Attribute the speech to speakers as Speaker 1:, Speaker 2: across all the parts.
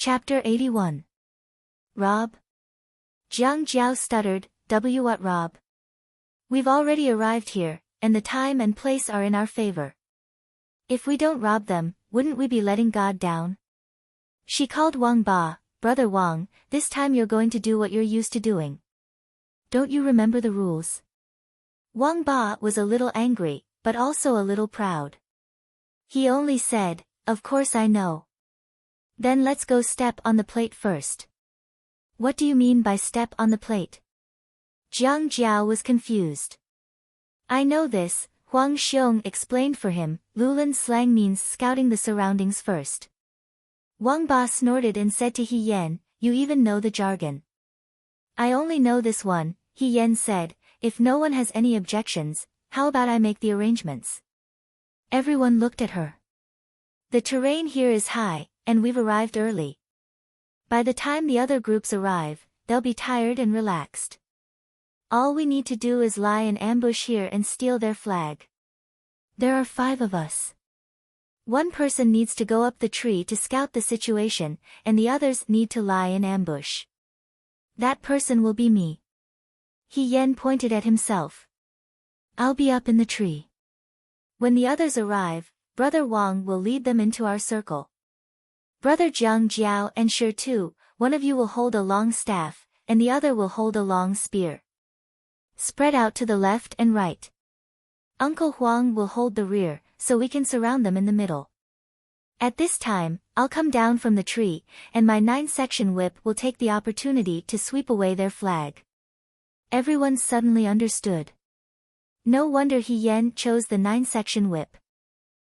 Speaker 1: Chapter 81. Rob? Jiang Jiao stuttered, what Rob? We've already arrived here, and the time and place are in our favor. If we don't rob them, wouldn't we be letting God down? She called Wang Ba, Brother Wang, this time you're going to do what you're used to doing. Don't you remember the rules? Wang Ba was a little angry, but also a little proud. He only said, of course I know. Then let's go step on the plate first. What do you mean by step on the plate? Jiang Jiao was confused. I know this, Huang Xiong explained for him. Lulan slang means scouting the surroundings first. Wang Ba snorted and said to He Yan, you even know the jargon. I only know this one, He Yan said. If no one has any objections, how about I make the arrangements? Everyone looked at her. The terrain here is high, and we've arrived early. By the time the other groups arrive, they'll be tired and relaxed. All we need to do is lie in ambush here and steal their flag. There are 5 of us. One person needs to go up the tree to scout the situation, and the others need to lie in ambush. That person will be me. He Yan pointed at himself. I'll be up in the tree. When the others arrive, Brother Wang will lead them into our circle. Brother Jiang Jiao and Shi Tu, one of you will hold a long staff, and the other will hold a long spear. Spread out to the left and right. Uncle Huang will hold the rear, so we can surround them in the middle. At this time, I'll come down from the tree, and my 9-section whip will take the opportunity to sweep away their flag. Everyone suddenly understood. No wonder He Yan chose the 9-section whip.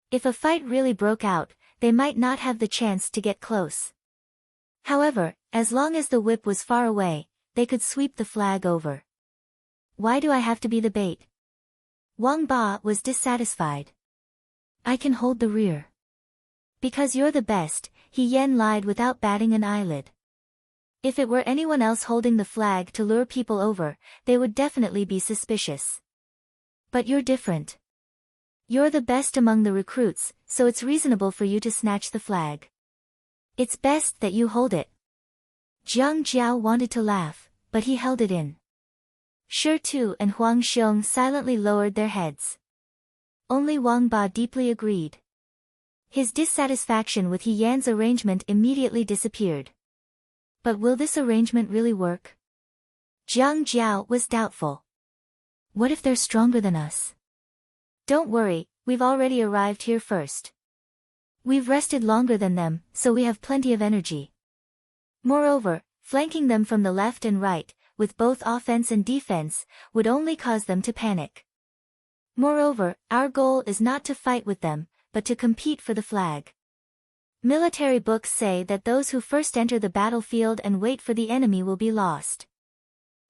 Speaker 1: If a fight really broke out, they might not have the chance to get close. However, as long as the whip was far away, they could sweep the flag over. Why do I have to be the bait? Wang Ba was dissatisfied. I can hold the rear. Because you're the best, He Yan lied without batting an eyelid. If it were anyone else holding the flag to lure people over, they would definitely be suspicious. But you're different. You're the best among the recruits, so it's reasonable for you to snatch the flag. It's best that you hold it. Jiang Jiao wanted to laugh, but he held it in. Shi Tu and Huang Xiong silently lowered their heads. Only Wang Ba deeply agreed. His dissatisfaction with He Yan's arrangement immediately disappeared. But will this arrangement really work? Jiang Jiao was doubtful. What if they're stronger than us? Don't worry, we've already arrived here first. We've rested longer than them, so we have plenty of energy. Moreover, flanking them from the left and right, with both offense and defense, would only cause them to panic. Moreover, our goal is not to fight with them, but to compete for the flag. Military books say that those who first enter the battlefield and wait for the enemy will be lost.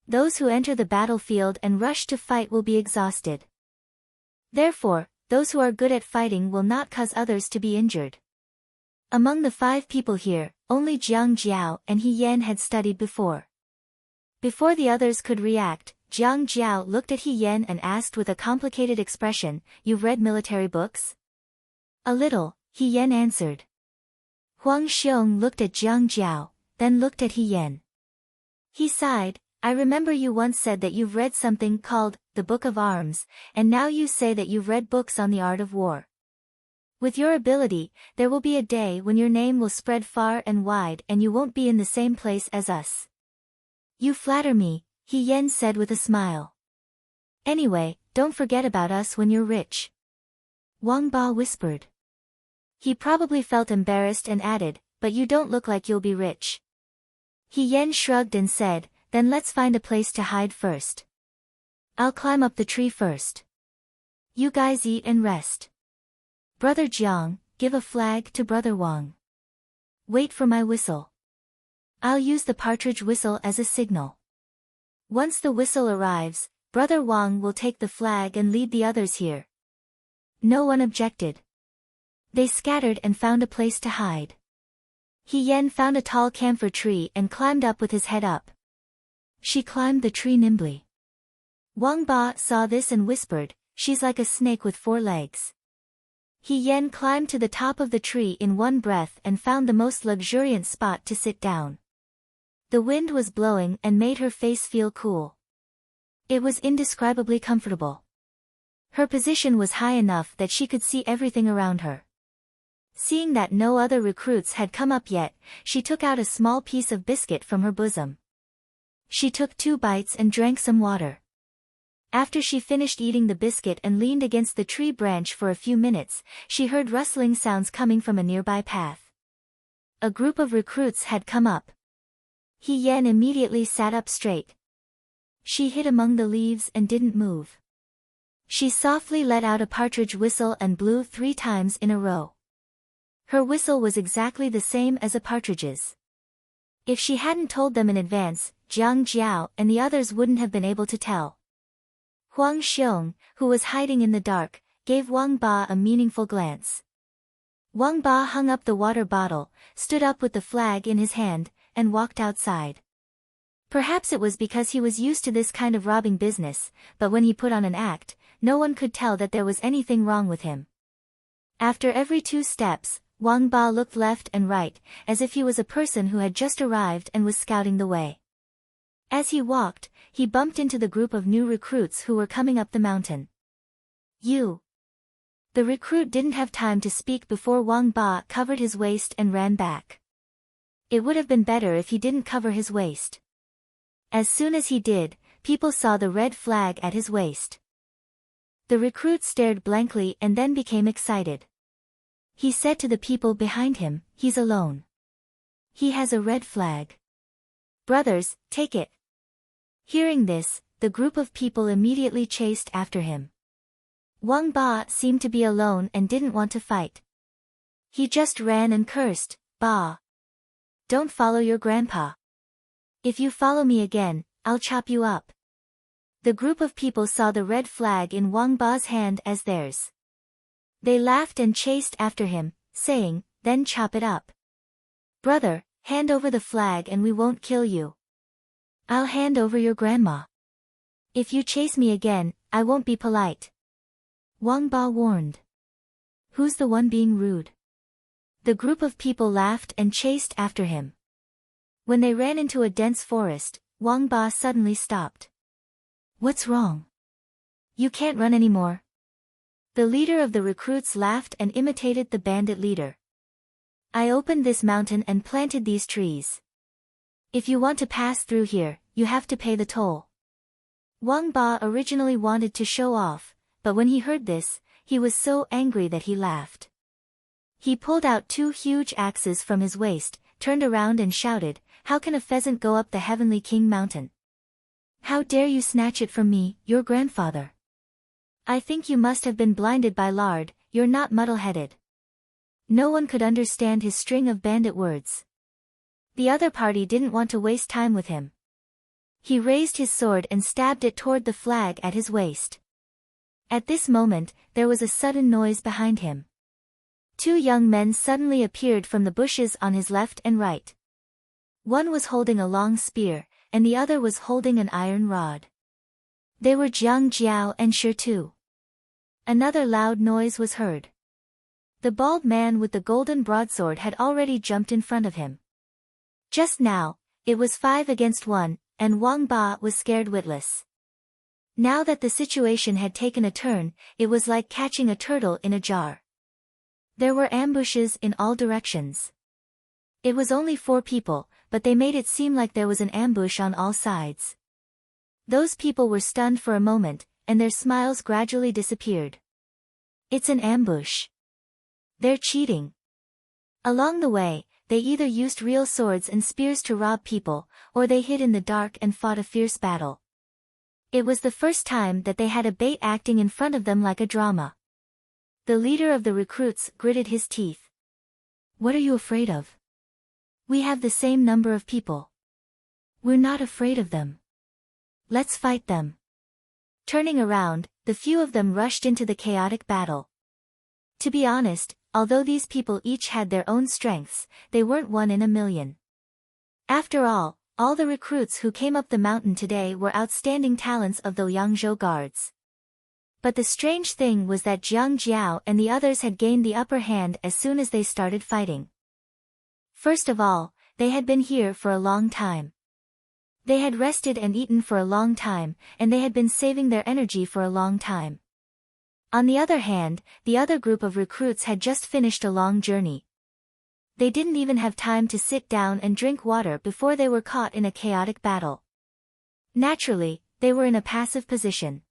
Speaker 1: Those who enter the battlefield and rush to fight will be exhausted. Therefore, those who are good at fighting will not cause others to be injured. Among the 5 people here, only Jiang Jiao and He Yan had studied before. Before the others could react, Jiang Jiao looked at He Yan and asked with a complicated expression, "You've read military books?" "A little," He Yan answered. Huang Xiong looked at Jiang Jiao, then looked at He Yan. He sighed, "I remember you once said that you've read something called the Book of Arms, and now you say that you've read books on the art of war. With your ability, there will be a day when your name will spread far and wide and you won't be in the same place as us." "You flatter me," He Yan said with a smile. "Anyway, don't forget about us when you're rich." Wang Ba whispered. He probably felt embarrassed and added, "But you don't look like you'll be rich." He Yan shrugged and said, "Then let's find a place to hide first. I'll climb up the tree first. You guys eat and rest. Brother Jiang, give a flag to Brother Wang. Wait for my whistle. I'll use the partridge whistle as a signal. Once the whistle arrives, Brother Wang will take the flag and lead the others here." No one objected. They scattered and found a place to hide. He Yan found a tall camphor tree and climbed up with his head up. She climbed the tree nimbly. Wang Ba saw this and whispered, "She's like a snake with 4 legs." He Yen climbed to the top of the tree in one breath and found the most luxuriant spot to sit down. The wind was blowing and made her face feel cool. It was indescribably comfortable. Her position was high enough that she could see everything around her. Seeing that no other recruits had come up yet, she took out a small piece of biscuit from her bosom. She took 2 bites and drank some water. After she finished eating the biscuit and leaned against the tree branch for a few minutes, she heard rustling sounds coming from a nearby path. A group of recruits had come up. He Yen immediately sat up straight. She hid among the leaves and didn't move. She softly let out a partridge whistle and blew 3 times in a row. Her whistle was exactly the same as a partridge's. If she hadn't told them in advance, Jiang Jiao and the others wouldn't have been able to tell. Huang Xiong, who was hiding in the dark, gave Wang Ba a meaningful glance. Wang Ba hung up the water bottle, stood up with the flag in his hand, and walked outside. Perhaps it was because he was used to this kind of robbing business, but when he put on an act, no one could tell that there was anything wrong with him. After every 2 steps, Wang Ba looked left and right, as if he was a person who had just arrived and was scouting the way. As he walked, he bumped into the group of new recruits who were coming up the mountain. You. The recruit didn't have time to speak before Wang Ba covered his waist and ran back. It would have been better if he didn't cover his waist. As soon as he did, people saw the red flag at his waist. The recruit stared blankly and then became excited. He said to the people behind him, "He's alone. He has a red flag. Brothers, take it." Hearing this, the group of people immediately chased after him. Wang Ba seemed to be alone and didn't want to fight. He just ran and cursed, "Ba! Don't follow your grandpa. If you follow me again, I'll chop you up." The group of people saw the red flag in Wang Ba's hand as theirs. They laughed and chased after him, saying, "Then chop it up. Brother, hand over the flag and we won't kill you. I'll hand over your grandma. If you chase me again, I won't be polite." Wang Ba warned. "Who's the one being rude?" The group of people laughed and chased after him. When they ran into a dense forest, Wang Ba suddenly stopped. "What's wrong? You can't run anymore." The leader of the recruits laughed and imitated the bandit leader. "I opened this mountain and planted these trees. If you want to pass through here, you have to pay the toll." Wang Ba originally wanted to show off, but when he heard this, he was so angry that he laughed. He pulled out 2 huge axes from his waist, turned around and shouted, "How can a pheasant go up the Heavenly King Mountain? How dare you snatch it from me, your grandfather? I think you must have been blinded by lard, you're not muddle-headed." No one could understand his string of bandit words. The other party didn't want to waste time with him. He raised his sword and stabbed it toward the flag at his waist. At this moment, there was a sudden noise behind him. 2 young men suddenly appeared from the bushes on his left and right. One was holding a long spear, and the other was holding an iron rod. They were Jiang Jiao and Shi Tu. Another loud noise was heard. The bald man with the golden broadsword had already jumped in front of him. Just now, it was 5 against 1, and Wang Ba was scared witless. Now that the situation had taken a turn, it was like catching a turtle in a jar. There were ambushes in all directions. It was only 4 people, but they made it seem like there was an ambush on all sides. Those people were stunned for a moment, and their smiles gradually disappeared. It's an ambush. They're cheating. Along the way, they either used real swords and spears to rob people, or they hid in the dark and fought a fierce battle. It was the first time that they had a bait acting in front of them like a drama. The leader of the recruits gritted his teeth. "What are you afraid of? We have the same number of people. We're not afraid of them. Let's fight them." Turning around, the few of them rushed into the chaotic battle. To be honest, although these people each had their own strengths, they weren't 1 in a million. After all the recruits who came up the mountain today were outstanding talents of the Yangzhou guards. But the strange thing was that Jiang Jiao and the others had gained the upper hand as soon as they started fighting. First of all, they had been here for a long time. They had rested and eaten for a long time, and they had been saving their energy for a long time. On the other hand, the other group of recruits had just finished a long journey. They didn't even have time to sit down and drink water before they were caught in a chaotic battle. Naturally, they were in a passive position.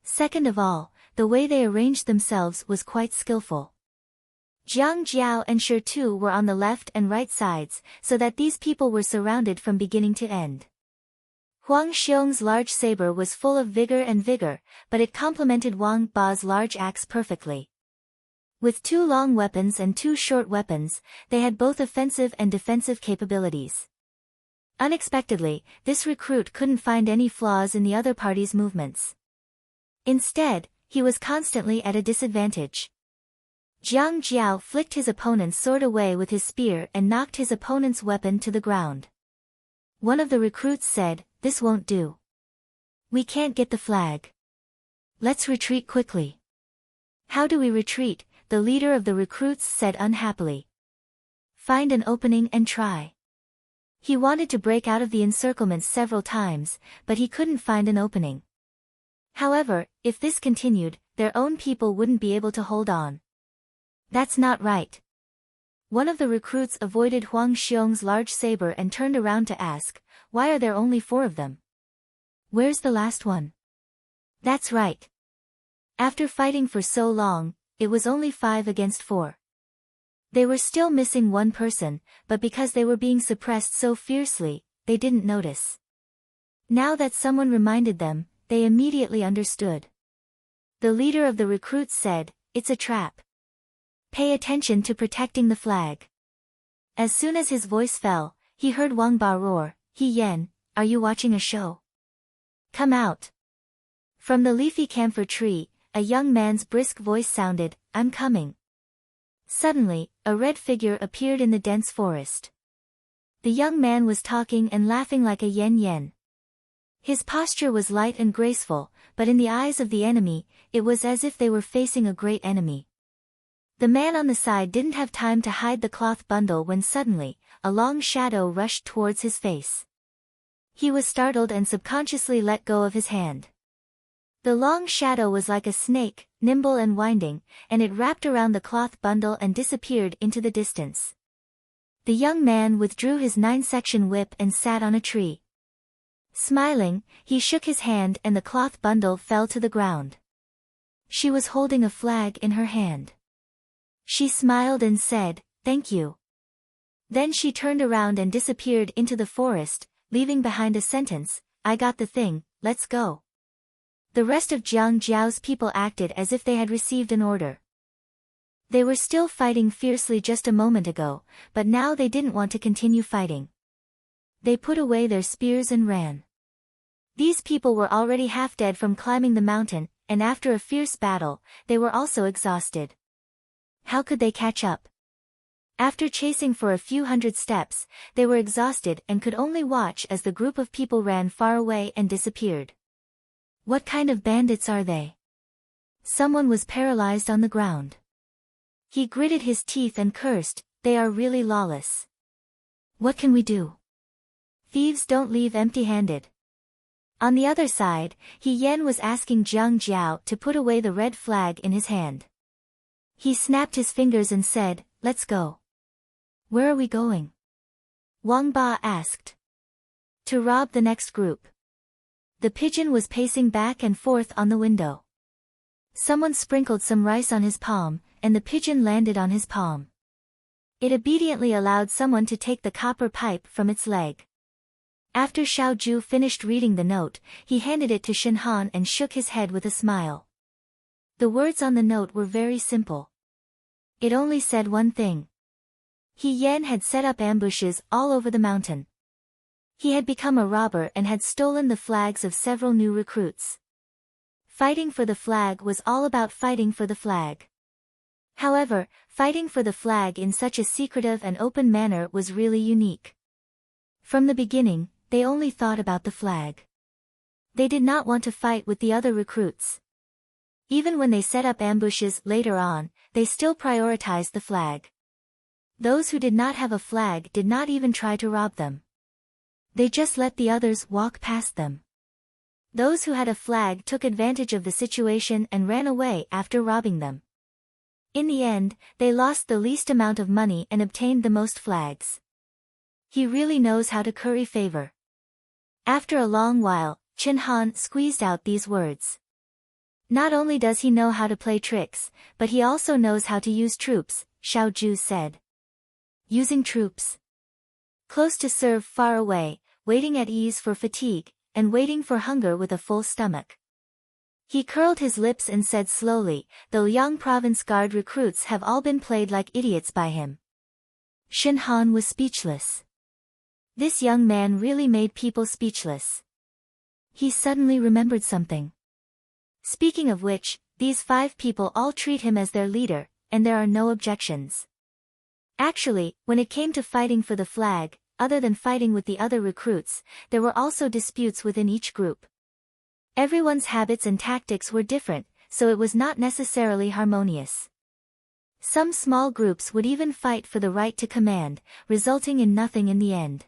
Speaker 1: Second of all, the way they arranged themselves was quite skillful. Jiang Jiao and Shi Tu were on the left and right sides, so that these people were surrounded from beginning to end. Huang Xiong's large saber was full of vigor, but it complemented Wang Ba's large axe perfectly. With 2 long weapons and 2 short weapons, they had both offensive and defensive capabilities. Unexpectedly, this recruit couldn't find any flaws in the other party's movements. Instead, he was constantly at a disadvantage. Jiang Jiao flicked his opponent's sword away with his spear and knocked his opponent's weapon to the ground. One of the recruits said, "This won't do. We can't get the flag. Let's retreat quickly." "How do we retreat?" the leader of the recruits said unhappily. "Find an opening and try." He wanted to break out of the encirclement several times, but he couldn't find an opening. However, if this continued, their own people wouldn't be able to hold on. "That's not right." One of the recruits avoided Huang Xiong's large saber and turned around to ask, "Why are there only 4 of them? Where's the last one?" "That's right. After fighting for so long, it was only 5 against 4. They were still missing 1 person, but because they were being suppressed so fiercely, they didn't notice. Now that someone reminded them, they immediately understood. The leader of the recruits said, "It's a trap. Pay attention to protecting the flag." As soon as his voice fell, he heard Wang Ba roar, "He Yan, are you watching a show? Come out." From the leafy camphor tree, a young man's brisk voice sounded, "I'm coming." Suddenly, a red figure appeared in the dense forest. The young man was talking and laughing like a yen. His posture was light and graceful, but in the eyes of the enemy, it was as if they were facing a great enemy. The man on the side didn't have time to hide the cloth bundle when suddenly, a long shadow rushed towards his face. He was startled and subconsciously let go of his hand. The long shadow was like a snake, nimble and winding, and it wrapped around the cloth bundle and disappeared into the distance. The young man withdrew his 9-section whip and sat on a tree. Smiling, he shook his hand and the cloth bundle fell to the ground. She was holding a flag in her hand. She smiled and said, "Thank you." Then she turned around and disappeared into the forest, leaving behind a sentence, "I got the thing, let's go." The rest of Jiang Jiao's people acted as if they had received an order. They were still fighting fiercely just a moment ago, but now they didn't want to continue fighting. They put away their spears and ran. These people were already half dead from climbing the mountain, and after a fierce battle, they were also exhausted. How could they catch up? After chasing for a few hundred steps, they were exhausted and could only watch as the group of people ran far away and disappeared. What kind of bandits are they? Someone was paralyzed on the ground. He gritted his teeth and cursed, "They are really lawless. What can we do? Thieves don't leave empty-handed." On the other side, He Yan was asking Jiang Jiao to put away the red flag in his hand. He snapped his fingers and said, "Let's go." "Where are we going?" Wang Ba asked. "To rob the next group." The pigeon was pacing back and forth on the window. Someone sprinkled some rice on his palm, and the pigeon landed on his palm. It obediently allowed someone to take the copper pipe from its leg. After Xiao Ju finished reading the note, he handed it to Shen Han and shook his head with a smile. The words on the note were very simple. It only said one thing. He Yan had set up ambushes all over the mountain. He had become a robber and had stolen the flags of several new recruits. Fighting for the flag was all about fighting for the flag. However, fighting for the flag in such a secretive and open manner was really unique. From the beginning, they only thought about the flag. They did not want to fight with the other recruits. Even when they set up ambushes later on, they still prioritized the flag. Those who did not have a flag did not even try to rob them. They just let the others walk past them. Those who had a flag took advantage of the situation and ran away after robbing them. In the end, they lost the least amount of money and obtained the most flags. He really knows how to curry favor. After a long while, Chen Han squeezed out these words. Not only does he know how to play tricks, but he also knows how to use troops, Xiao Zhu said. Using troops. Close to serve far away, waiting at ease for fatigue, and waiting for hunger with a full stomach. He curled his lips and said slowly, the Liang province guard recruits have all been played like idiots by him. Shen Han was speechless. This young man really made people speechless. He suddenly remembered something. Speaking of which, these 5 people all treat him as their leader, and there are no objections. Actually, when it came to fighting for the flag, other than fighting with the other recruits, there were also disputes within each group. Everyone's habits and tactics were different, so it was not necessarily harmonious. Some small groups would even fight for the right to command, resulting in nothing in the end.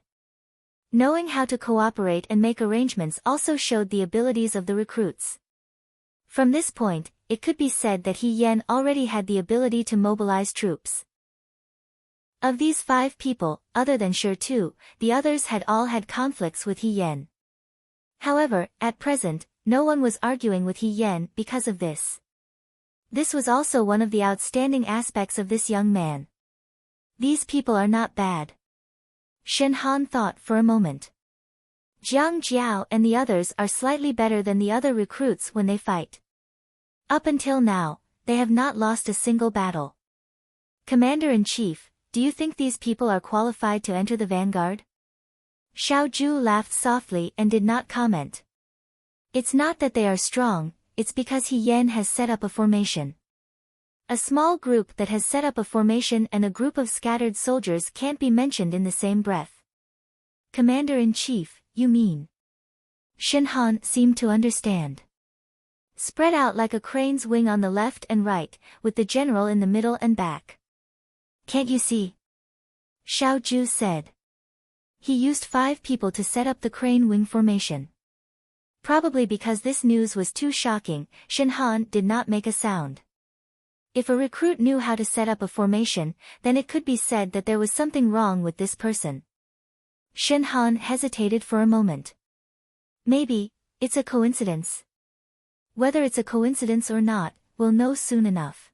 Speaker 1: Knowing how to cooperate and make arrangements also showed the abilities of the recruits. From this point, it could be said that He Yan already had the ability to mobilize troops. Of these 5 people, other than Shi Tu, the others had all had conflicts with He Yan. However, at present, no one was arguing with He Yan because of this. This was also one of the outstanding aspects of this young man. These people are not bad. Shen Han thought for a moment. Jiang Jiao and the others are slightly better than the other recruits when they fight. Up until now, they have not lost a single battle. Commander-in-Chief, do you think these people are qualified to enter the vanguard? Xiao Zhu laughed softly and did not comment. It's not that they are strong, it's because He Yan has set up a formation. A small group that has set up a formation and a group of scattered soldiers can't be mentioned in the same breath. Commander-in-Chief, you mean? Shen Han seemed to understand. Spread out like a crane's wing on the left and right, with the general in the middle and back. Can't you see? Xiao Zhu said. He used 5 people to set up the crane wing formation. Probably because this news was too shocking, Shen Han did not make a sound. If a recruit knew how to set up a formation, then it could be said that there was something wrong with this person. Shen Han hesitated for a moment. Maybe, it's a coincidence. Whether it's a coincidence or not, we'll know soon enough.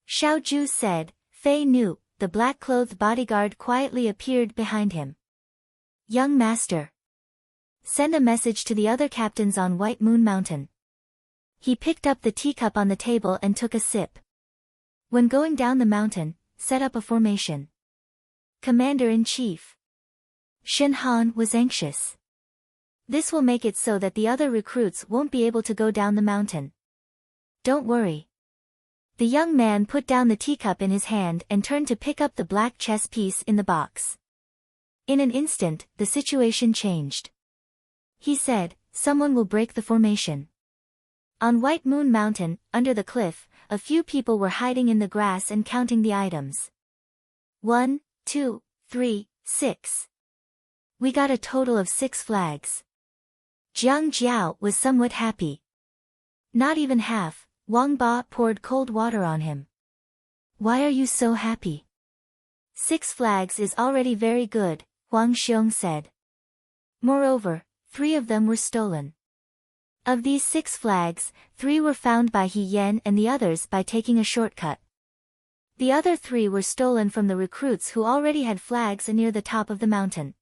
Speaker 1: Xiao Zhu said. Fei Nu, the black-clothed bodyguard, quietly appeared behind him. Young master. Send a message to the other captains on White Moon Mountain. He picked up the teacup on the table and took a sip. When going down the mountain, set up a formation. Commander-in-Chief. Shen Han was anxious. This will make it so that the other recruits won't be able to go down the mountain. Don't worry. The young man put down the teacup in his hand and turned to pick up the black chess piece in the box. In an instant, the situation changed. He said, someone will break the formation. On White Moon Mountain, under the cliff, a few people were hiding in the grass and counting the items. 1, 2, 3, 6. We got a total of 6 flags. Jiang Jiao was somewhat happy. Not even half. Wang Ba poured cold water on him. Why are you so happy? 6 flags is already very good, Huang Xiong said. Moreover, 3 of them were stolen. Of these 6 flags, 3 were found by He Yan and the others by taking a shortcut. The other 3 were stolen from the recruits who already had flags near the top of the mountain.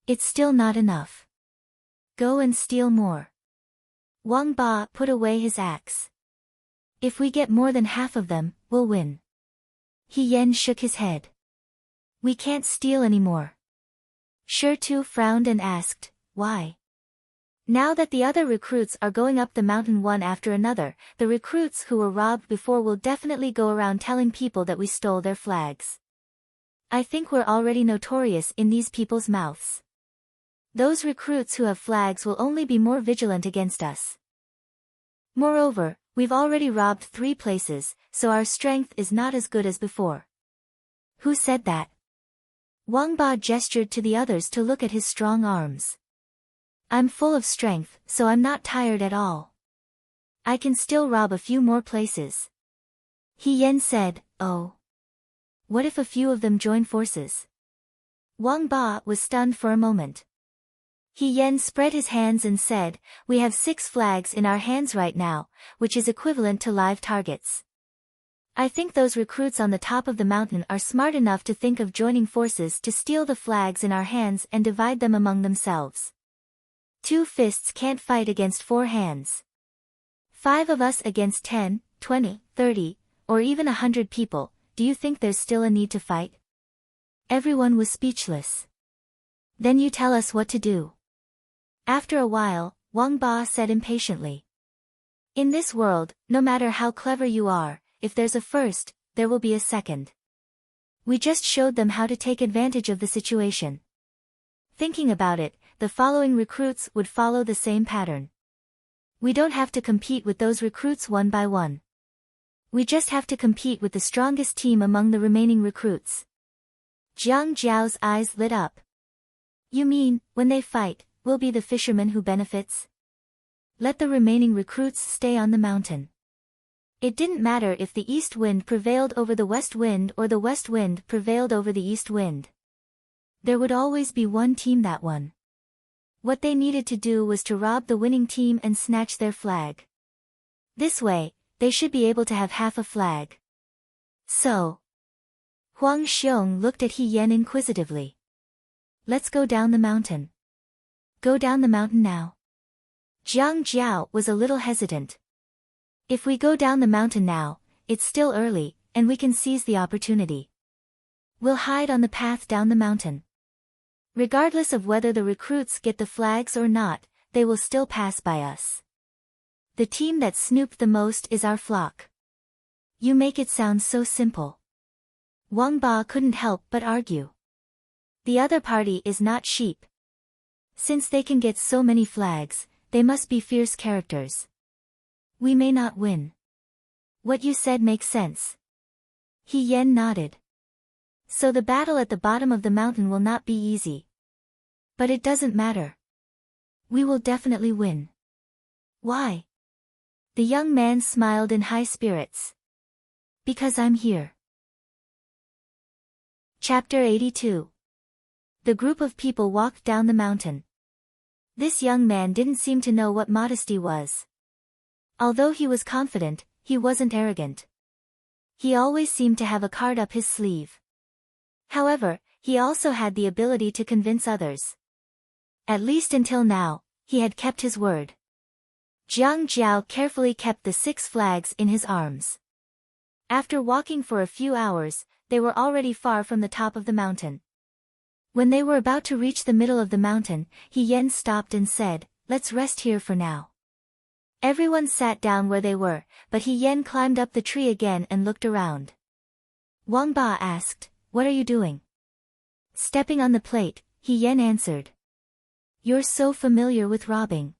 Speaker 1: It's still not enough. Go and steal more. Wang Ba put away his axe. If we get more than half of them, we'll win. He Yan shook his head. We can't steal anymore. Shi Tu frowned and asked, why? Now that the other recruits are going up the mountain one after another, the recruits who were robbed before will definitely go around telling people that we stole their flags. I think we're already notorious in these people's mouths. Those recruits who have flags will only be more vigilant against us. Moreover, We've already robbed 3 places, so our strength is not as good as before. Who said that? Wang Ba gestured to the others to look at his strong arms. I'm full of strength, so I'm not tired at all. I can still rob a few more places. He Yen said, oh. What if a few of them join forces? Wang Ba was stunned for a moment. He Yen spread his hands and said, we have 6 flags in our hands right now, which is equivalent to live targets. I think those recruits on the top of the mountain are smart enough to think of joining forces to steal the flags in our hands and divide them among themselves. 2 fists can't fight against 4 hands. 5 of us against 10, 20, 30, or even 100 people, do you think there's still a need to fight? Everyone was speechless. Then you tell us what to do. After a while, Wang Ba said impatiently. In this world, no matter how clever you are, if there's a first, there will be a second. We just showed them how to take advantage of the situation. Thinking about it, the following recruits would follow the same pattern. We don't have to compete with those recruits one by one. We just have to compete with the strongest team among the remaining recruits. Jiang Jiao's eyes lit up. You mean, when they fight, we'll be the fisherman who benefits? Let the remaining recruits stay on the mountain. It didn't matter if the east wind prevailed over the west wind or the west wind prevailed over the east wind. There would always be one team that won. What they needed to do was to rob the winning team and snatch their flag. This way, they should be able to have half a flag. So. Huang Xiong looked at He Yen inquisitively. Let's go down the mountain. Go down the mountain now. Jiang Jiao was a little hesitant. If we go down the mountain now, it's still early, and we can seize the opportunity. We'll hide on the path down the mountain. Regardless of whether the recruits get the flags or not, they will still pass by us. The team that snooped the most is our flock. You make it sound so simple. Wang Ba couldn't help but argue. The other party is not sheep. Since they can get so many flags, they must be fierce characters. We may not win. What you said makes sense. He Yen nodded. So the battle at the bottom of the mountain will not be easy. But it doesn't matter. We will definitely win. Why? The young man smiled in high spirits. Because I'm here. Chapter 82. The group of people walked down the mountain. This young man didn't seem to know what modesty was. Although he was confident, he wasn't arrogant. He always seemed to have a card up his sleeve. However, he also had the ability to convince others. At least until now, he had kept his word. Jiang Jiao carefully kept the 6 flags in his arms. After walking for a few hours, they were already far from the top of the mountain. When they were about to reach the middle of the mountain, He Yen stopped and said, let's rest here for now. Everyone sat down where they were, but He Yen climbed up the tree again and looked around. Wang Ba asked, what are you doing? Stepping on the plate, He Yen answered. You're so familiar with robbing.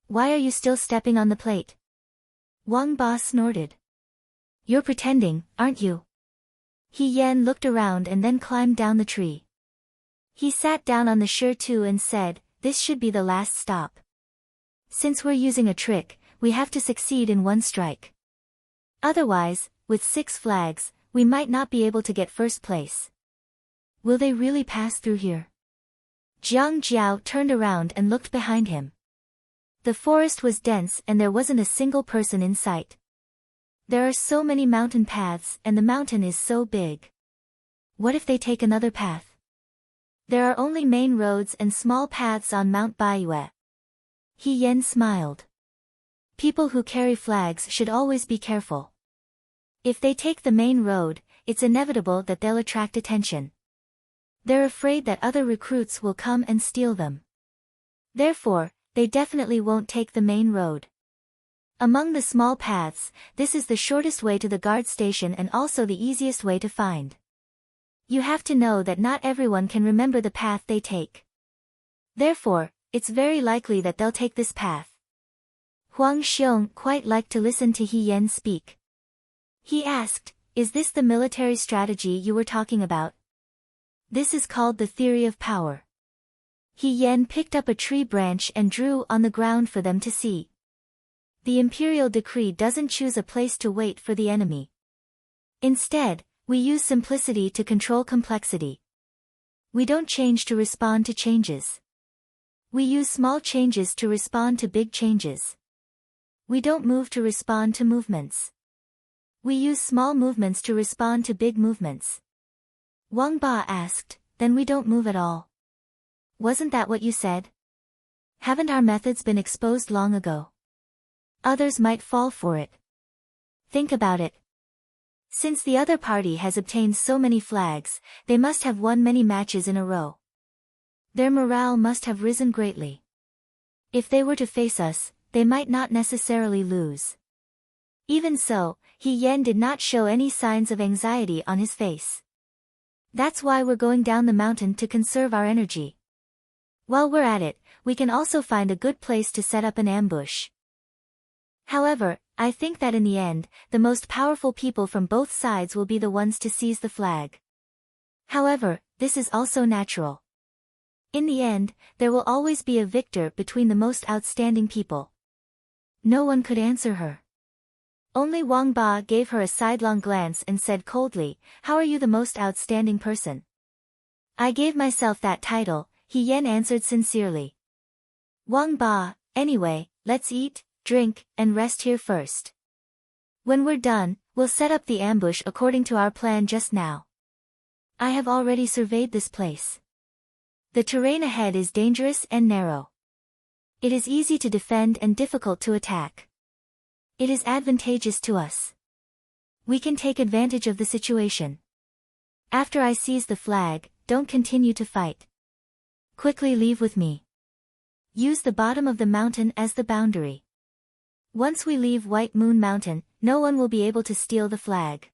Speaker 1: Why are you still stepping on the plate? Wang Ba snorted. You're pretending, aren't you? He Yen looked around and then climbed down the tree. He sat down on the sure too and said, this should be the last stop. Since we're using a trick, we have to succeed in one strike. Otherwise, with 6 flags, we might not be able to get first place. Will they really pass through here? Jiang Jiao turned around and looked behind him. The forest was dense and there wasn't a single person in sight. There are so many mountain paths and the mountain is so big. What if they take another path? There are only main roads and small paths on Mount Baiyue. He Yen smiled. People who carry flags should always be careful. If they take the main road, it's inevitable that they'll attract attention. They're afraid that other recruits will come and steal them. Therefore, they definitely won't take the main road. Among the small paths, this is the shortest way to the guard station and also the easiest way to find. You have to know that not everyone can remember the path they take. Therefore, it's very likely that they'll take this path. Huang Xiong quite liked to listen to He Yan speak. He asked, "Is this the military strategy you were talking about?" "This is called the theory of power." He Yan picked up a tree branch and drew on the ground for them to see. The imperial decree doesn't choose a place to wait for the enemy. Instead, we use simplicity to control complexity. We don't change to respond to changes. We use small changes to respond to big changes. We don't move to respond to movements. We use small movements to respond to big movements. Wang Ba asked, "Then we don't move at all. Wasn't that what you said? Haven't our methods been exposed long ago? Others might fall for it. Think about it. Since the other party has obtained so many flags, they must have won many matches in a row. Their morale must have risen greatly. If they were to face us, they might not necessarily lose." Even so, He Yan did not show any signs of anxiety on his face. "That's why we're going down the mountain to conserve our energy. While we're at it, we can also find a good place to set up an ambush. However, I think that in the end, the most powerful people from both sides will be the ones to seize the flag. However, this is also natural. In the end, there will always be a victor between the most outstanding people." No one could answer her. Only Wang Ba gave her a sidelong glance and said coldly, "How are you the most outstanding person?" "I gave myself that title," He Yan answered sincerely. "Wang Ba, anyway, let's eat, drink, and rest here first. When we're done, we'll set up the ambush according to our plan just now. I have already surveyed this place. The terrain ahead is dangerous and narrow. It is easy to defend and difficult to attack. It is advantageous to us. We can take advantage of the situation. After I seize the flag, don't continue to fight. Quickly leave with me. Use the bottom of the mountain as the boundary. Once we leave White Moon Mountain, no one will be able to steal the flag."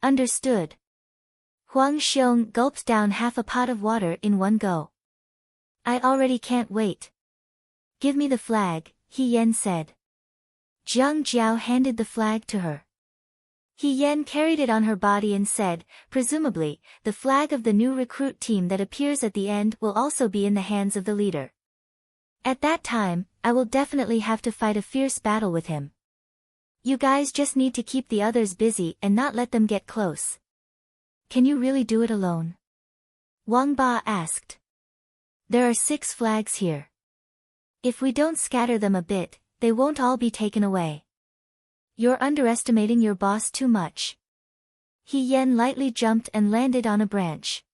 Speaker 1: "Understood." Huang Xiong gulped down half a pot of water in one go. "I already can't wait. Give me the flag," He Yan said. Jiang Jiao handed the flag to her. He Yan carried it on her body and said, "Presumably, the flag of the new recruit team that appears at the end will also be in the hands of the leader. At that time, I will definitely have to fight a fierce battle with him. You guys just need to keep the others busy and not let them get close." "Can you really do it alone?" Wang Ba asked. "There are 6 flags here. If we don't scatter them a bit, they won't all be taken away. You're underestimating your boss too much." He Yan lightly jumped and landed on a branch.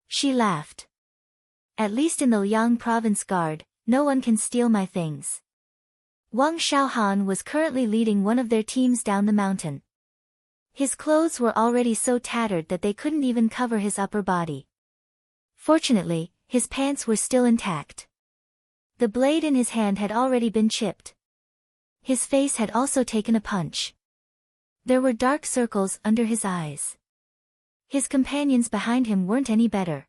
Speaker 1: She laughed. "At least in the Liang Province Guard, no one can steal my things." Wang Xiaohan was currently leading one of their teams down the mountain. His clothes were already so tattered that they couldn't even cover his upper body. Fortunately, his pants were still intact. The blade in his hand had already been chipped. His face had also taken a punch. There were dark circles under his eyes. His companions behind him weren't any better.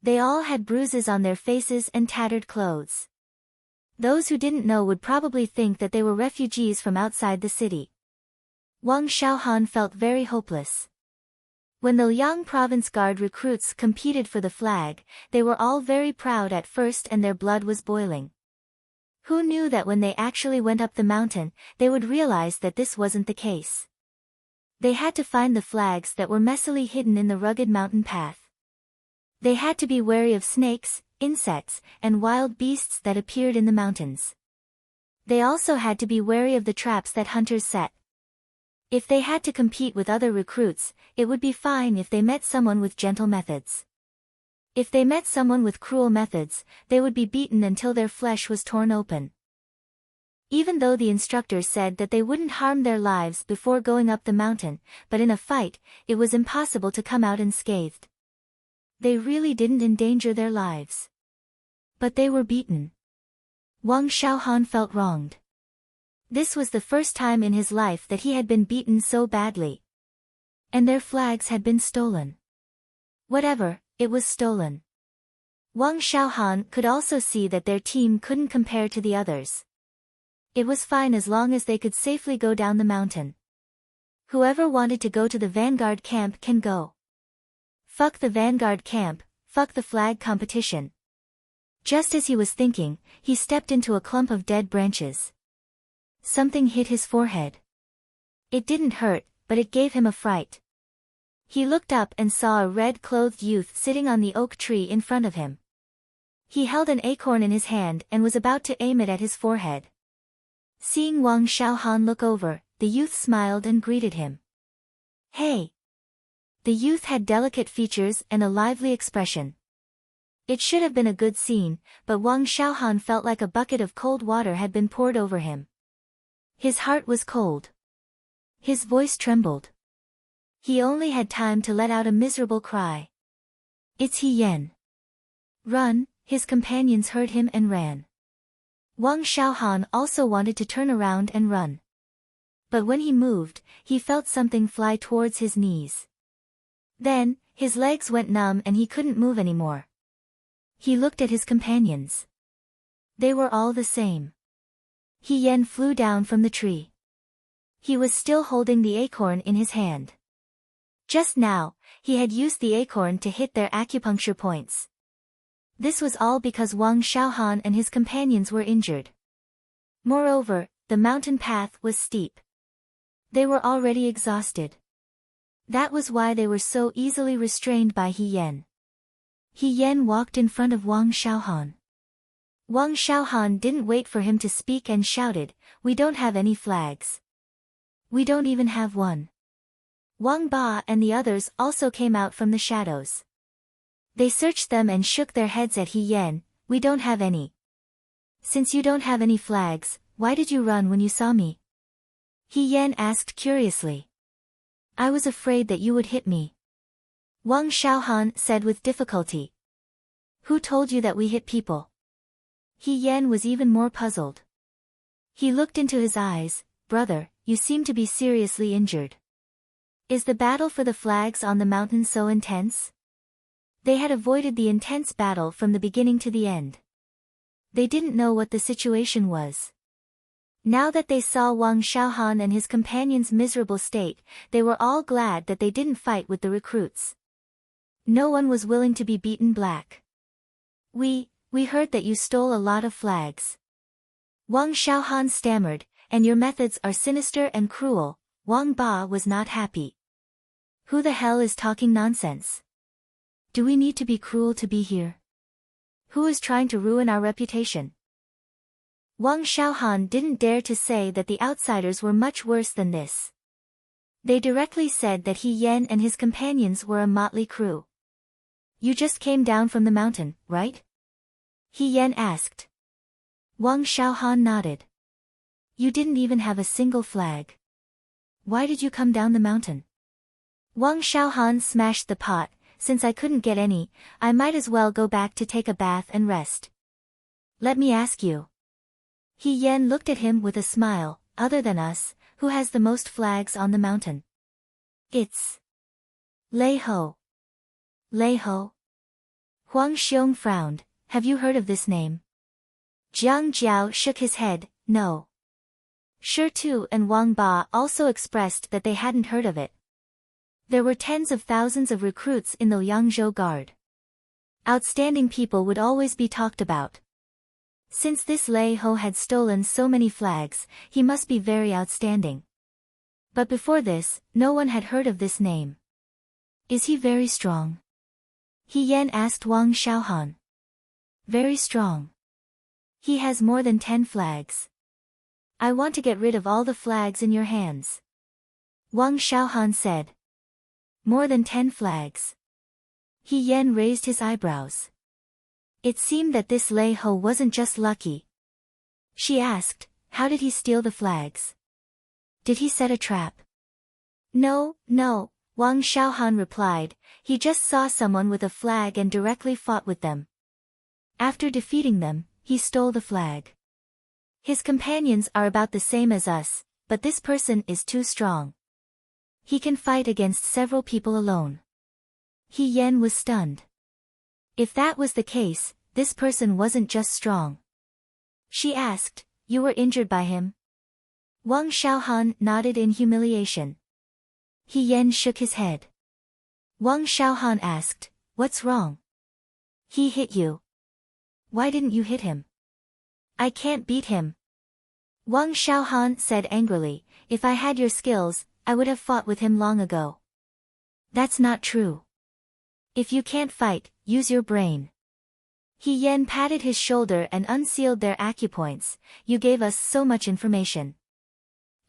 Speaker 1: They all had bruises on their faces and tattered clothes. Those who didn't know would probably think that they were refugees from outside the city. Wang Xiaohan felt very hopeless. When the Liang Province Guard recruits competed for the flag, they were all very proud at first and their blood was boiling. Who knew that when they actually went up the mountain, they would realize that this wasn't the case. They had to find the flags that were messily hidden in the rugged mountain path. They had to be wary of snakes, insects, and wild beasts that appeared in the mountains. They also had to be wary of the traps that hunters set. If they had to compete with other recruits, it would be fine if they met someone with gentle methods. If they met someone with cruel methods, they would be beaten until their flesh was torn open. Even though the instructor said that they wouldn't harm their lives before going up the mountain, but in a fight, it was impossible to come out unscathed. They really didn't endanger their lives. But they were beaten. Wang Xiaohan felt wronged. This was the first time in his life that he had been beaten so badly. And their flags had been stolen. Whatever, it was stolen. Wang Xiaohan could also see that their team couldn't compare to the others. It was fine as long as they could safely go down the mountain. Whoever wanted to go to the vanguard camp can go. Fuck the vanguard camp, fuck the flag competition. Just as he was thinking, he stepped into a clump of dead branches. Something hit his forehead. It didn't hurt, but it gave him a fright. He looked up and saw a red-clothed youth sitting on the oak tree in front of him. He held an acorn in his hand and was about to aim it at his forehead. Seeing Wang Xiaohan look over, the youth smiled and greeted him. Hey! The youth had delicate features and a lively expression. It should have been a good scene, but Wang Xiaohan felt like a bucket of cold water had been poured over him. His heart was cold. His voice trembled. He only had time to let out a miserable cry. It's He Yen. Run! His companions heard him and ran. Wang Xiaohan also wanted to turn around and run. But when he moved, he felt something fly towards his knees. Then, his legs went numb and he couldn't move anymore. He looked at his companions. They were all the same. He Yen flew down from the tree. He was still holding the acorn in his hand. Just now, he had used the acorn to hit their acupuncture points. This was all because Wang Xiaohan and his companions were injured. Moreover, the mountain path was steep. They were already exhausted. That was why they were so easily restrained by He Yen. He Yen walked in front of Wang Xiaohan. Wang Xiaohan didn't wait for him to speak and shouted, "We don't have any flags. We don't even have one." Wang Ba and the others also came out from the shadows. They searched them and shook their heads at He Yen, "We don't have any." "Since you don't have any flags, why did you run when you saw me?" He Yen asked curiously. "I was afraid that you would hit me." Wang Xiaohan said with difficulty. "Who told you that we hit people?" He Yen was even more puzzled. He looked into his eyes. "Brother, you seem to be seriously injured. Is the battle for the flags on the mountain so intense?" They had avoided the intense battle from the beginning to the end. They didn't know what the situation was. Now that they saw Wang Xiaohan and his companions' miserable state, they were all glad that they didn't fight with the recruits. No one was willing to be beaten black. We heard that you stole a lot of flags." Wang Xiaohan stammered, "And your methods are sinister and cruel." Wang Ba was not happy. "Who the hell is talking nonsense? Do we need to be cruel to be here? Who is trying to ruin our reputation?" Wang Xiaohan didn't dare to say that the outsiders were much worse than this. They directly said that He Yen and his companions were a motley crew. "You just came down from the mountain, right?" He Yen asked. Wang Xiaohan nodded. "You didn't even have a single flag. Why did you come down the mountain?" Wang Xiaohan smashed the pot. "Since I couldn't get any, I might as well go back to take a bath and rest. Let me ask you." He Yen looked at him with a smile. "Other than us, who has the most flags on the mountain?" "It's Lei Ho." "Lei Ho?" Huang Xiong frowned. "Have you heard of this name?" Jiang Jiao shook his head. "No." Shi Tu and Wang Ba also expressed that they hadn't heard of it. There were tens of thousands of recruits in the Yangzhou Guard. Outstanding people would always be talked about. Since this Lei Ho had stolen so many flags, he must be very outstanding. But before this, no one had heard of this name. "Is he very strong?" He Yen asked Wang Xiaohan. "Very strong. He has more than 10 flags. I want to get rid of all the flags in your hands." Wang Xiaohan said. "More than 10 flags." He Yen raised his eyebrows. It seemed that this Lei Ho wasn't just lucky. She asked, "How did he steal the flags? Did he set a trap?" No, Wang Xiaohan replied. "He just saw someone with a flag and directly fought with them. After defeating them, he stole the flag. His companions are about the same as us, but this person is too strong. He can fight against several people alone." He Yen was stunned. If that was the case, this person wasn't just strong. She asked, you were injured by him? Wang Xiaohan nodded in humiliation. He Yan shook his head. Wang Xiaohan asked, what's wrong? He hit you. Why didn't you hit him? I can't beat him. Wang Xiaohan said angrily, if I had your skills, I would have fought with him long ago. That's not true. If you can't fight, use your brain. He Yan patted his shoulder and unsealed their acupoints. You gave us so much information.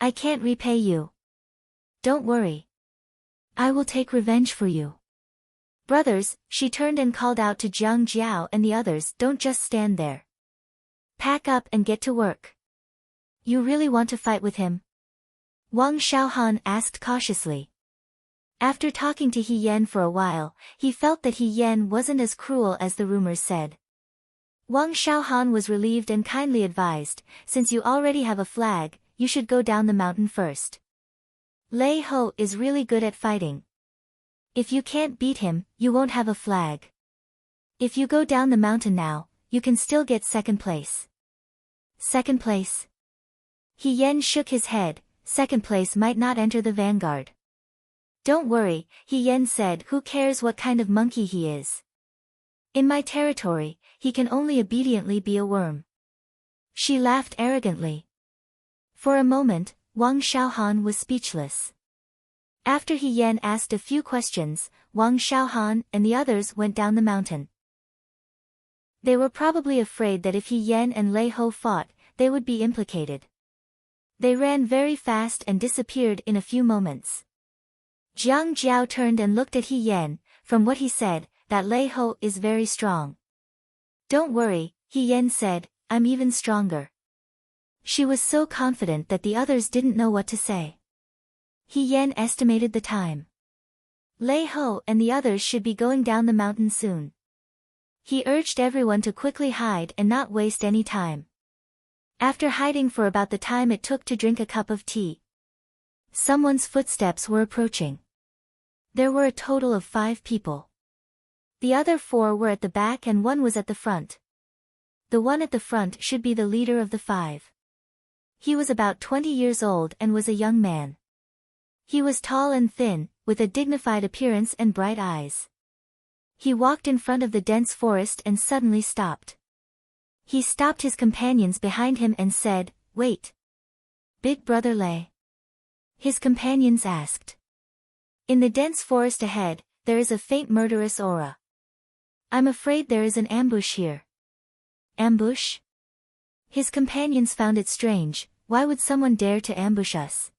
Speaker 1: I can't repay you. Don't worry. I will take revenge for you. Brothers, she turned and called out to Jiang Jiao and the others, don't just stand there. Pack up and get to work. You really want to fight with him? Wang Xiaohan asked cautiously. After talking to He Yan for a while, he felt that He Yan wasn't as cruel as the rumors said. Wang Xiaohan was relieved and kindly advised, since you already have a flag, you should go down the mountain first. Lei Ho is really good at fighting. If you can't beat him, you won't have a flag. If you go down the mountain now, you can still get second place. Second place? He Yan shook his head, second place might not enter the vanguard. Don't worry, He Yan said, who cares what kind of monkey he is? In my territory, he can only obediently be a worm. She laughed arrogantly. For a moment, Wang Xiaohan was speechless. After He Yan asked a few questions, Wang Xiaohan and the others went down the mountain. They were probably afraid that if He Yan and Lei Ho fought, they would be implicated. They ran very fast and disappeared in a few moments. Jiang Jiao turned and looked at He Yan. From what he said, that Lei Ho is very strong. Don't worry, He Yan said, I'm even stronger. She was so confident that the others didn't know what to say. He Yan estimated the time. Lei Ho and the others should be going down the mountain soon. He urged everyone to quickly hide and not waste any time. After hiding for about the time it took to drink a cup of tea, someone's footsteps were approaching. There were a total of 5 people. The other 4 were at the back and 1 was at the front. The one at the front should be the leader of the 5. He was about 20 years old and was a young man. He was tall and thin, with a dignified appearance and bright eyes. He walked in front of the dense forest and suddenly stopped. He stopped his companions behind him and said, wait. Big Brother Lei? His companions asked. In the dense forest ahead, there is a faint murderous aura. I'm afraid there is an ambush here. Ambush? His companions found it strange, why would someone dare to ambush us?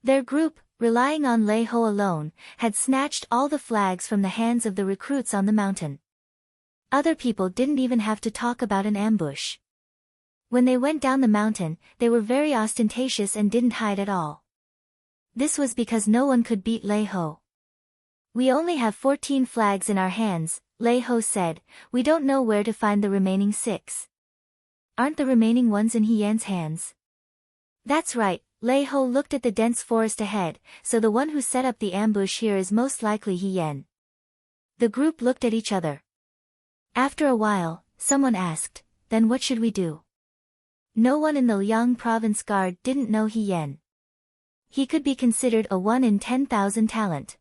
Speaker 1: Their group, relying on Lei Ho alone, had snatched all the flags from the hands of the recruits on the mountain. Other people didn't even have to talk about an ambush. When they went down the mountain, they were very ostentatious and didn't hide at all. This was because no one could beat Lei Ho. We only have 14 flags in our hands, Lei Ho said, we don't know where to find the remaining 6. Aren't the remaining ones in He Yan's hands? That's right, Lei Ho looked at the dense forest ahead, so the one who set up the ambush here is most likely He Yan. The group looked at each other. After a while, someone asked, then what should we do? No one in the Liang province guard didn't know He Yan. He could be considered a 1 in 10,000 talent.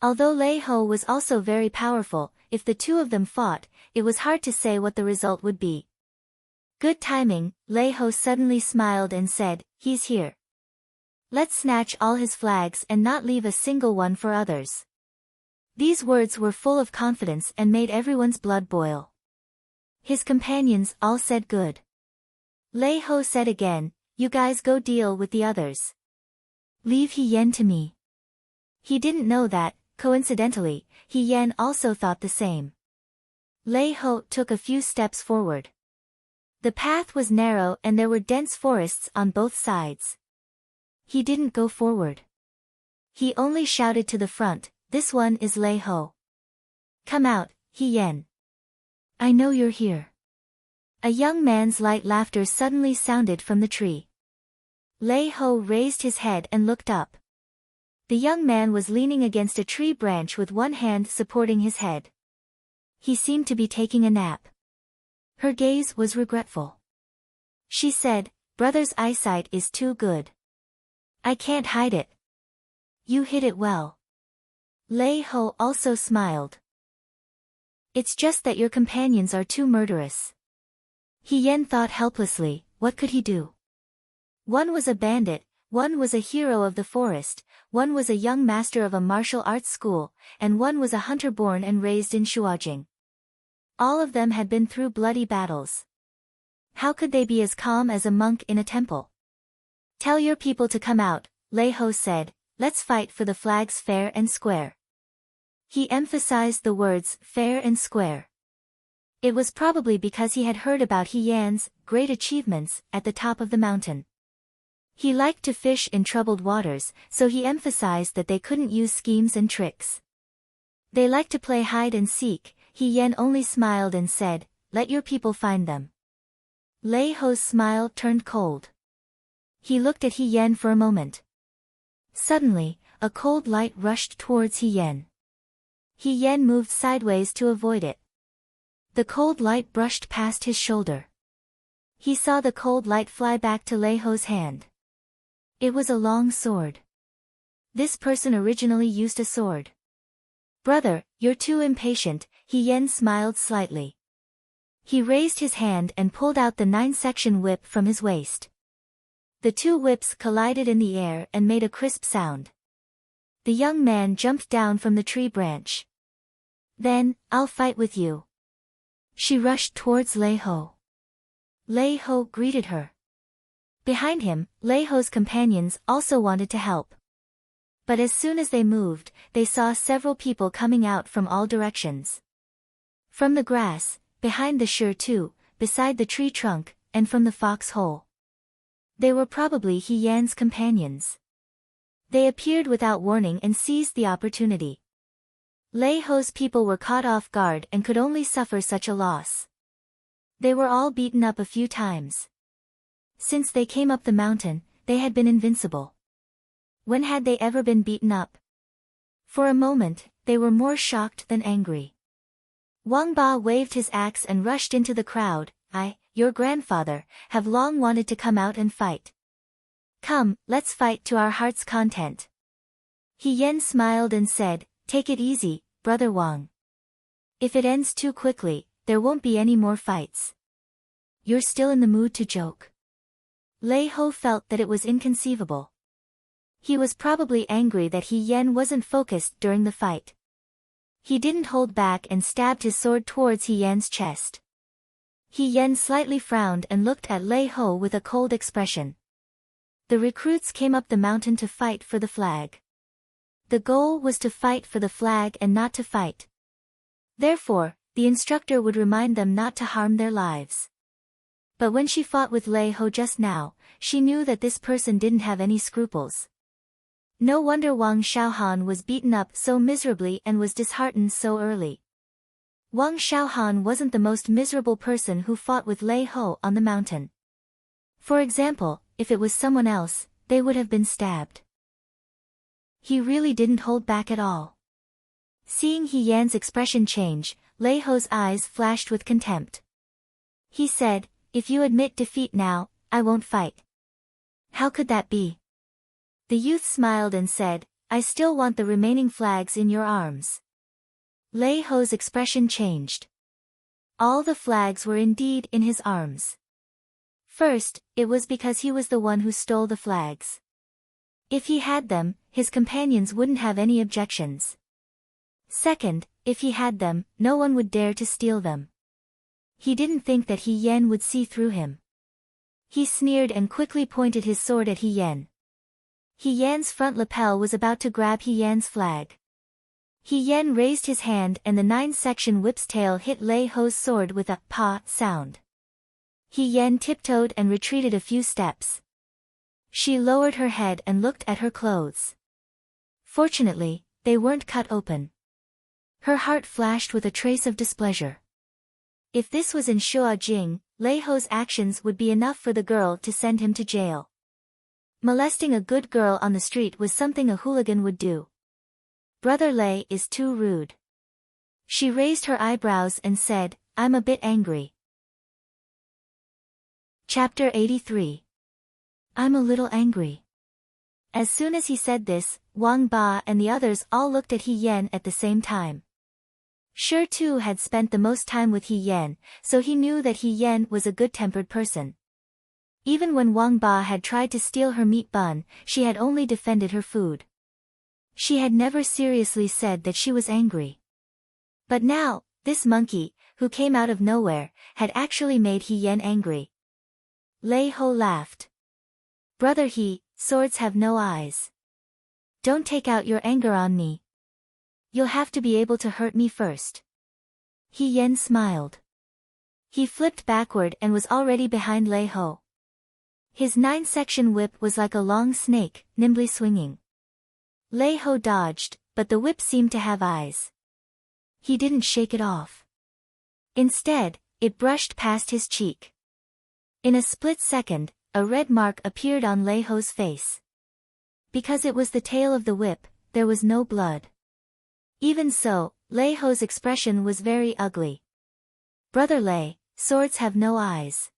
Speaker 1: Although Lei Ho was also very powerful, if the two of them fought, it was hard to say what the result would be. Good timing, Lei Ho suddenly smiled and said, he's here. Let's snatch all his flags and not leave a single one for others. These words were full of confidence and made everyone's blood boil. His companions all said good. Lei Ho said again, you guys go deal with the others. Leave He Yan to me. He didn't know that, coincidentally, He Yan also thought the same. Lei Ho took a few steps forward. The path was narrow and there were dense forests on both sides. He didn't go forward. He only shouted to the front, this one is Lei Ho. Come out, He Yan. I know you're here. A young man's light laughter suddenly sounded from the tree. Lei Ho raised his head and looked up. The young man was leaning against a tree branch with one hand supporting his head. He seemed to be taking a nap. Her gaze was regretful. She said, brother's eyesight is too good. I can't hide it. You hid it well. Lei Ho also smiled. It's just that your companions are too murderous. He Yen thought helplessly, what could he do? One was a bandit, one was a hero of the forest, one was a young master of a martial arts school, and one was a hunter born and raised in Shuajing. All of them had been through bloody battles. How could they be as calm as a monk in a temple? Tell your people to come out, Lei Ho said, let's fight for the flags fair and square. He emphasized the words fair and square. It was probably because he had heard about He Yan's great achievements at the top of the mountain. He liked to fish in troubled waters, so he emphasized that they couldn't use schemes and tricks. They liked to play hide and seek. He Yan only smiled and said, let your people find them. Lei Ho's smile turned cold. He looked at He Yan for a moment. Suddenly, a cold light rushed towards He Yan. He Yan moved sideways to avoid it. The cold light brushed past his shoulder. He saw the cold light fly back to Lei Ho's hand. It was a long sword. This person originally used a sword. Brother, you're too impatient, He Yan smiled slightly. He raised his hand and pulled out the 9-section whip from his waist. The two whips collided in the air and made a crisp sound. The young man jumped down from the tree branch. Then, I'll fight with you. She rushed towards Lei Ho. Lei Ho greeted her. Behind him, Lei Ho's companions also wanted to help. But as soon as they moved, they saw several people coming out from all directions. From the grass, behind the Shi, beside the tree trunk, and from the fox hole. They were probably He Yan's companions. They appeared without warning and seized the opportunity. Lei Ho's people were caught off guard and could only suffer such a loss. They were all beaten up a few times. Since they came up the mountain, they had been invincible. When had they ever been beaten up? For a moment, they were more shocked than angry. Wang Ba waved his axe and rushed into the crowd. Your grandfather, have long wanted to come out and fight. Come, let's fight to our heart's content. He Yan smiled and said, take it easy, brother Wang. If it ends too quickly, there won't be any more fights. You're still in the mood to joke. Lei Ho felt that it was inconceivable. He was probably angry that He Yan wasn't focused during the fight. He didn't hold back and stabbed his sword towards He Yan's chest. He Yan slightly frowned and looked at Lei Ho with a cold expression. The recruits came up the mountain to fight for the flag. The goal was to fight for the flag and not to fight. Therefore, the instructor would remind them not to harm their lives. But when she fought with Lei Ho just now, she knew that this person didn't have any scruples. No wonder Wang Xiaohan was beaten up so miserably and was disheartened so early. Wang Xiaohan wasn't the most miserable person who fought with Lei Ho on the mountain. For example, if it was someone else, they would have been stabbed. He really didn't hold back at all. Seeing He Yan's expression change, Lei Ho's eyes flashed with contempt. He said, if you admit defeat now, I won't fight. How could that be? The youth smiled and said, I still want the remaining flags in your arms. Lei Ho's expression changed. All the flags were indeed in his arms. First, it was because he was the one who stole the flags. If he had them, his companions wouldn't have any objections. Second, if he had them, no one would dare to steal them. He didn't think that He Yan would see through him. He sneered and quickly pointed his sword at He Yan. He Yan's front lapel was about to grab He Yan's flag. He Yan raised his hand and the 9-section whip's tail hit Lei Ho's sword with a "pa" sound. He Yan tiptoed and retreated a few steps. She lowered her head and looked at her clothes. Fortunately, they weren't cut open. Her heart flashed with a trace of displeasure. If this was in Shuajing, Lei Ho's actions would be enough for the girl to send him to jail. Molesting a good girl on the street was something a hooligan would do. Brother Lei is too rude. She raised her eyebrows and said, I'm a bit angry. Chapter 83. I'm a little angry. As soon as he said this, Wang Ba and the others all looked at He Yan at the same time. Shi Tu had spent the most time with He Yan, so he knew that He Yan was a good-tempered person. Even when Wang Ba had tried to steal her meat bun, she had only defended her food. She had never seriously said that she was angry. But now, this monkey, who came out of nowhere, had actually made He Yan angry. Lei Ho laughed. Brother He, swords have no eyes. Don't take out your anger on me. You'll have to be able to hurt me first. He Yan smiled. He flipped backward and was already behind Lei Ho. His 9-section whip was like a long snake, nimbly swinging. Lei Ho dodged, but the whip seemed to have eyes. He didn't shake it off. Instead, it brushed past his cheek. In a split second, a red mark appeared on Lei Ho's face. Because it was the tail of the whip, there was no blood. Even so, Lei Ho's expression was very ugly. Brother Lei, swords have no eyes.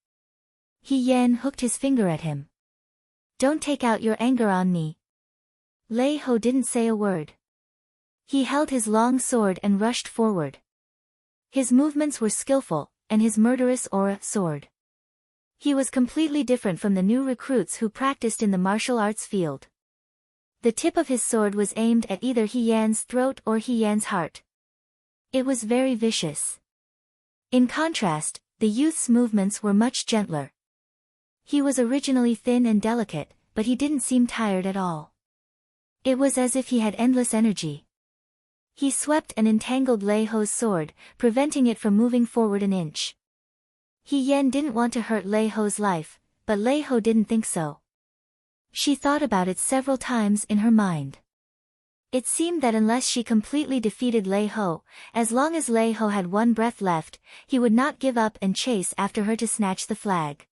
Speaker 1: He Yan hooked his finger at him. Don't take out your anger on me. Lei Ho didn't say a word. He held his long sword and rushed forward. His movements were skillful, and his murderous aura soared. He was completely different from the new recruits who practiced in the martial arts field. The tip of his sword was aimed at either He Yan's throat or He Yan's heart. It was very vicious. In contrast, the youth's movements were much gentler. He was originally thin and delicate, but he didn't seem tired at all. It was as if he had endless energy. He swept and entangled Lei Ho's sword, preventing it from moving forward an inch. He Yan didn't want to hurt Lei Ho's life, but Lei Ho didn't think so. She thought about it several times in her mind. It seemed that unless she completely defeated Lei Ho, as long as Lei Ho had one breath left, he would not give up and chase after her to snatch the flag.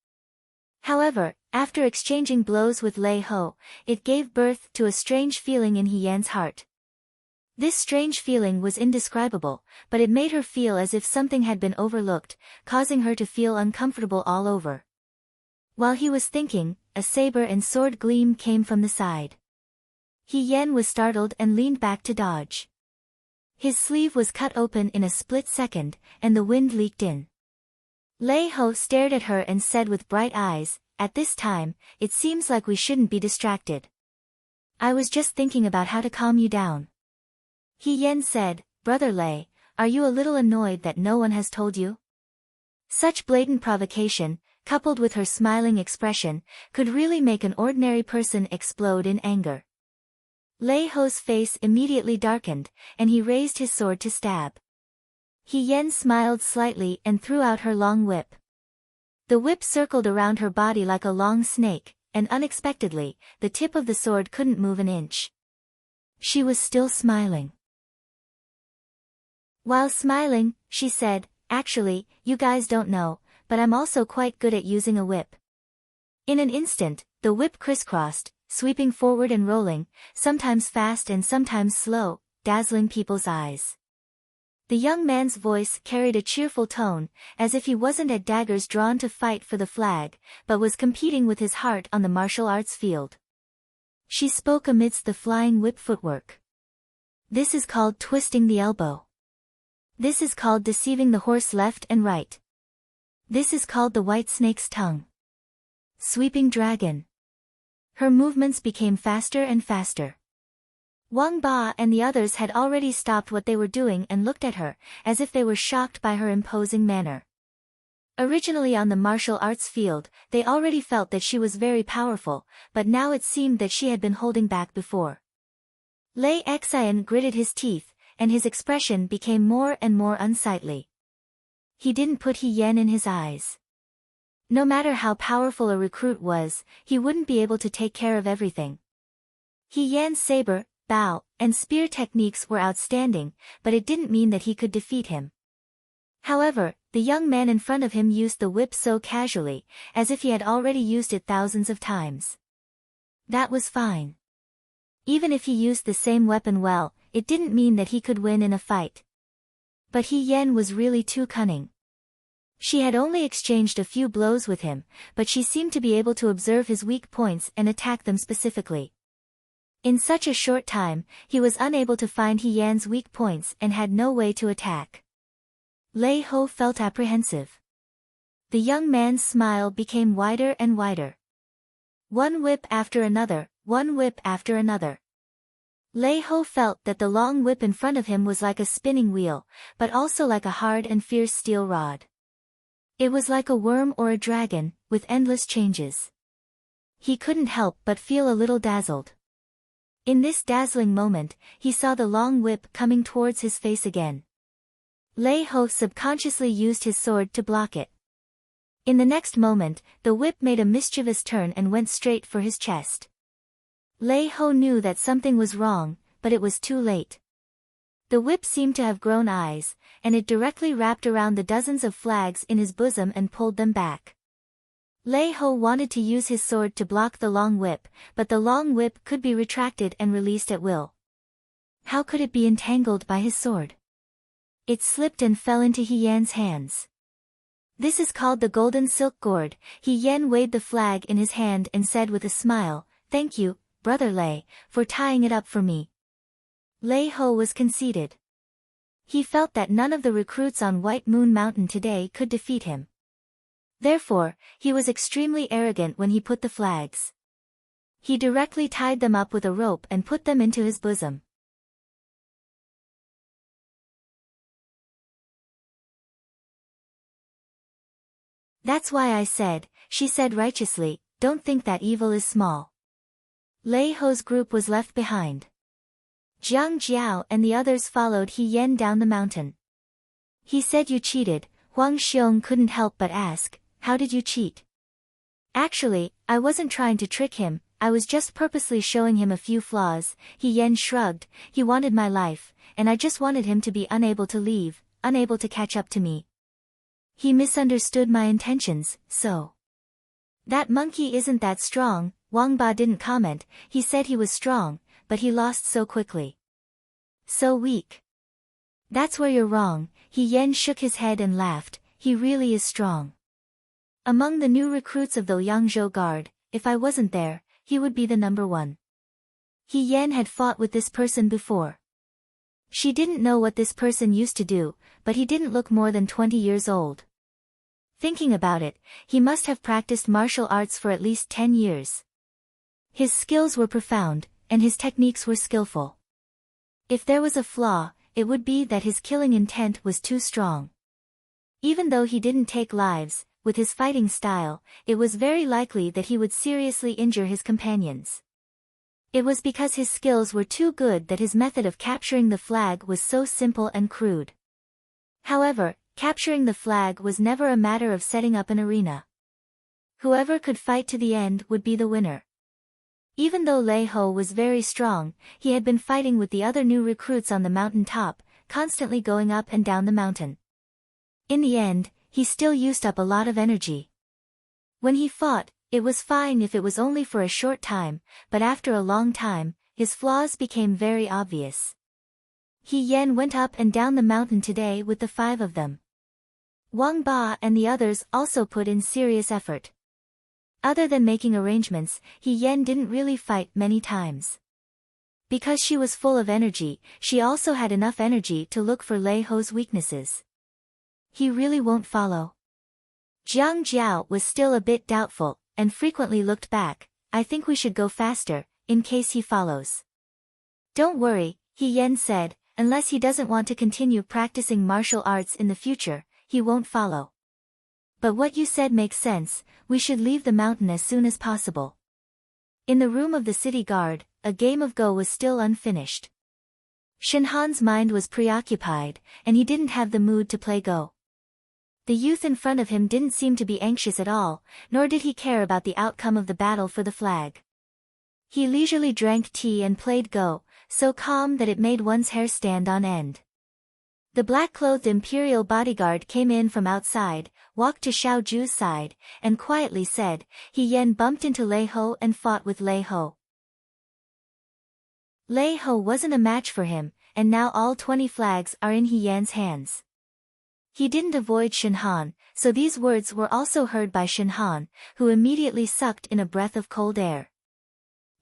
Speaker 1: However, after exchanging blows with Lei Ho, it gave birth to a strange feeling in He Yan's heart. This strange feeling was indescribable, but it made her feel as if something had been overlooked, causing her to feel uncomfortable all over. While he was thinking, a saber and sword gleam came from the side. He Yan was startled and leaned back to dodge. His sleeve was cut open in a split second, and the wind leaked in. Lei Ho stared at her and said with bright eyes, "At this time, it seems like we shouldn't be distracted. I was just thinking about how to calm you down." He Yan said, "Brother Lei, are you a little annoyed that no one has told you?" Such blatant provocation, coupled with her smiling expression, could really make an ordinary person explode in anger. Lei Ho's face immediately darkened, and he raised his sword to stab. He Yan smiled slightly and threw out her long whip. The whip circled around her body like a long snake, and unexpectedly, the tip of the sword couldn't move an inch. She was still smiling. While smiling, she said, "Actually, you guys don't know, but I'm also quite good at using a whip." In an instant, the whip crisscrossed, sweeping forward and rolling, sometimes fast and sometimes slow, dazzling people's eyes. The young man's voice carried a cheerful tone, as if he wasn't at daggers drawn to fight for the flag, but was competing with his heart on the martial arts field. She spoke amidst the flying whip footwork. "This is called twisting the elbow. This is called deceiving the horse left and right. This is called the white snake's tongue. Sweeping dragon." Her movements became faster and faster. Wang Ba and the others had already stopped what they were doing and looked at her, as if they were shocked by her imposing manner. Originally on the martial arts field, they already felt that she was very powerful, but now it seemed that she had been holding back before. Lei Xian gritted his teeth, and his expression became more and more unsightly. He didn't put He Yan in his eyes. No matter how powerful a recruit was, he wouldn't be able to take care of everything. He Yan's saber, bow, and spear techniques were outstanding, but it didn't mean that he could defeat him. However, the young man in front of him used the whip so casually, as if he had already used it thousands of times. That was fine. Even if he used the same weapon well, it didn't mean that he could win in a fight. But He Yan was really too cunning. She had only exchanged a few blows with him, but she seemed to be able to observe his weak points and attack them specifically. In such a short time, he was unable to find He Yan's weak points and had no way to attack. Lei Ho felt apprehensive. The young man's smile became wider and wider. One whip after another, one whip after another. Lei Ho felt that the long whip in front of him was like a spinning wheel, but also like a hard and fierce steel rod. It was like a worm or a dragon, with endless changes. He couldn't help but feel a little dazzled. In this dazzling moment, he saw the long whip coming towards his face again. Lei Ho subconsciously used his sword to block it. In the next moment, the whip made a mischievous turn and went straight for his chest. Lei Ho knew that something was wrong, but it was too late. The whip seemed to have grown eyes, and it directly wrapped around the dozens of flags in his bosom and pulled them back. Lei Ho wanted to use his sword to block the long whip, but the long whip could be retracted and released at will. How could it be entangled by his sword? It slipped and fell into He Yan's hands. This is called the golden silk gourd. He Yan weighed the flag in his hand and said with a smile, "Thank you, Brother Lei, for tying it up for me." Lei Ho was conceited. He felt that none of the recruits on White Moon Mountain today could defeat him. Therefore, he was extremely arrogant when he put the flags. He directly tied them up with a rope and put them into his bosom. "That's why I said," she said righteously, "don't think that evil is small." Lei Ho's group was left behind. Jiang Jiao and the others followed He Yan down the mountain. "He said you cheated." Huang Xiong couldn't help but ask, "How did you cheat?" "Actually, I wasn't trying to trick him, I was just purposely showing him a few flaws." He Yan shrugged. "He wanted my life, and I just wanted him to be unable to leave, unable to catch up to me. He misunderstood my intentions, so." "That monkey isn't that strong," Wang Ba didn't comment. He said he was strong, but he lost so quickly. "So weak." "That's where you're wrong." He Yan shook his head and laughed. "He really is strong. Among the new recruits of the Yangzhou Guard, if I wasn't there, he would be the number one." He Yan had fought with this person before. She didn't know what this person used to do, but he didn't look more than 20 years old. Thinking about it, he must have practiced martial arts for at least 10 years. His skills were profound, and his techniques were skillful. If there was a flaw, it would be that his killing intent was too strong. Even though he didn't take lives, with his fighting style, it was very likely that he would seriously injure his companions. It was because his skills were too good that his method of capturing the flag was so simple and crude. However, capturing the flag was never a matter of setting up an arena. Whoever could fight to the end would be the winner. Even though Lei Ho was very strong, he had been fighting with the other new recruits on the mountain top, constantly going up and down the mountain. In the end, he still used up a lot of energy. When he fought, it was fine if it was only for a short time, but after a long time, his flaws became very obvious. He Yan went up and down the mountain today with the 5 of them. Wang Ba and the others also put in serious effort. Other than making arrangements, He Yan didn't really fight many times. Because she was full of energy, she also had enough energy to look for Lei Ho's weaknesses. He really won't follow. Jiang Jiao was still a bit doubtful, and frequently looked back. "I think we should go faster, in case he follows." "Don't worry," He Yan said, "unless he doesn't want to continue practicing martial arts in the future, he won't follow. But what you said makes sense, we should leave the mountain as soon as possible." In the room of the city guard, a game of Go was still unfinished. Shenhan's mind was preoccupied, and he didn't have the mood to play Go. The youth in front of him didn't seem to be anxious at all, nor did he care about the outcome of the battle for the flag. He leisurely drank tea and played Go, so calm that it made one's hair stand on end. The black-clothed imperial bodyguard came in from outside, walked to Xiao Ju's side, and quietly said, "He Yan bumped into Lei Ho and fought with Lei Ho. Lei Ho wasn't a match for him, and now all 20 flags are in He Yan's hands." He didn't avoid Shen Han, so these words were also heard by Shen Han, who immediately sucked in a breath of cold air.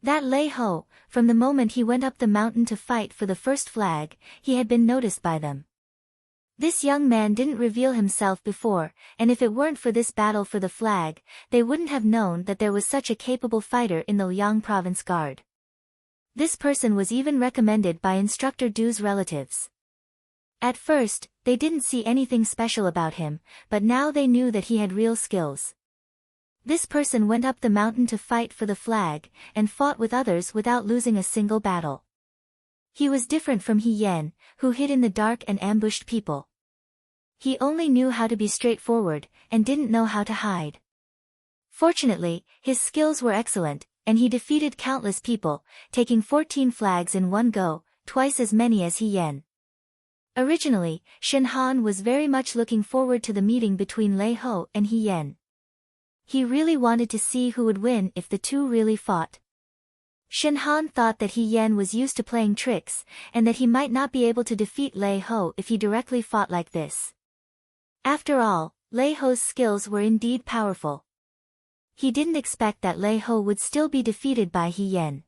Speaker 1: That Lei Ho, from the moment he went up the mountain to fight for the first flag, he had been noticed by them. This young man didn't reveal himself before, and if it weren't for this battle for the flag, they wouldn't have known that there was such a capable fighter in the Liang Province Guard. This person was even recommended by Instructor Du's relatives. At first, they didn't see anything special about him, but now they knew that he had real skills. This person went up the mountain to fight for the flag, and fought with others without losing a single battle. He was different from He Yan, who hid in the dark and ambushed people. He only knew how to be straightforward, and didn't know how to hide. Fortunately, his skills were excellent, and he defeated countless people, taking 14 flags in one go, twice as many as He Yan. Originally, Shen Han was very much looking forward to the meeting between Lei Ho and He Yan. He really wanted to see who would win if the two really fought. Shen Han thought that He Yan was used to playing tricks, and that he might not be able to defeat Lei Ho if he directly fought like this. After all, Lei Ho's skills were indeed powerful. He didn't expect that Lei Ho would still be defeated by He Yan.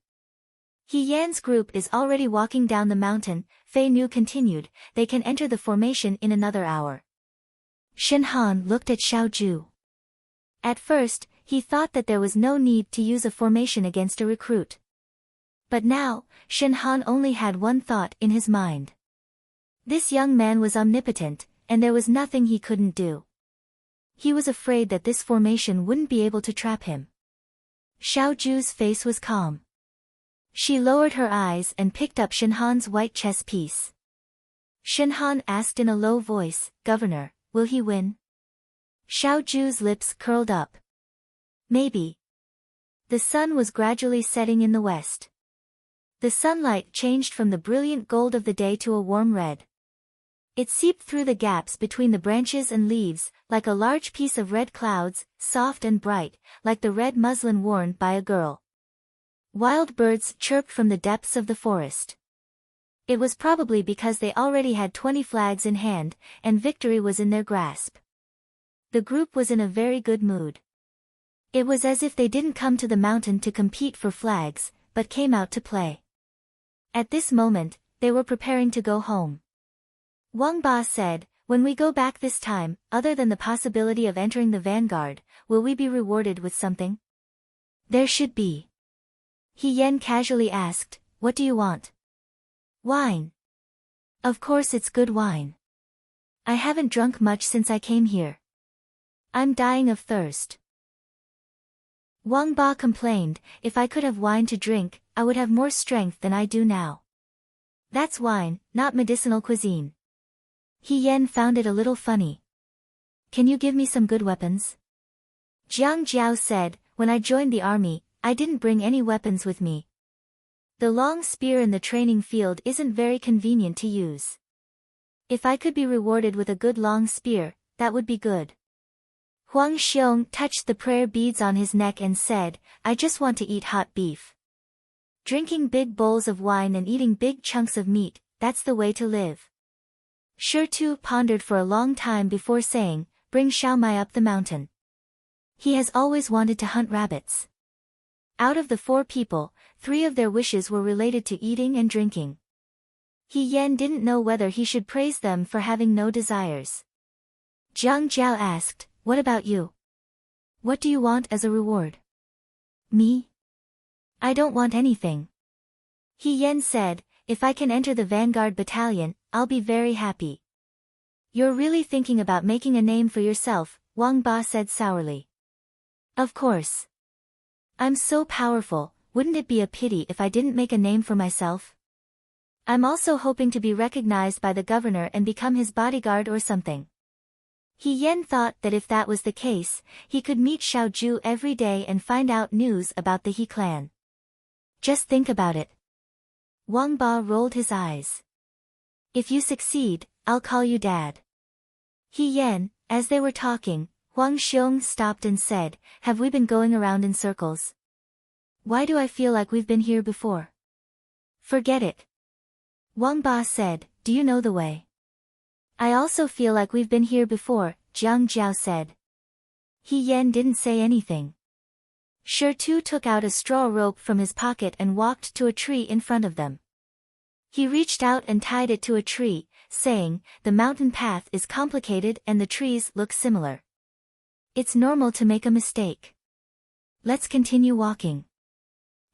Speaker 1: He Yan's group is already walking down the mountain, Fei Nu continued, they can enter the formation in another hour. Shen Han looked at Xiao Ju. At first, he thought that there was no need to use a formation against a recruit. But now, Shen Han only had one thought in his mind. This young man was omnipotent, and there was nothing he couldn't do. He was afraid that this formation wouldn't be able to trap him. Xiao Ju's face was calm. She lowered her eyes and picked up Shen Han's white chess piece. Shen Han asked in a low voice, "Governor, will he win?" Xiao Ju's lips curled up. Maybe. The sun was gradually setting in the west. The sunlight changed from the brilliant gold of the day to a warm red. It seeped through the gaps between the branches and leaves, like a large piece of red clouds, soft and bright, like the red muslin worn by a girl. Wild birds chirped from the depths of the forest. It was probably because they already had 20 flags in hand, and victory was in their grasp. The group was in a very good mood. It was as if they didn't come to the mountain to compete for flags, but came out to play. At this moment, they were preparing to go home. Wang Ba said, "When we go back this time, other than the possibility of entering the vanguard, will we be rewarded with something?" "There should be." He Yan casually asked, "What do you want?" "Wine." "Of course it's good wine. I haven't drunk much since I came here. I'm dying of thirst." Wang Ba complained, "If I could have wine to drink, I would have more strength than I do now. That's wine, not medicinal cuisine." He Yan found it a little funny. "Can you give me some good weapons?" Jiang Jiao said, "When I joined the army, I didn't bring any weapons with me. The long spear in the training field isn't very convenient to use. If I could be rewarded with a good long spear, that would be good." Huang Xiong touched the prayer beads on his neck and said, "I just want to eat hot beef. Drinking big bowls of wine and eating big chunks of meat, that's the way to live." Shi Tu pondered for a long time before saying, "Bring Xiao Mai up the mountain. He has always wanted to hunt rabbits." Out of the 4 people, 3 of their wishes were related to eating and drinking. He Yan didn't know whether he should praise them for having no desires. Jiang Jiao asked, "What about you? What do you want as a reward?" "Me? I don't want anything." He Yan said, "If I can enter the vanguard battalion, I'll be very happy." "You're really thinking about making a name for yourself," Wang Ba said sourly. "Of course. I'm so powerful, wouldn't it be a pity if I didn't make a name for myself? I'm also hoping to be recognized by the governor and become his bodyguard or something." He Yan thought that if that was the case, he could meet Xiao Ju every day and find out news about the He clan. "Just think about it." Wang Ba rolled his eyes. "If you succeed, I'll call you Dad." He Yan, as they were talking, Huang Xiong stopped and said, "Have we been going around in circles? Why do I feel like we've been here before?" "Forget it." Wang Ba said, "Do you know the way?" I also feel like we've been here before, Jiang Jiao said. He Yan didn't say anything. Shi Tu took out a straw rope from his pocket and walked to a tree in front of them. He reached out and tied it to a tree, saying, "The mountain path is complicated and the trees look similar. It's normal to make a mistake. Let's continue walking."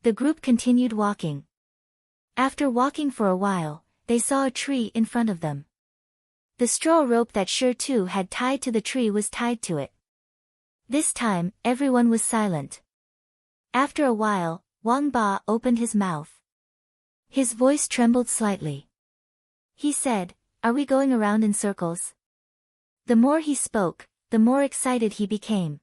Speaker 1: The group continued walking. After walking for a while, they saw a tree in front of them. The straw rope that Shi Tu had tied to the tree was tied to it. This time, everyone was silent. After a while, Wang Ba opened his mouth. His voice trembled slightly. He said, "Are we going around in circles?" The more he spoke, the more excited he became.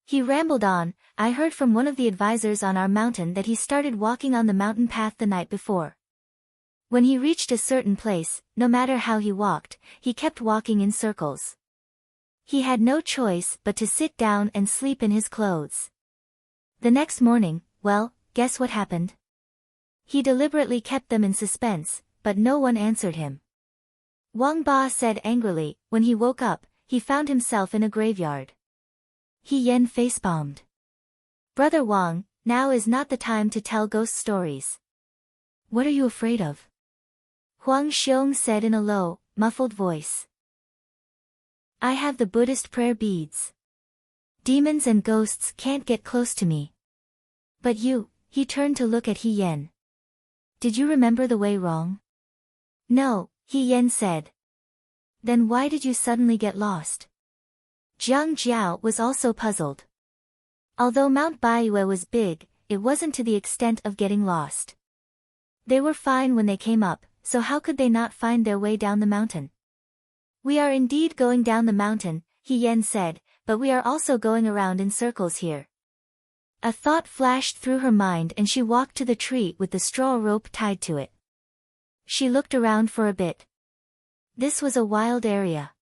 Speaker 1: He rambled on, "I heard from one of the advisors on our mountain that he started walking on the mountain path the night before. When he reached a certain place, no matter how he walked, he kept walking in circles. He had no choice but to sit down and sleep in his clothes. The next morning, well, guess what happened?" He deliberately kept them in suspense, but no one answered him. Wang Ba said angrily, when he woke up, he found himself in a graveyard. He Yan facepalmed. "Brother Wang, now is not the time to tell ghost stories. What are you afraid of?" Huang Xiong said in a low, muffled voice. "I have the Buddhist prayer beads. Demons and ghosts can't get close to me. But you," he turned to look at He Yan. "Did you remember the way wrong?" "No," He Yan said. "Then why did you suddenly get lost?" Jiang Jiao was also puzzled. Although Mount Baiyue was big, it wasn't to the extent of getting lost. They were fine when they came up, so how could they not find their way down the mountain? "We are indeed going down the mountain," He Yan said, "but we are also going around in circles here." A thought flashed through her mind and she walked to the tree with the straw rope tied to it. She looked around for a bit. This was a wild area.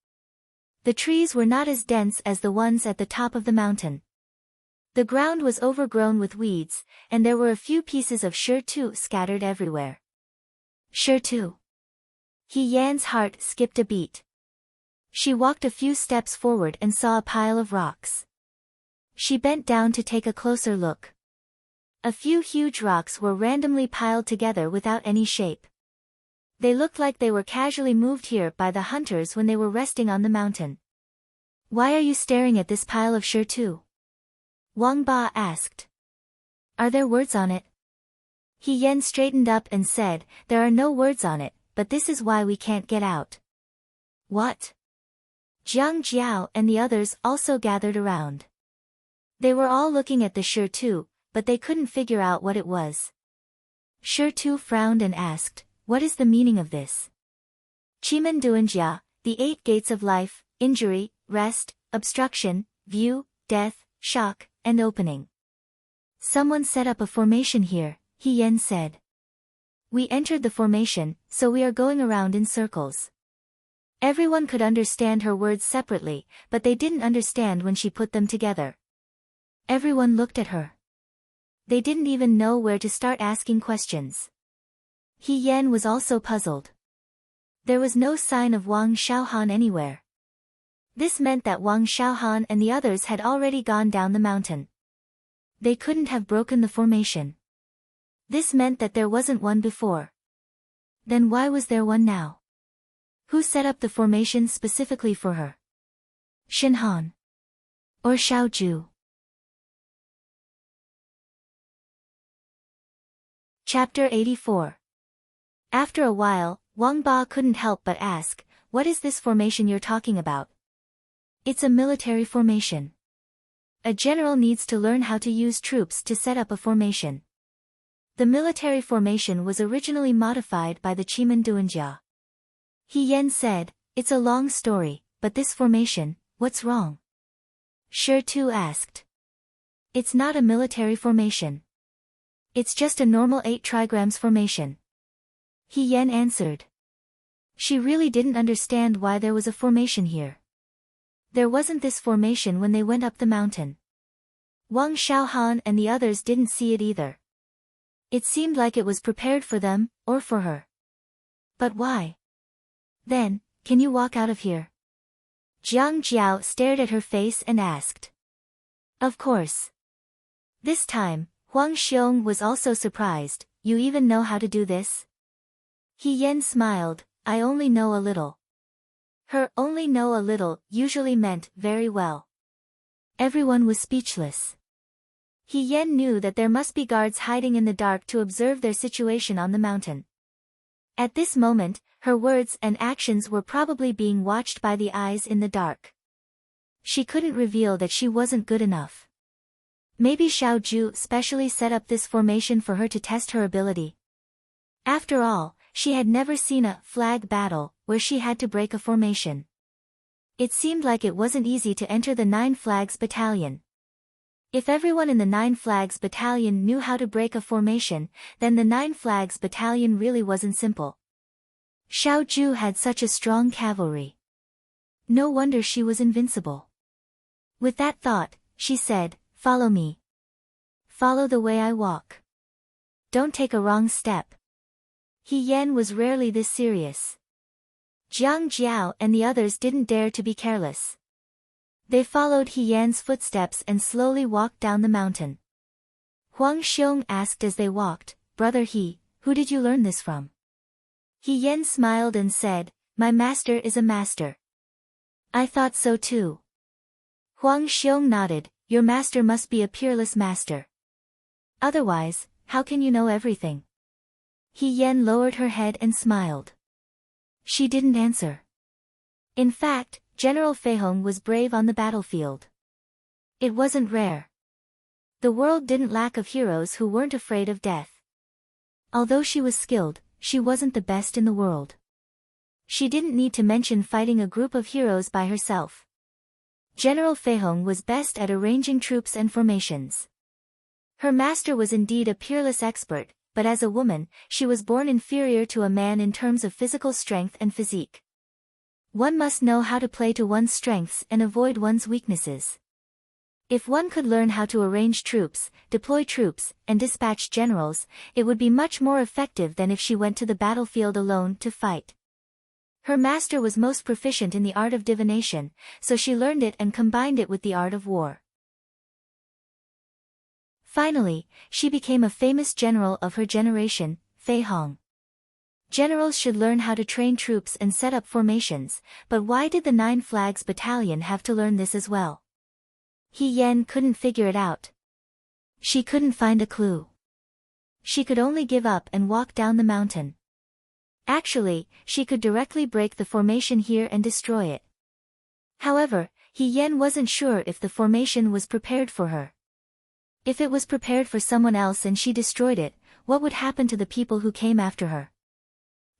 Speaker 1: The trees were not as dense as the ones at the top of the mountain. The ground was overgrown with weeds, and there were a few pieces of Shi Tu scattered everywhere. Shi Tu. He Yan's heart skipped a beat. She walked a few steps forward and saw a pile of rocks. She bent down to take a closer look. A few huge rocks were randomly piled together without any shape. They looked like they were casually moved here by the hunters when they were resting on the mountain. "Why are you staring at this pile of Shi Tu?" Wang Ba asked. "Are there words on it?" He Yan straightened up and said, "There are no words on it, but this is why we can't get out." "What?" Jiang Jiao and the others also gathered around. They were all looking at the Shi Tu, but they couldn't figure out what it was. Shi Tu frowned and asked, "What is the meaning of this?" "Qimen Duanjia, the 8 gates of life, injury, rest, obstruction, view, death, shock, and opening. Someone set up a formation here," He Yan said. "We entered the formation, so we are going around in circles." Everyone could understand her words separately, but they didn't understand when she put them together. Everyone looked at her. They didn't even know where to start asking questions. He Yan was also puzzled. There was no sign of Wang Xiaohan anywhere. This meant that Wang Xiaohan and the others had already gone down the mountain. They couldn't have broken the formation. This meant that there wasn't one before. Then why was there one now? Who set up the formation specifically for her? Shinhan? Or Xiaoju? Chapter 84. After a while, Wang Ba couldn't help but ask, "What is this formation you're talking about?" "It's a military formation. A general needs to learn how to use troops to set up a formation. The military formation was originally modified by the Qimen Duanjia." He Yan said, "It's a long story, but this formation, what's wrong?" Shi Tu asked. "It's not a military formation. It's just a normal 8 trigrams formation." He Yan answered. She really didn't understand why there was a formation here. There wasn't this formation when they went up the mountain. Wang Xiaohan and the others didn't see it either. It seemed like it was prepared for them, or for her. But why? Then, can you walk out of here? Jiang Jiao stared at her face and asked. Of course. This time, Huang Xiong was also surprised. You even know how to do this? He Yen smiled. I only know a little. Her only know a little usually meant very well. Everyone was speechless. He Yen knew that there must be guards hiding in the dark to observe their situation on the mountain. At this moment, her words and actions were probably being watched by the eyes in the dark. She couldn't reveal that she wasn't good enough. Maybe Xiao Ju specially set up this formation for her to test her ability. After all, she had never seen a flag battle where she had to break a formation. It seemed like it wasn't easy to enter the 9 Flags Battalion. If everyone in the 9 Flags Battalion knew how to break a formation, then the 9 Flags Battalion really wasn't simple. Xiao Ju had such a strong cavalry. No wonder she was invincible. With that thought, she said, follow me. Follow the way I walk. Don't take a wrong step. He Yen was rarely this serious. Jiang Jiao and the others didn't dare to be careless. They followed He Yan's footsteps and slowly walked down the mountain. Huang Xiong asked as they walked, Brother He, who did you learn this from? He Yan smiled and said, My master is a master. I thought so too. Huang Xiong nodded, Your master must be a peerless master. Otherwise, how can you know everything? He Yan lowered her head and smiled. She didn't answer. In fact, General Fei Hong was brave on the battlefield. It wasn't rare. The world didn't lack of heroes who weren't afraid of death. Although she was skilled, she wasn't the best in the world. She didn't need to mention fighting a group of heroes by herself. General Fei Hong was best at arranging troops and formations. Her master was indeed a peerless expert, but as a woman, she was born inferior to a man in terms of physical strength and physique. One must know how to play to one's strengths and avoid one's weaknesses. If one could learn how to arrange troops, deploy troops, and dispatch generals, it would be much more effective than if she went to the battlefield alone to fight. Her master was most proficient in the art of divination, so she learned it and combined it with the art of war. Finally, she became a famous general of her generation, Fei Hong. Generals should learn how to train troops and set up formations, but why did the 9 Flags Battalion have to learn this as well? He Yan couldn't figure it out. She couldn't find a clue. She could only give up and walk down the mountain. Actually, she could directly break the formation here and destroy it. However, He Yan wasn't sure if the formation was prepared for her. If it was prepared for someone else and she destroyed it, what would happen to the people who came after her?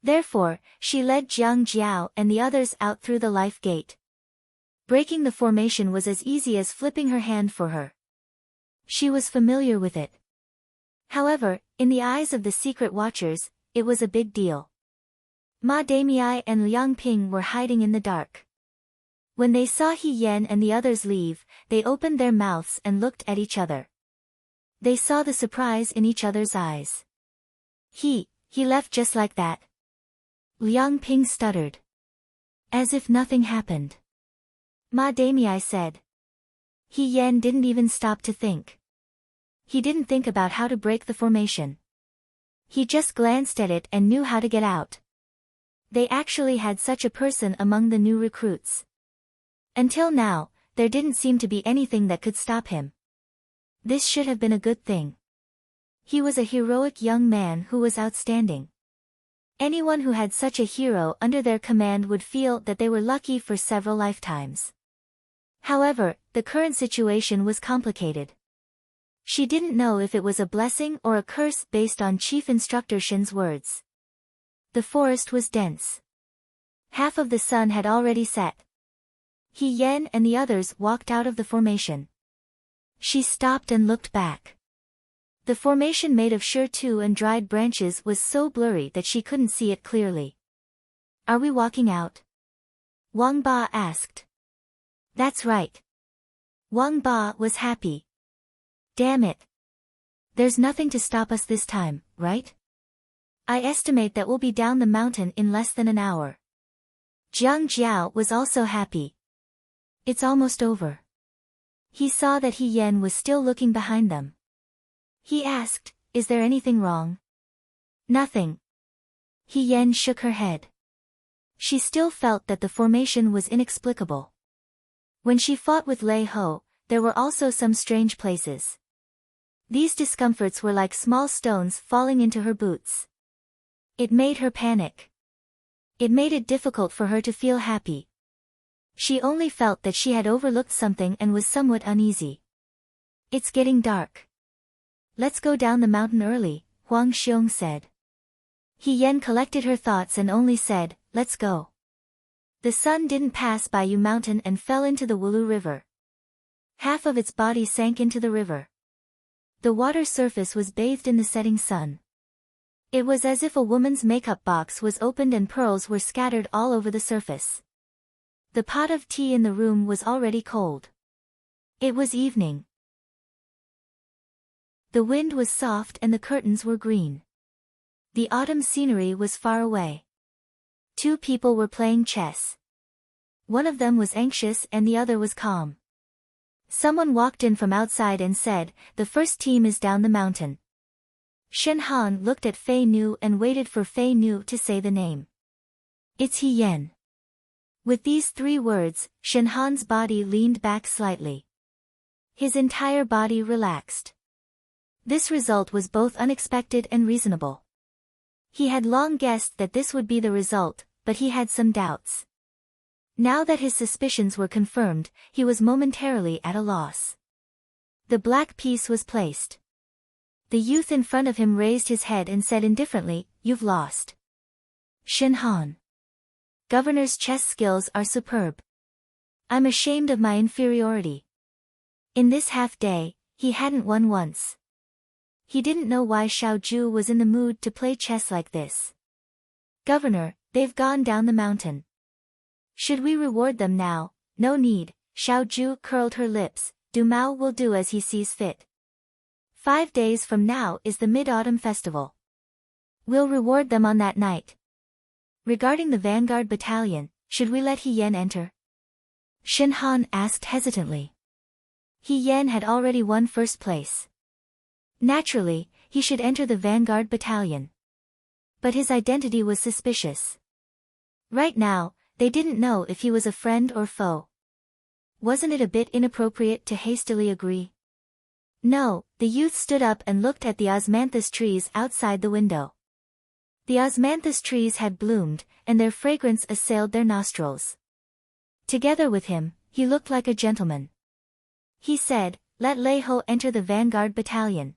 Speaker 1: Therefore, she led Jiang Jiao and the others out through the life gate. Breaking the formation was as easy as flipping her hand for her. She was familiar with it. However, in the eyes of the secret watchers, it was a big deal. Ma Damei and Liang Ping were hiding in the dark. When they saw He Yan and the others leave, they opened their mouths and looked at each other. They saw the surprise in each other's eyes. He left just like that. Liang Ping stuttered. As if nothing happened. Ma Damei said. He Yan didn't even stop to think. He didn't think about how to break the formation. He just glanced at it and knew how to get out. They actually had such a person among the new recruits. Until now, there didn't seem to be anything that could stop him. This should have been a good thing. He was a heroic young man who was outstanding. Anyone who had such a hero under their command would feel that they were lucky for several lifetimes. However, the current situation was complicated. She didn't know if it was a blessing or a curse based on Chief Instructor Shin's words. The forest was dense. Half of the sun had already set. He Yan and the others walked out of the formation. She stopped and looked back. The formation made of sure-to and dried branches was so blurry that she couldn't see it clearly. Are we walking out? Wang Ba asked. That's right. Wang Ba was happy. Damn it. There's nothing to stop us this time, right? I estimate that we'll be down the mountain in less than an hour. Jiang Jiao was also happy. It's almost over. He saw that He Yan was still looking behind them. He asked, is there anything wrong? Nothing. He Yan shook her head. She still felt that the formation was inexplicable. When she fought with Lei Ho, there were also some strange places. These discomforts were like small stones falling into her boots. It made her panic. It made it difficult for her to feel happy. She only felt that she had overlooked something and was somewhat uneasy. It's getting dark. Let's go down the mountain early, Huang Xiong said. He Yan collected her thoughts and only said, let's go. The sun didn't pass by Yu Mountain and fell into the Wulu River. Half of its body sank into the river. The water surface was bathed in the setting sun. It was as if a woman's makeup box was opened and pearls were scattered all over the surface. The pot of tea in the room was already cold. It was evening. The wind was soft and the curtains were green. The autumn scenery was far away. Two people were playing chess. One of them was anxious and the other was calm. Someone walked in from outside and said, the first team is down the mountain. Shen Han looked at Fei Nu and waited for Fei Nu to say the name. It's He Yan. With these 3 words, Shen Han's body leaned back slightly. His entire body relaxed. This result was both unexpected and reasonable. He had long guessed that this would be the result, but he had some doubts. Now that his suspicions were confirmed, he was momentarily at a loss. The black piece was placed. The youth in front of him raised his head and said indifferently, you've lost. Shen Han. Governor's chess skills are superb. I'm ashamed of my inferiority. In this half-day, he hadn't won once. He didn't know why Xiao Ju was in the mood to play chess like this. Governor, they've gone down the mountain. Should we reward them now? No need, Xiao Ju curled her lips, Du Mao will do as he sees fit. 5 days from now is the Mid-Autumn Festival. We'll reward them on that night. Regarding the Vanguard Battalion, should we let He Yan enter? Shen Han asked hesitantly. He Yan had already won first place. Naturally, he should enter the Vanguard Battalion. But his identity was suspicious. Right now, they didn't know if he was a friend or foe. Wasn't it a bit inappropriate to hastily agree? No, the youth stood up and looked at the osmanthus trees outside the window. The osmanthus trees had bloomed, and their fragrance assailed their nostrils. Together with him, he looked like a gentleman. He said, let Lei Ho enter the Vanguard Battalion.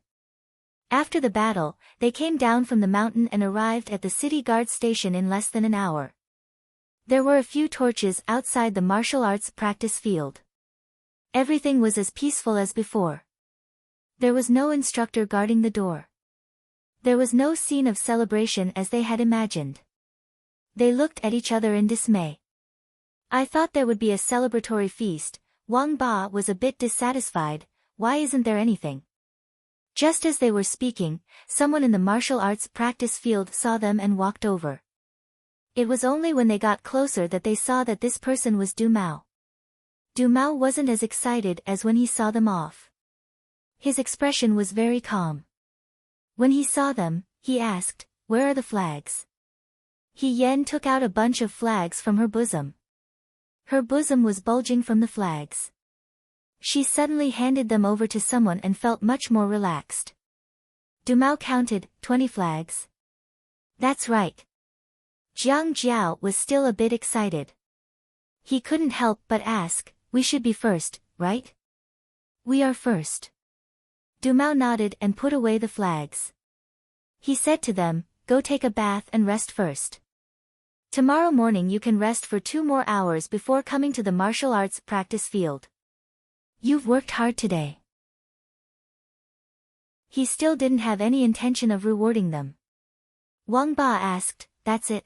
Speaker 1: After the battle, they came down from the mountain and arrived at the city guard station in less than an hour. There were a few torches outside the martial arts practice field. Everything was as peaceful as before. There was no instructor guarding the door. There was no scene of celebration as they had imagined. They looked at each other in dismay. I thought there would be a celebratory feast. Wang Ba was a bit dissatisfied. Why isn't there anything? Just as they were speaking, someone in the martial arts practice field saw them and walked over. It was only when they got closer that they saw that this person was Du Mao. Du Mao wasn't as excited as when he saw them off. His expression was very calm. When he saw them, he asked, where are the flags? He Yan took out a bunch of flags from her bosom. Her bosom was bulging from the flags. She suddenly handed them over to someone and felt much more relaxed. Du Mao counted, 20 flags. That's right. Jiang Jiao was still a bit excited. He couldn't help but ask, we should be first, right? We are first. Du Mao nodded and put away the flags. He said to them, go take a bath and rest first. Tomorrow morning you can rest for 2 more hours before coming to the martial arts practice field. You've worked hard today. He still didn't have any intention of rewarding them. Wang Ba asked, that's it?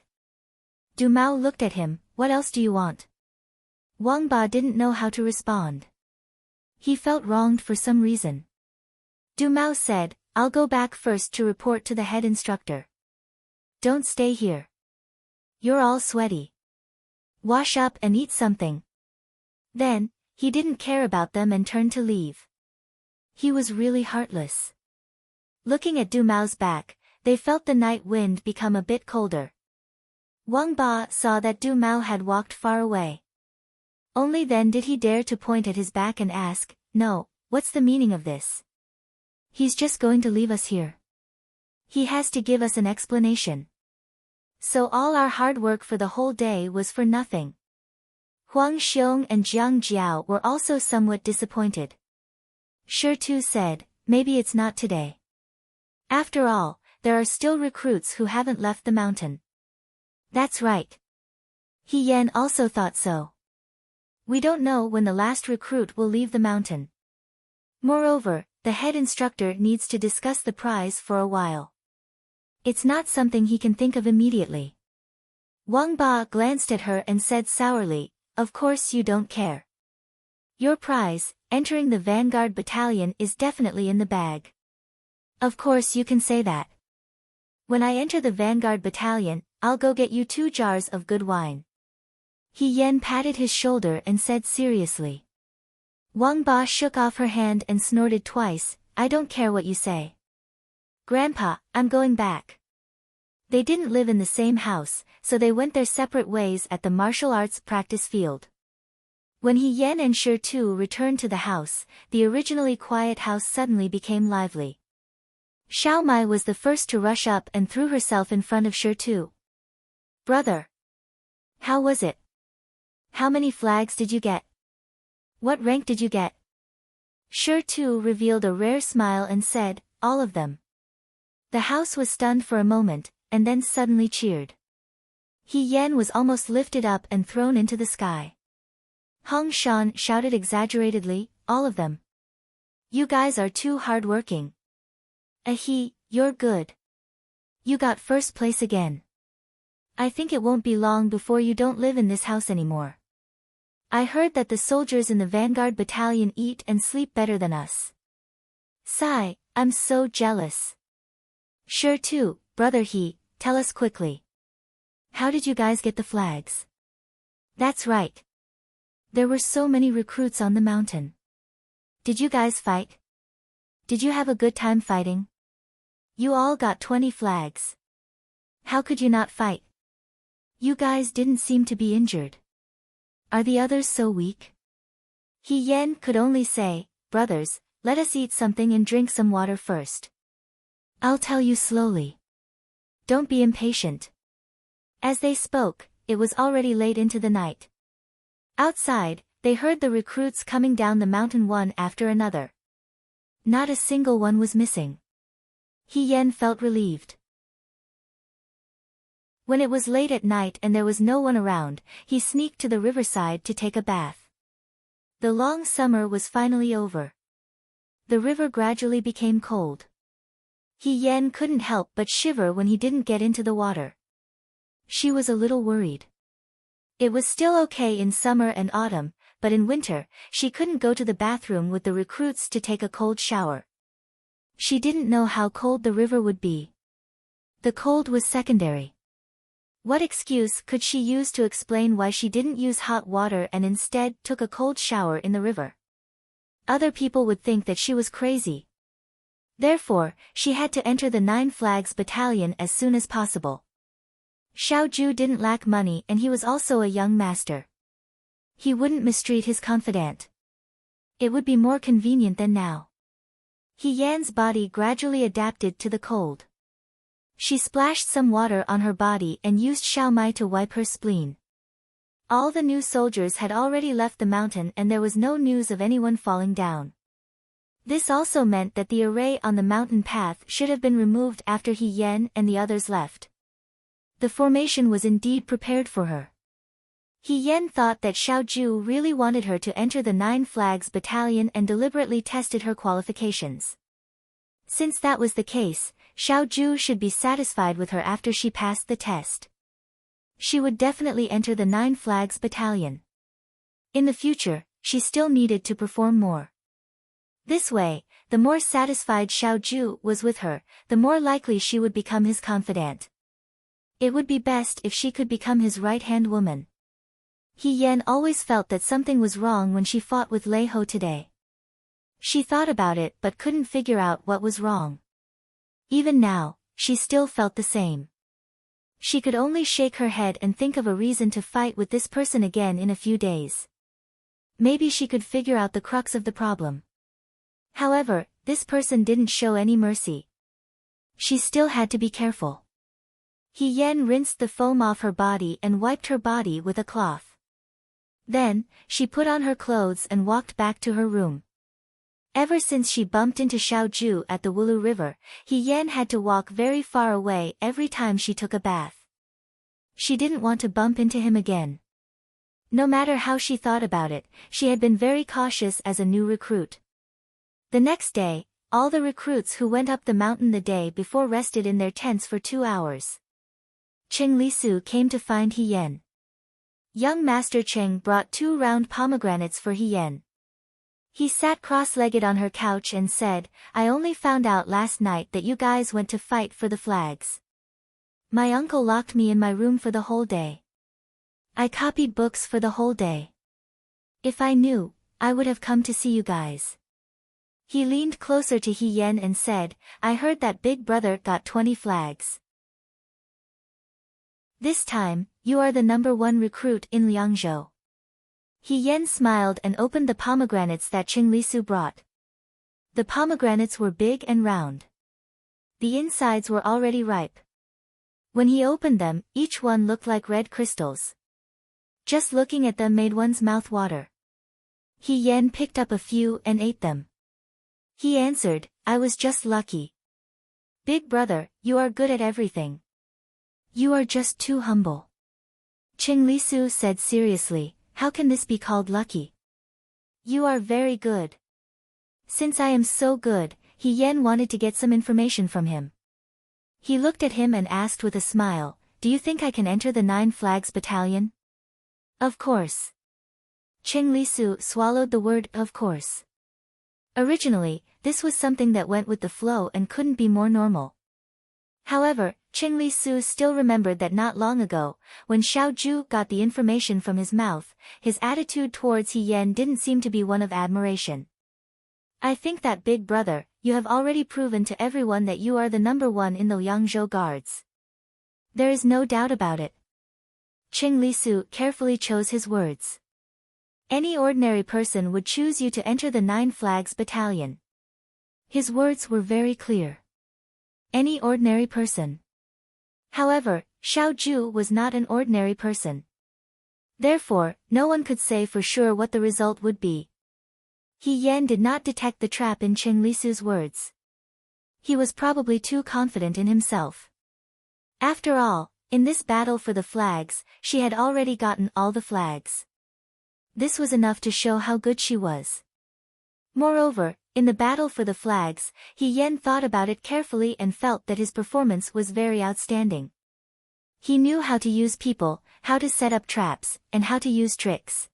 Speaker 1: Du Mao looked at him, what else do you want? Wang Ba didn't know how to respond. He felt wronged for some reason. Du Mao said, I'll go back first to report to the head instructor. Don't stay here. You're all sweaty. Wash up and eat something. Then, he didn't care about them and turned to leave. He was really heartless. Looking at Du Mao's back, they felt the night wind become a bit colder. Wang Ba saw that Du Mao had walked far away. Only then did he dare to point at his back and ask, "No, what's the meaning of this? He's just going to leave us here. He has to give us an explanation. So all our hard work for the whole day was for nothing." Huang Xiong and Jiang Jiao were also somewhat disappointed. Shi Tu said, "Maybe it's not today. After all, there are still recruits who haven't left the mountain." That's right. He Yan also thought so. We don't know when the last recruit will leave the mountain. Moreover, the head instructor needs to discuss the prize for a while. It's not something he can think of immediately. Wang Ba glanced at her and said sourly, "Of course you don't care. Your prize, entering the Vanguard Battalion, is definitely in the bag. Of course you can say that. When I enter the Vanguard Battalion, I'll go get you 2 jars of good wine." He Yan patted his shoulder and said seriously. Wang Ba shook off her hand and snorted twice, "I don't care what you say. Grandpa, I'm going back." They didn't live in the same house, so they went their separate ways at the martial arts practice field. When He Yan and Shi Tu returned to the house, the originally quiet house suddenly became lively. Xiao Mai was the first to rush up and threw herself in front of Shi Tu. "Brother! How was it? How many flags did you get? What rank did you get?" Shi Tu revealed a rare smile and said, "All of them." The house was stunned for a moment, and then suddenly cheered. He Yan was almost lifted up and thrown into the sky. Hong Shan shouted exaggeratedly, "All of them. You guys are too hard-working. You're good. You got first place again. I think it won't be long before you don't live in this house anymore. I heard that the soldiers in the Vanguard Battalion eat and sleep better than us. Sigh, I'm so jealous." "Sure too, brother tell us quickly. How did you guys get the flags?" "That's right. There were so many recruits on the mountain. Did you guys fight? Did you have a good time fighting? You all got 20 flags. How could you not fight? You guys didn't seem to be injured. Are the others so weak?" He Yan could only say, "Brothers, let us eat something and drink some water first. I'll tell you slowly. Don't be impatient." As they spoke, it was already late into the night. Outside, they heard the recruits coming down the mountain one after another. Not a single one was missing. He Yan felt relieved. When it was late at night and there was no one around, he sneaked to the riverside to take a bath. The long summer was finally over. The river gradually became cold. He Yan couldn't help but shiver when he didn't get into the water. She was a little worried. It was still okay in summer and autumn, but in winter, she couldn't go to the bathroom with the recruits to take a cold shower. She didn't know how cold the river would be. The cold was secondary. What excuse could she use to explain why she didn't use hot water and instead took a cold shower in the river? Other people would think that she was crazy. Therefore, she had to enter the 9 Flags Battalion as soon as possible. Xiao Ju didn't lack money and he was also a young master. He wouldn't mistreat his confidant. It would be more convenient than now. He Yan's body gradually adapted to the cold. She splashed some water on her body and used Xiao Mai to wipe her spleen. All the new soldiers had already left the mountain and there was no news of anyone falling down. This also meant that the array on the mountain path should have been removed after He Yan and the others left. The formation was indeed prepared for her. He Yan thought that Xiao Ju really wanted her to enter the 9 Flags Battalion and deliberately tested her qualifications. Since that was the case, Xiao Ju should be satisfied with her after she passed the test. She would definitely enter the 9 Flags Battalion. In the future, she still needed to perform more. This way, the more satisfied Xiao Ju was with her, the more likely she would become his confidant. It would be best if she could become his right-hand woman. He Yan always felt that something was wrong when she fought with Lei Ho today. She thought about it but couldn't figure out what was wrong. Even now, she still felt the same. She could only shake her head and think of a reason to fight with this person again in a few days. Maybe she could figure out the crux of the problem. However, this person didn't show any mercy. She still had to be careful. He Yan rinsed the foam off her body and wiped her body with a cloth. Then, she put on her clothes and walked back to her room. Ever since she bumped into Xiaoju at the Wulu River, He Yan had to walk very far away every time she took a bath. She didn't want to bump into him again. No matter how she thought about it, she had been very cautious as a new recruit. The next day, all the recruits who went up the mountain the day before rested in their tents for 2 hours. Cheng Lisu came to find He Yan. Young Master Cheng brought 2 round pomegranates for He Yan. He sat cross-legged on her couch and said, "I only found out last night that you guys went to fight for the flags. My uncle locked me in my room for the whole day. I copied books for the whole day. If I knew, I would have come to see you guys." He leaned closer to He Yan and said, "I heard that big brother got 20 flags. This time, you are the #1 recruit in Liangzhou." He Yan smiled and opened the pomegranates that Cheng Lisu brought. The pomegranates were big and round. The insides were already ripe. When he opened them, each one looked like red crystals. Just looking at them made one's mouth water. He Yan picked up a few and ate them. He answered, "I was just lucky. Big brother, you are good at everything. You are just too humble." Cheng Lisu said seriously, "How can this be called lucky? You are very good." Since I am so good, He Yan wanted to get some information from him. He looked at him and asked with a smile, "Do you think I can enter the 9 Flags Battalion?" "Of course." Cheng Lisu swallowed the word "of course." Originally, this was something that went with the flow and couldn't be more normal. However, Cheng Lisu still remembered that not long ago, when Xiaoju got the information from his mouth, his attitude towards He Yan didn't seem to be one of admiration. "I think that big brother, you have already proven to everyone that you are the #1 in the Liangzhou Guards. There is no doubt about it." Cheng Lisu carefully chose his words. "Any ordinary person would choose you to enter the 9 Flags Battalion." His words were very clear. Any ordinary person. However, Xiaoju was not an ordinary person. Therefore, no one could say for sure what the result would be. He Yan did not detect the trap in Cheng Lisu's words. He was probably too confident in himself. After all, in this battle for the flags, she had already gotten all the flags. This was enough to show how good she was. Moreover, in the battle for the flags, He Yan thought about it carefully and felt that his performance was very outstanding. He knew how to use people, how to set up traps, and how to use tricks.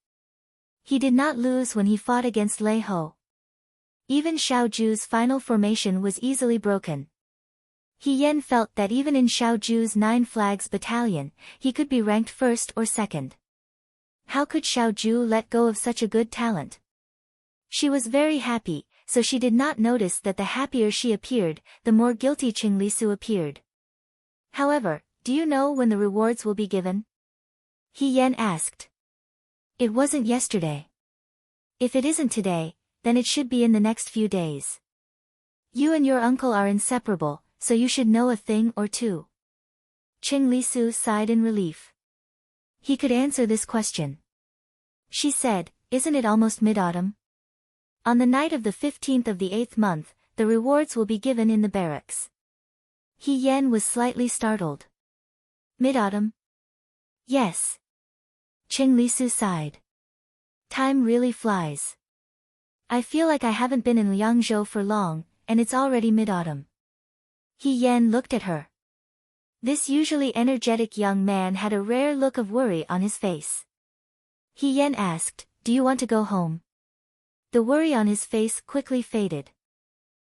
Speaker 1: He did not lose when he fought against Lei Ho. Even Xiaoju's final formation was easily broken. He Yan felt that even in Xiaoju's 9 Flags Battalion, he could be ranked 1st or 2nd. How could Xiaoju let go of such a good talent? She was very happy, so she did not notice that the happier she appeared, the more guilty Cheng Lisu appeared. "However, do you know when the rewards will be given?" He Yan asked. "It wasn't yesterday. If it isn't today, then it should be in the next few days. You and your uncle are inseparable, so you should know a thing or two." Cheng Lisu sighed in relief. He could answer this question. She said, "Isn't it almost mid-autumn? On the night of the 15th of the 8th month, the rewards will be given in the barracks." He Yan was slightly startled. "Mid-autumn?" "Yes." Cheng Lisu sighed. "Time really flies. I feel like I haven't been in Liangzhou for long, and it's already mid-autumn." He Yan looked at her. This usually energetic young man had a rare look of worry on his face. He Yan asked, "Do you want to go home?" The worry on his face quickly faded.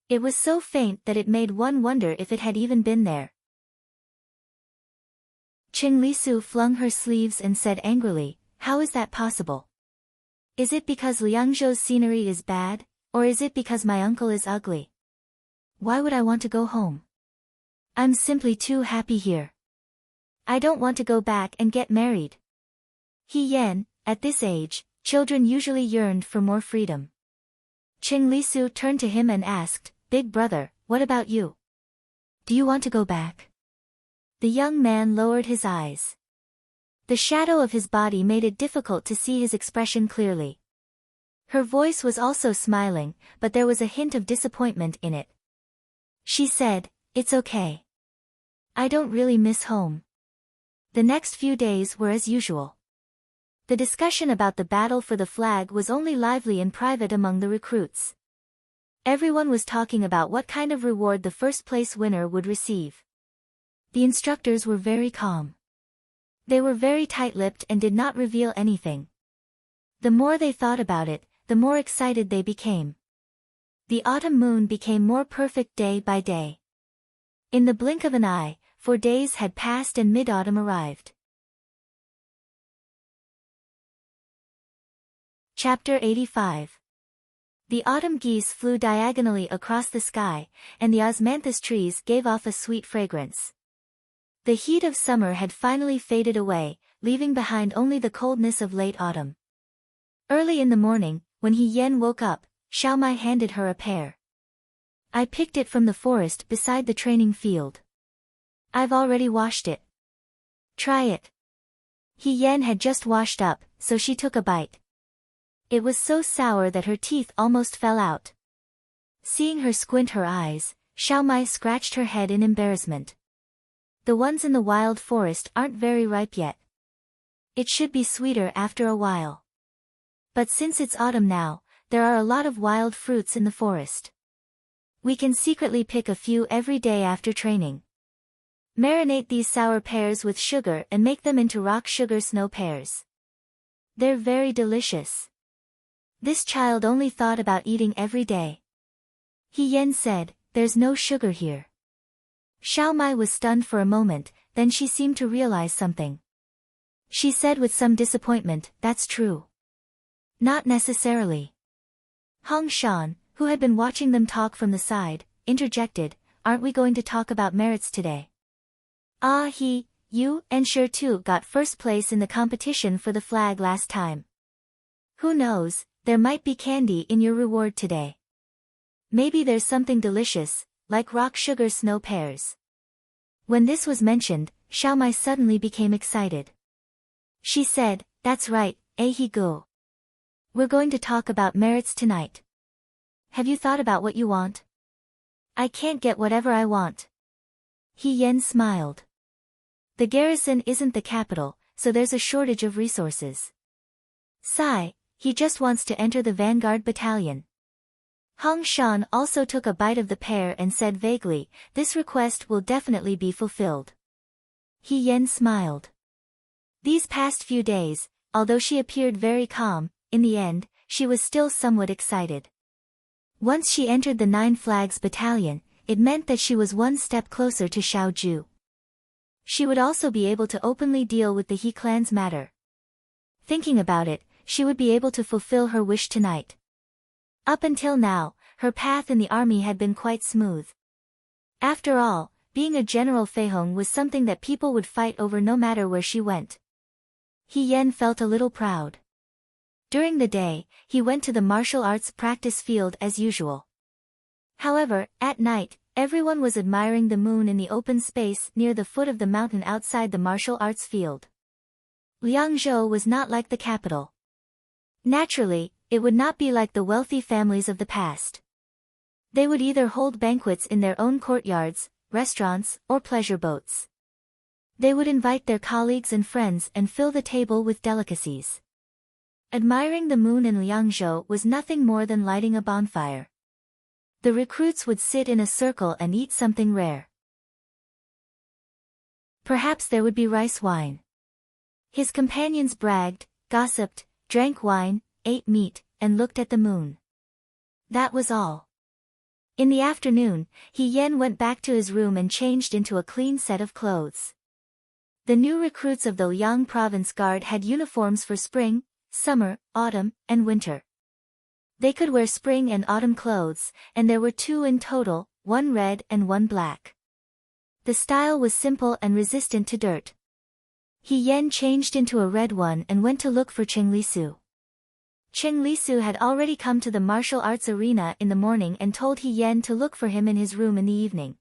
Speaker 1: It was so faint that it made one wonder if it had even been there. Cheng Lisu flung her sleeves and said angrily, How is that possible? Is it because Liangzhou's scenery is bad, or is it because my uncle is ugly? Why would I want to go home? I'm simply too happy here. I don't want to go back and get married. He Yan, at this age, children usually yearned for more freedom. Qing Lisu turned to him and asked, Big brother, what about you? Do you want to go back? The young man lowered his eyes. The shadow of his body made it difficult to see his expression clearly. Her voice was also smiling, but there was a hint of disappointment in it. She said, It's okay. I don't really miss home. The next few days were as usual. The discussion about the battle for the flag was only lively in private among the recruits. Everyone was talking about what kind of reward the first-place winner would receive. The instructors were very calm. They were very tight-lipped and did not reveal anything. The more they thought about it, the more excited they became. The autumn moon became more perfect day by day. In the blink of an eye, 4 days had passed and mid-autumn arrived. Chapter 85. The autumn geese flew diagonally across the sky, and the osmanthus trees gave off a sweet fragrance. The heat of summer had finally faded away, leaving behind only the coldness of late autumn. Early in the morning, when He Yan woke up, Xiao Mai handed her a pear. I picked it from the forest beside the training field. I've already washed it. Try it. He Yan had just washed up, so she took a bite. It was so sour that her teeth almost fell out. Seeing her squint her eyes, Xiao Mai scratched her head in embarrassment. The ones in the wild forest aren't very ripe yet. It should be sweeter after a while. But since it's autumn now, there are a lot of wild fruits in the forest. We can secretly pick a few every day after training. Marinate these sour pears with sugar and make them into rock sugar snow pears. They're very delicious. This child only thought about eating every day. He Yan said, There's no sugar here. Xiao Mai was stunned for a moment, then she seemed to realize something. She said with some disappointment, That's true. Not necessarily. Hong Shan, who had been watching them talk from the side, interjected, Aren't we going to talk about merits today? You and Sure too got first place in the competition for the flag last time. Who knows, there might be candy in your reward today. Maybe there's something delicious, like rock sugar snow pears. When this was mentioned, Xiao Mai suddenly became excited. She said, That's right, He Gu. We're going to talk about merits tonight. Have you thought about what you want? I can't get whatever I want. He Yan smiled. The garrison isn't the capital, so there's a shortage of resources. Sigh, he just wants to enter the vanguard battalion. Hong Shan also took a bite of the pear and said vaguely, This request will definitely be fulfilled. He Yan smiled. These past few days, although she appeared very calm, in the end, she was still somewhat excited. Once she entered the 9 Flags Battalion, it meant that she was one step closer to Xiaoju. She would also be able to openly deal with the He clan's matter. Thinking about it, she would be able to fulfill her wish tonight. Up until now, her path in the army had been quite smooth. After all, being a General Feihong was something that people would fight over no matter where she went. He Yan felt a little proud. During the day, he went to the martial arts practice field as usual. However, at night, everyone was admiring the moon in the open space near the foot of the mountain outside the martial arts field. Liangzhou was not like the capital. Naturally, it would not be like the wealthy families of the past. They would either hold banquets in their own courtyards, restaurants, or pleasure boats. They would invite their colleagues and friends and fill the table with delicacies. Admiring the moon in Liangzhou was nothing more than lighting a bonfire. The recruits would sit in a circle and eat something rare. Perhaps there would be rice wine. His companions bragged, gossiped, drank wine, ate meat, and looked at the moon. That was all. In the afternoon, He Yan went back to his room and changed into a clean set of clothes. The new recruits of the Liang Province Guard had uniforms for spring, summer, autumn, and winter. They could wear spring and autumn clothes, and there were 2 in total, 1 red and 1 black. The style was simple and resistant to dirt. He Yen changed into a red one and went to look for Cheng Lisu. Cheng Lisu had already come to the martial arts arena in the morning and told He Yen to look for him in his room in the evening.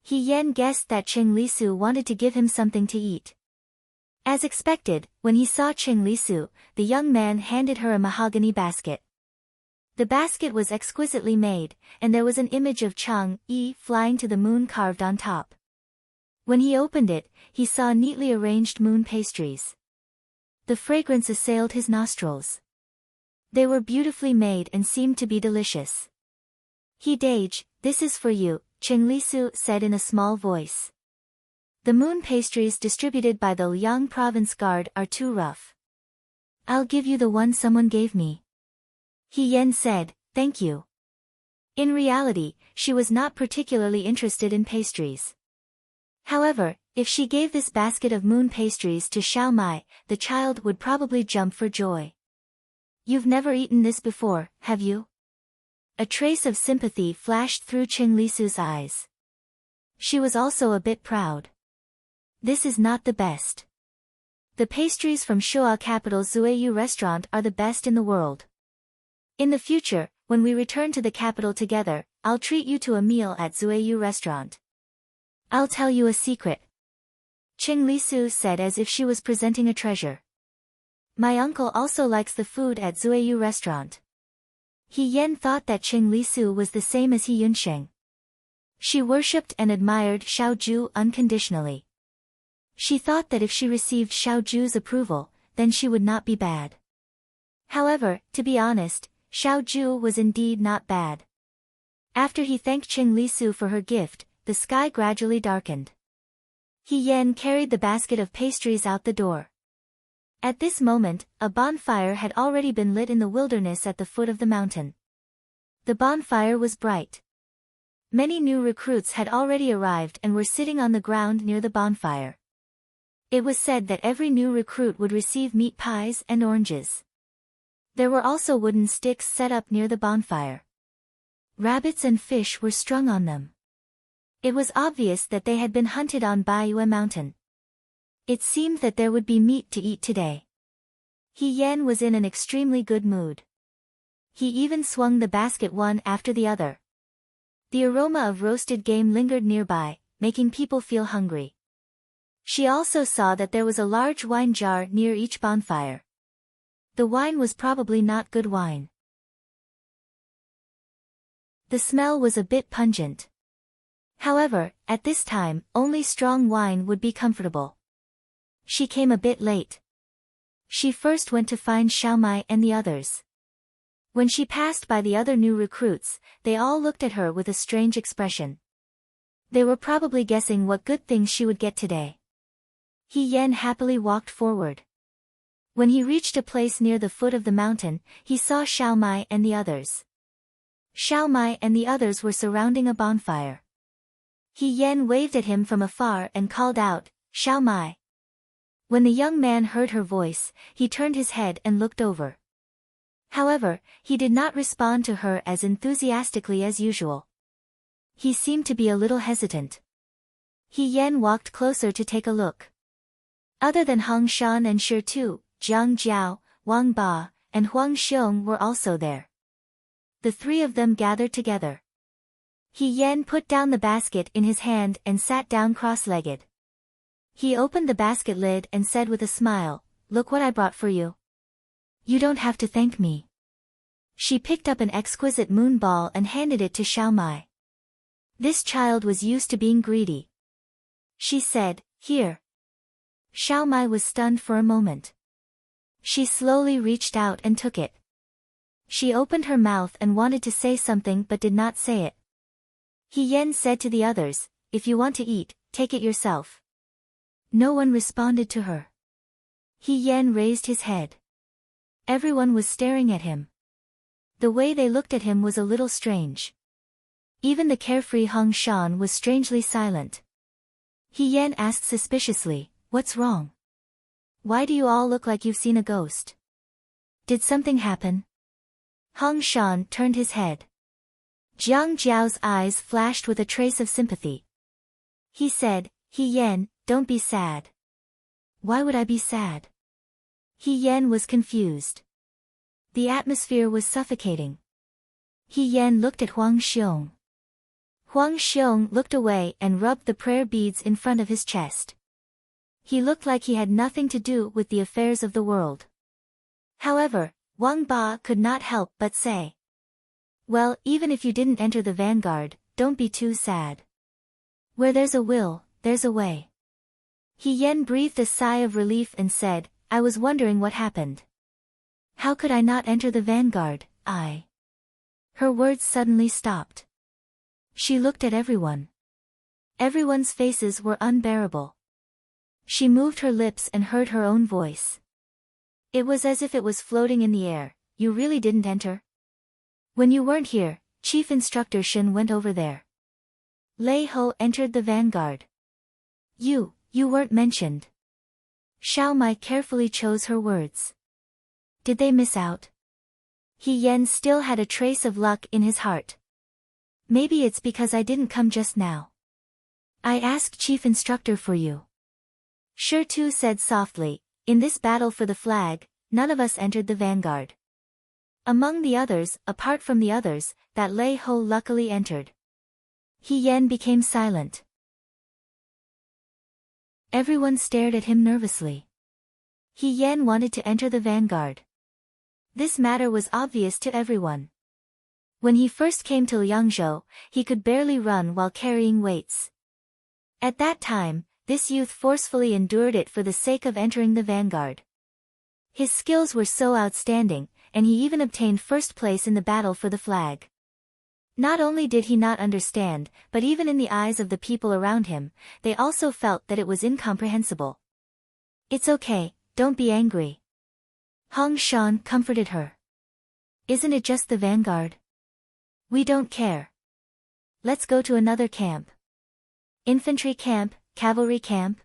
Speaker 1: He Yen guessed that Cheng Lisu wanted to give him something to eat. As expected, when he saw Cheng Lisu, the young man handed her a mahogany basket. The basket was exquisitely made, and there was an image of Chang-yi flying to the moon carved on top. When he opened it, he saw neatly arranged moon pastries. The fragrance assailed his nostrils. They were beautifully made and seemed to be delicious. "He Dage, this is for you," Cheng Lisu said in a small voice. "The moon pastries distributed by the Liang Province Guard are too rough. I'll give you the one someone gave me." He Yen said, "Thank you." In reality, she was not particularly interested in pastries. However, if she gave this basket of moon pastries to Xiao Mai, the child would probably jump for joy. "You've never eaten this before, have you?" A trace of sympathy flashed through Cheng Lisu's eyes. She was also a bit proud. "This is not the best. The pastries from Shoa capital's Zueyu restaurant are the best in the world. In the future, when we return to the capital together, I'll treat you to a meal at Zueyu restaurant. I'll tell you a secret," Cheng Lisu said as if she was presenting a treasure. "My uncle also likes the food at Zueyu restaurant." He Yen thought that Cheng Lisu was the same as He Yunsheng. She worshipped and admired Xiao Ju unconditionally. She thought that if she received Xiao Ju's approval, then she would not be bad. However, to be honest, Xiao Ju was indeed not bad. After he thanked Cheng Lisu for her gift, the sky gradually darkened. He Yen carried the basket of pastries out the door. At this moment, a bonfire had already been lit in the wilderness at the foot of the mountain. The bonfire was bright. Many new recruits had already arrived and were sitting on the ground near the bonfire. It was said that every new recruit would receive meat pies and oranges. There were also wooden sticks set up near the bonfire. Rabbits and fish were strung on them. It was obvious that they had been hunted on Baiyue Mountain. It seemed that there would be meat to eat today. He Yen was in an extremely good mood. He even swung the basket one after the other. The aroma of roasted game lingered nearby, making people feel hungry. She also saw that there was a large wine jar near each bonfire. The wine was probably not good wine. The smell was a bit pungent. However, at this time, only strong wine would be comfortable. She came a bit late. She first went to find Xiao Mai and the others. When she passed by the other new recruits, they all looked at her with a strange expression. They were probably guessing what good things she would get today. He Yen happily walked forward. When he reached a place near the foot of the mountain, he saw Xiao Mai and the others. Xiao Mai and the others were surrounding a bonfire. He Yen waved at him from afar and called out, "Xiao Mai." When the young man heard her voice, he turned his head and looked over. However, he did not respond to her as enthusiastically as usual. He seemed to be a little hesitant. He Yen walked closer to take a look. Other than Hong Shan and Shi Tu, Jiang Jiao, Wang Ba, and Huang Xiong were also there. The three of them gathered together. He Yen put down the basket in his hand and sat down cross-legged. He opened the basket lid and said with a smile, "Look what I brought for you. You don't have to thank me." She picked up an exquisite moon ball and handed it to Xiao Mai. This child was used to being greedy. She said, "Here." Xiao Mai was stunned for a moment. She slowly reached out and took it. She opened her mouth and wanted to say something but did not say it. He Yen said to the others, "If you want to eat, take it yourself." No one responded to her. He Yen raised his head. Everyone was staring at him. The way they looked at him was a little strange. Even the carefree Hong Shan was strangely silent. He Yen asked suspiciously, What's wrong? Why do you all look like you've seen a ghost? Did something happen? Hong Shan turned his head. Jiang Jiao's eyes flashed with a trace of sympathy. He said, He Yan, don't be sad. Why would I be sad? He Yan was confused. The atmosphere was suffocating. He Yan looked at Huang Xiong. Huang Xiong looked away and rubbed the prayer beads in front of his chest. He looked like he had nothing to do with the affairs of the world. However, Wang Ba could not help but say, Well, even if you didn't enter the vanguard, don't be too sad. Where there's a will, there's a way. He Yan breathed a sigh of relief and said, I was wondering what happened. How could I not enter the vanguard, Her words suddenly stopped. She looked at everyone. Everyone's faces were unbearable. She moved her lips and heard her own voice. It was as if it was floating in the air. You really didn't enter? When you weren't here, Chief Instructor Shen went over there. Lei Ho entered the vanguard. You weren't mentioned. Xiao Mai carefully chose her words. Did they miss out? He Yan still had a trace of luck in his heart. Maybe it's because I didn't come just now. I asked Chief Instructor for you. Shi Tu said softly, in this battle for the flag, none of us entered the vanguard. Among the others, apart from the others, that Lei Ho luckily entered. He Yan became silent. Everyone stared at him nervously. He Yan wanted to enter the vanguard. This matter was obvious to everyone. When he first came to Liangzhou, he could barely run while carrying weights. At that time, this youth forcefully endured it for the sake of entering the vanguard. His skills were so outstanding, and he even obtained first place in the battle for the flag. Not only did he not understand, but even in the eyes of the people around him, they also felt that it was incomprehensible. It's okay, don't be angry. Hong Shan comforted her. Isn't it just the vanguard? We don't care. Let's go to another camp. Infantry camp, cavalry camp?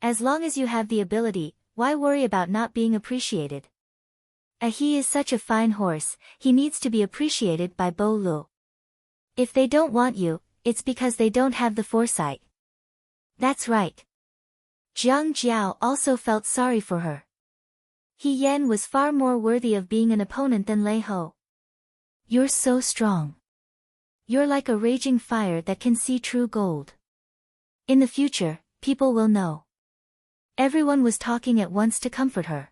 Speaker 1: As long as you have the ability, why worry about not being appreciated? He is such a fine horse, he needs to be appreciated by Bo Lu. If they don't want you, it's because they don't have the foresight. That's right. Jiang Jiao also felt sorry for her. He Yan was far more worthy of being an opponent than Lei Ho. You're so strong. You're like a raging fire that can see true gold. In the future, people will know. Everyone was talking at once to comfort her.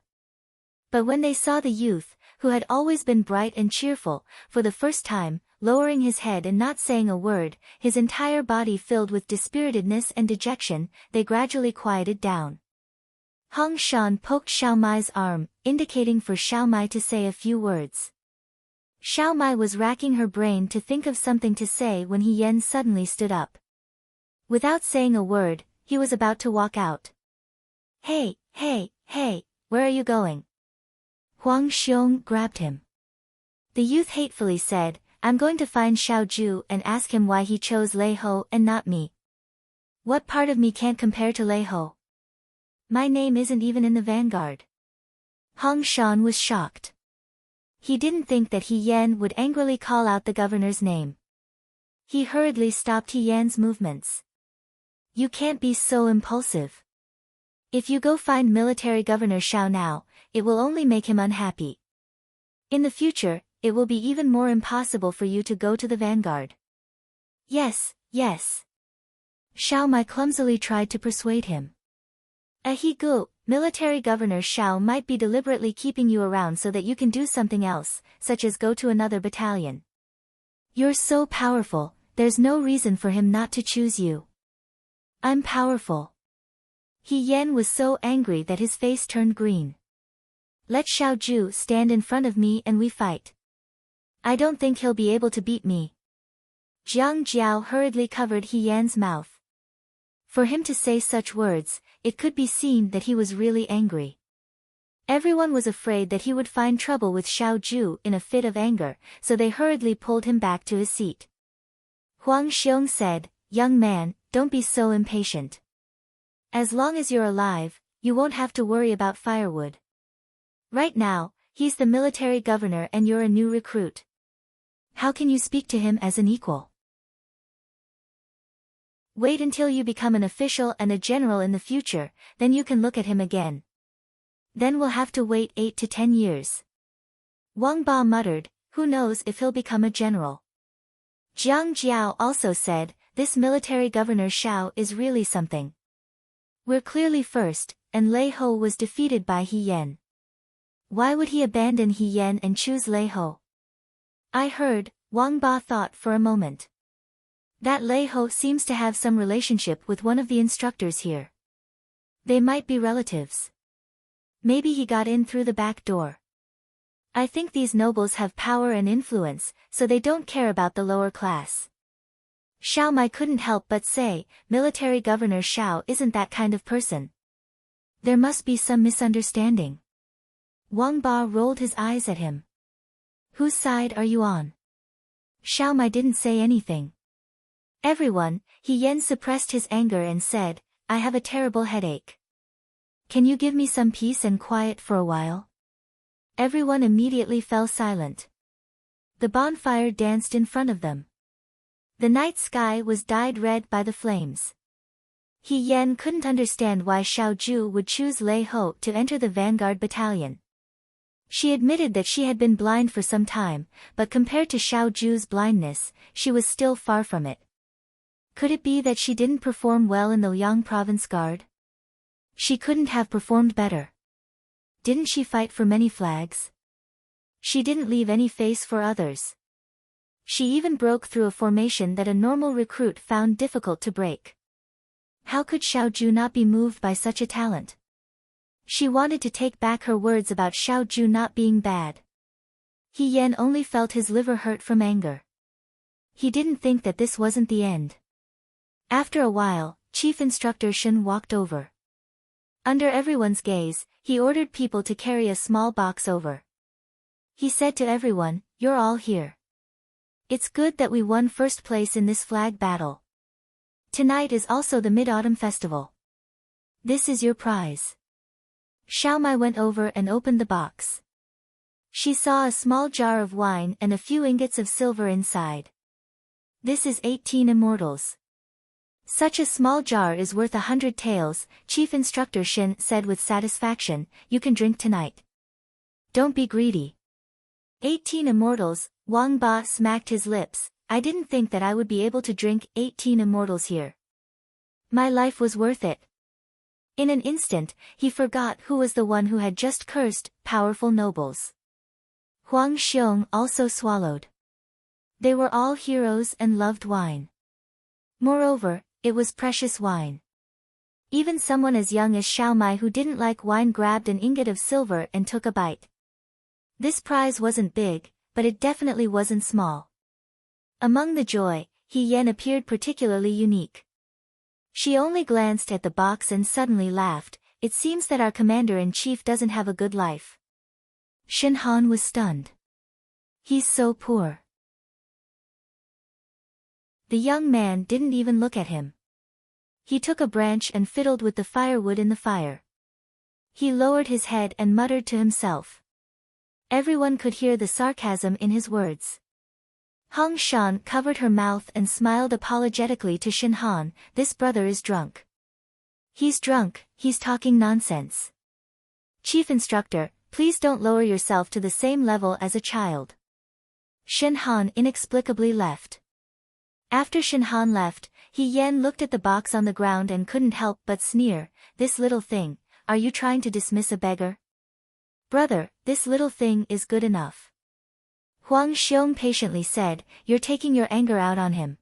Speaker 1: But when they saw the youth, who had always been bright and cheerful, for the first time, lowering his head and not saying a word, his entire body filled with dispiritedness and dejection, they gradually quieted down. Hong Shan poked Xiao Mai's arm, indicating for Xiao Mai to say a few words. Xiao Mai was racking her brain to think of something to say when He Yan suddenly stood up. Without saying a word, he was about to walk out. Hey, where are you going? Huang Xiong grabbed him. The youth hatefully said, I'm going to find Xiao Ju and ask him why he chose Lei Ho and not me. What part of me can't compare to Lei Ho? My name isn't even in the vanguard. Hong Shan was shocked. He didn't think that He Yan would angrily call out the governor's name. He hurriedly stopped He Yan's movements. You can't be so impulsive. If you go find military governor Xiao now, it will only make him unhappy. In the future, it will be even more impossible for you to go to the vanguard. Yes. Xiao Mai clumsily tried to persuade him. Ahigu, military governor Xiao might be deliberately keeping you around so that you can do something else, such as go to another battalion. You're so powerful, there's no reason for him not to choose you. I'm powerful. He Yan was so angry that his face turned green. Let Xiao Ju stand in front of me and we fight. I don't think he'll be able to beat me. Jiang Jiao hurriedly covered He Yan's mouth. For him to say such words, it could be seen that he was really angry. Everyone was afraid that he would find trouble with Xiao Ju in a fit of anger, so they hurriedly pulled him back to his seat. Huang Xiong said, Young man, don't be so impatient. As long as you're alive, you won't have to worry about firewood. Right now, he's the military governor and you're a new recruit. How can you speak to him as an equal? Wait until you become an official and a general in the future, then you can look at him again. Then we'll have to wait 8 to 10 years. Wang Ba muttered, who knows if he'll become a general. Jiang Jiao also said, this military governor Shao is really something. We're clearly first, and Lei Ho was defeated by He Yan. Why would he abandon He Yan and choose Lei Ho? I heard, Wang Ba thought for a moment. That Lei Ho seems to have some relationship with one of the instructors here. They might be relatives. Maybe he got in through the back door. I think these nobles have power and influence, so they don't care about the lower class. Xiao Mai couldn't help but say, military governor Xiao isn't that kind of person. There must be some misunderstanding. Wang Ba rolled his eyes at him. Whose side are you on? Xiao Mai didn't say anything. Everyone, He Yan suppressed his anger and said, I have a terrible headache. Can you give me some peace and quiet for a while? Everyone immediately fell silent. The bonfire danced in front of them. The night sky was dyed red by the flames. He Yan couldn't understand why Xiao Ju would choose Lei Ho to enter the vanguard battalion. She admitted that she had been blind for some time, but compared to Xiao Ju's blindness, she was still far from it. Could it be that she didn't perform well in the Liang province guard? She couldn't have performed better. Didn't she fight for many flags? She didn't leave any face for others. She even broke through a formation that a normal recruit found difficult to break. How could Xiao Ju not be moved by such a talent? She wanted to take back her words about Xiao Ju not being bad. He Yan only felt his liver hurt from anger. He didn't think that this wasn't the end. After a while, Chief Instructor Shen walked over. Under everyone's gaze, he ordered people to carry a small box over. He said to everyone, you're all here. It's good that we won first place in this flag battle. Tonight is also the Mid-Autumn Festival. This is your prize. Xiao Mai went over and opened the box. She saw a small jar of wine and a few ingots of silver inside. This is 18 immortals. Such a small jar is worth 100 taels, Chief Instructor Shin said with satisfaction, you can drink tonight. Don't be greedy. 18 immortals, Wang Ba smacked his lips, I didn't think that I would be able to drink 18 immortals here. My life was worth it. In an instant, he forgot who was the one who had just cursed, powerful nobles. Huang Xiong also swallowed. They were all heroes and loved wine. Moreover, it was precious wine. Even someone as young as Xiao Mai who didn't like wine grabbed an ingot of silver and took a bite. This prize wasn't big, but it definitely wasn't small. Among the joy, He Yan appeared particularly unique. She only glanced at the box and suddenly laughed, it seems that our commander-in-chief doesn't have a good life. Shen Han was stunned. He's so poor. The young man didn't even look at him. He took a branch and fiddled with the firewood in the fire. He lowered his head and muttered to himself. Everyone could hear the sarcasm in his words. Hong Shan covered her mouth and smiled apologetically to Shen Han, this brother is drunk. He's drunk, he's talking nonsense. Chief Instructor, please don't lower yourself to the same level as a child. Shen Han inexplicably left. After Shen Han left, He Yan looked at the box on the ground and couldn't help but sneer, this little thing, are you trying to dismiss a beggar? Brother, this little thing is good enough. Huang Xiong patiently said, you're taking your anger out on him.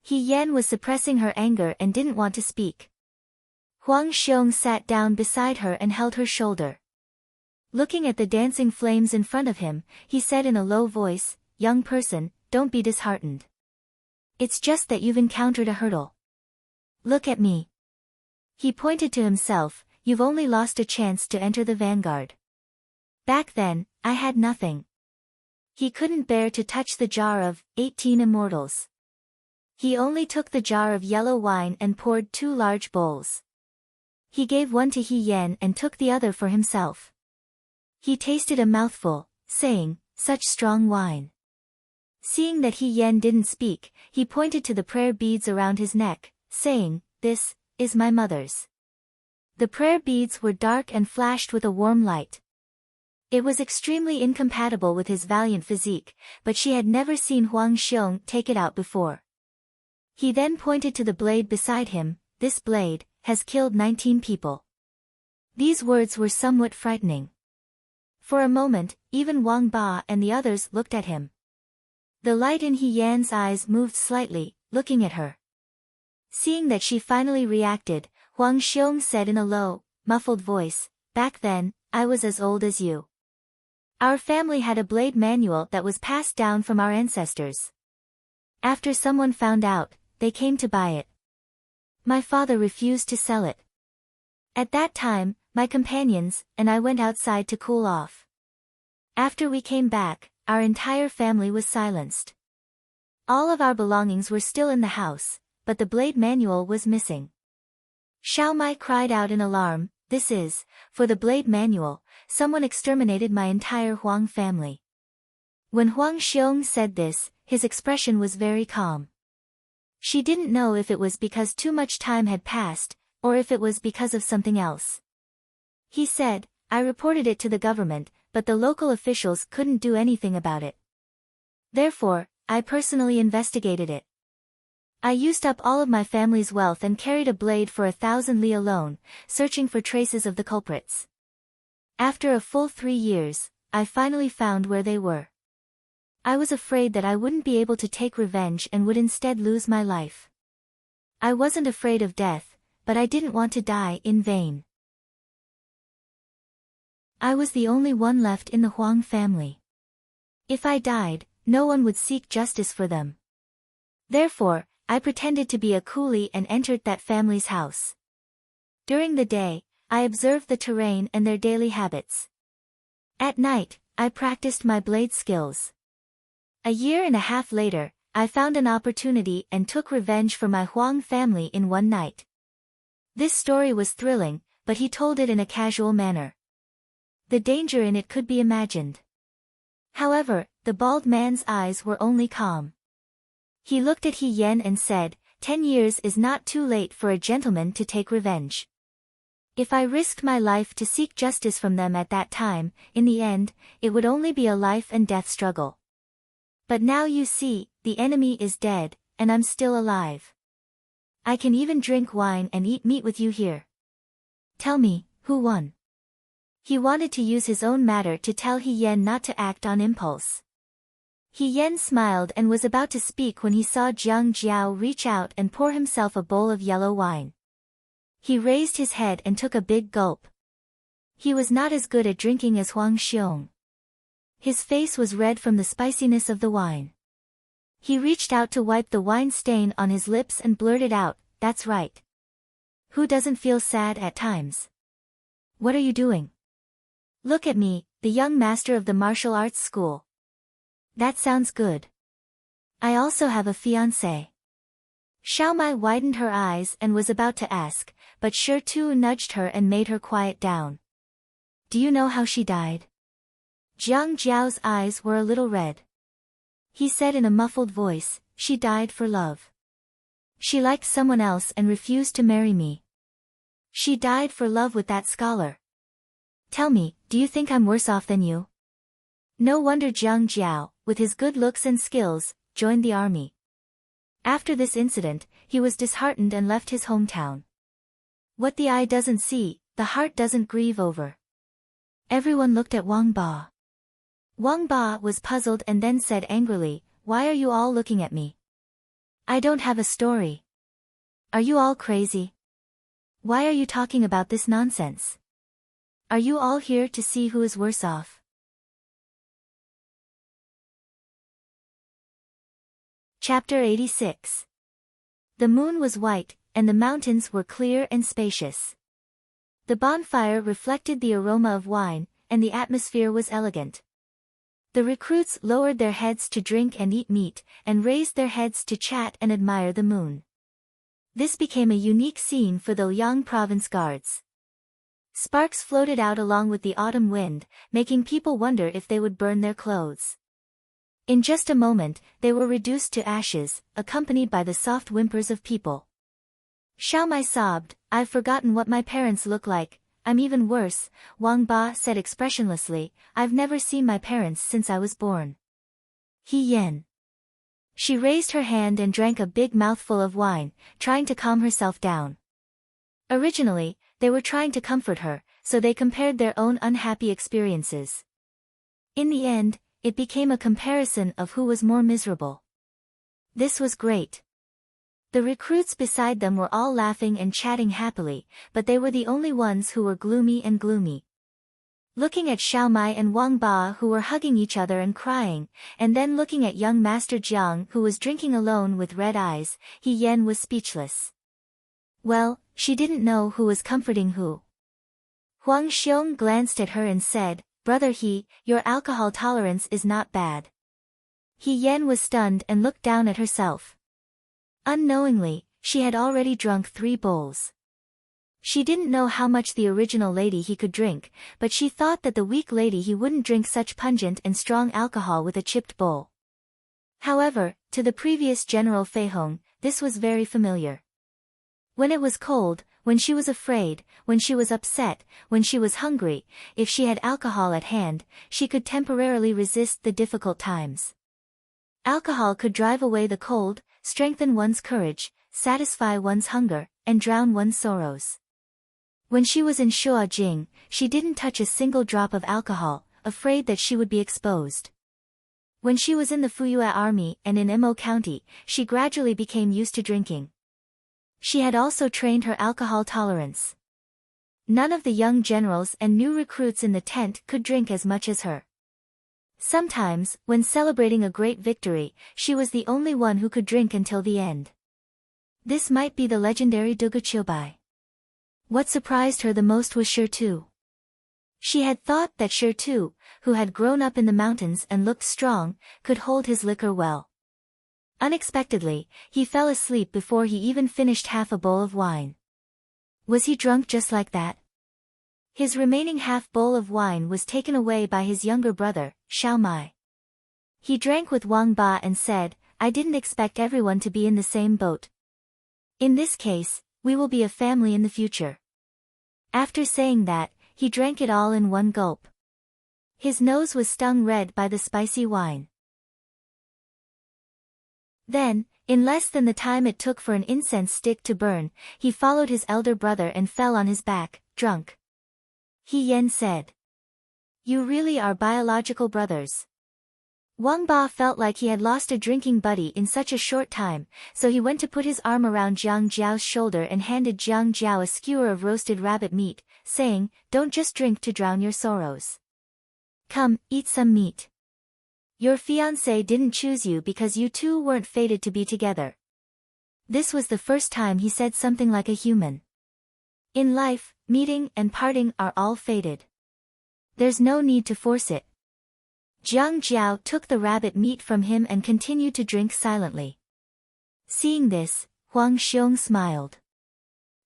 Speaker 1: He Yan was suppressing her anger and didn't want to speak. Huang Xiong sat down beside her and held her shoulder. Looking at the dancing flames in front of him, he said in a low voice, young person, don't be disheartened. It's just that you've encountered a hurdle. Look at me. He pointed to himself, you've only lost a chance to enter the vanguard. Back then, I had nothing. He couldn't bear to touch the jar of 18 immortals. He only took the jar of yellow wine and poured 2 large bowls. He gave one to He Yan and took the other for himself. He tasted a mouthful, saying, "Such strong wine." Seeing that He Yan didn't speak, he pointed to the prayer beads around his neck, saying, "This is my mother's." The prayer beads were dark and flashed with a warm light. It was extremely incompatible with his valiant physique, but she had never seen Huang Xiong take it out before. He then pointed to the blade beside him. "This blade has killed 19 people." These words were somewhat frightening. For a moment, even Wang Ba and the others looked at him. The light in He Yan's eyes moved slightly, looking at her. Seeing that she finally reacted, Huang Xiong said in a low, muffled voice, "Back then, I was as old as you. Our family had a blade manual that was passed down from our ancestors. After someone found out, they came to buy it. My father refused to sell it. At that time, my companions and I went outside to cool off. After we came back, our entire family was silenced. All of our belongings were still in the house, but the blade manual was missing." Xiao Mai cried out in alarm, "This is, for the blade manual, someone exterminated my entire Huang family." When Huang Xiong said this, his expression was very calm. She didn't know if it was because too much time had passed, or if it was because of something else. He said, "I reported it to the government, but the local officials couldn't do anything about it. Therefore, I personally investigated it. I used up all of my family's wealth and carried a blade for 1,000 li alone, searching for traces of the culprits. After a full 3 years, I finally found where they were. I was afraid that I wouldn't be able to take revenge and would instead lose my life. I wasn't afraid of death, but I didn't want to die in vain. I was the only one left in the Huang family. If I died, no one would seek justice for them. Therefore, I pretended to be a coolie and entered that family's house. During the day, I observed the terrain and their daily habits. At night, I practiced my blade skills. A year and a half later, I found an opportunity and took revenge for my Huang family in one night." This story was thrilling, but he told it in a casual manner. The danger in it could be imagined. However, the bald man's eyes were only calm. He looked at He Yan and said, 10 years is not too late for a gentleman to take revenge. If I risked my life to seek justice from them at that time, in the end, it would only be a life and death struggle. But now you see, the enemy is dead, and I'm still alive. I can even drink wine and eat meat with you here. Tell me, who won?" He wanted to use his own matter to tell He Yan not to act on impulse. He Yan smiled and was about to speak when he saw Jiang Jiao reach out and pour himself a bowl of yellow wine. He raised his head and took a big gulp. He was not as good at drinking as Huang Xiong. His face was red from the spiciness of the wine. He reached out to wipe the wine stain on his lips and blurted out, "That's right. Who doesn't feel sad at times? What are you doing? Look at me, the young master of the martial arts school. That sounds good. I also have a fiancé." Xiao Mai widened her eyes and was about to ask, but Shi Tu nudged her and made her quiet down. "Do you know how she died?" Jiang Jiao's eyes were a little red. He said in a muffled voice, "She died for love. She liked someone else and refused to marry me. She died for love with that scholar. Tell me, do you think I'm worse off than you?" No wonder Jiang Jiao, with his good looks and skills, joined the army. After this incident, he was disheartened and left his hometown. What the eye doesn't see, the heart doesn't grieve over. Everyone looked at Wang Ba. Wang Ba was puzzled and then said angrily, "Why are you all looking at me? I don't have a story. Are you all crazy? Why are you talking about this nonsense? Are you all here to see who is worse off?" Chapter 86. The moon was white, and the mountains were clear and spacious. The bonfire reflected the aroma of wine, and the atmosphere was elegant. The recruits lowered their heads to drink and eat meat, and raised their heads to chat and admire the moon. This became a unique scene for the Liang province guards. Sparks floated out along with the autumn wind, making people wonder if they would burn their clothes. In just a moment, they were reduced to ashes, accompanied by the soft whimpers of people. Xiao Mai sobbed, "I've forgotten what my parents look like. I'm even worse," Wang Ba said expressionlessly, "I've never seen my parents since I was born." He Yen. She raised her hand and drank a big mouthful of wine, trying to calm herself down. Originally, they were trying to comfort her, so they compared their own unhappy experiences. In the end, it became a comparison of who was more miserable. This was great. The recruits beside them were all laughing and chatting happily, but they were the only ones who were gloomy. Looking at Xiao Mai and Wang Ba who were hugging each other and crying, and then looking at young Master Jiang who was drinking alone with red eyes, He Yen was speechless. Well, she didn't know who was comforting who. Huang Xiong glanced at her and said, "Brother He, your alcohol tolerance is not bad." He Yen was stunned and looked down at herself. Unknowingly, she had already drunk 3 bowls. She didn't know how much the original lady he could drink, but she thought that the weak lady he wouldn't drink such pungent and strong alcohol with a chipped bowl. However, to the previous General Fei Hong, this was very familiar. When it was cold, when she was afraid, when she was upset, when she was hungry, if she had alcohol at hand, she could temporarily resist the difficult times. Alcohol could drive away the cold, strengthen one's courage, satisfy one's hunger, and drown one's sorrows. When she was in Shuajing, she didn't touch a single drop of alcohol, afraid that she would be exposed. When she was in the Fuyue Army and in Mo County, she gradually became used to drinking. She had also trained her alcohol tolerance. None of the young generals and new recruits in the tent could drink as much as her. Sometimes, when celebrating a great victory, she was the only one who could drink until the end. This might be the legendary Duguchiobai. What surprised her the most was Shirtu. She had thought that Shirtu, who had grown up in the mountains and looked strong, could hold his liquor well. Unexpectedly, he fell asleep before he even finished half a bowl of wine. Was he drunk just like that? His remaining half bowl of wine was taken away by his younger brother, Xiao Mai. He drank with Wang Ba and said, "I didn't expect everyone to be in the same boat. In this case, we will be a family in the future." After saying that, he drank it all in one gulp. His nose was stung red by the spicy wine. Then, in less than the time it took for an incense stick to burn, he followed his elder brother and fell on his back, drunk. He Yen said, "You really are biological brothers." Wang Ba felt like he had lost a drinking buddy in such a short time, so he went to put his arm around Jiang Jiao's shoulder and handed Jiang Jiao a skewer of roasted rabbit meat, saying, "Don't just drink to drown your sorrows. Come, eat some meat. Your fiancé didn't choose you because you two weren't fated to be together." This was the first time he said something like a human. In life, meeting and parting are all fated. There's no need to force it. Jiang Jiao took the rabbit meat from him and continued to drink silently. Seeing this, Huang Xiong smiled.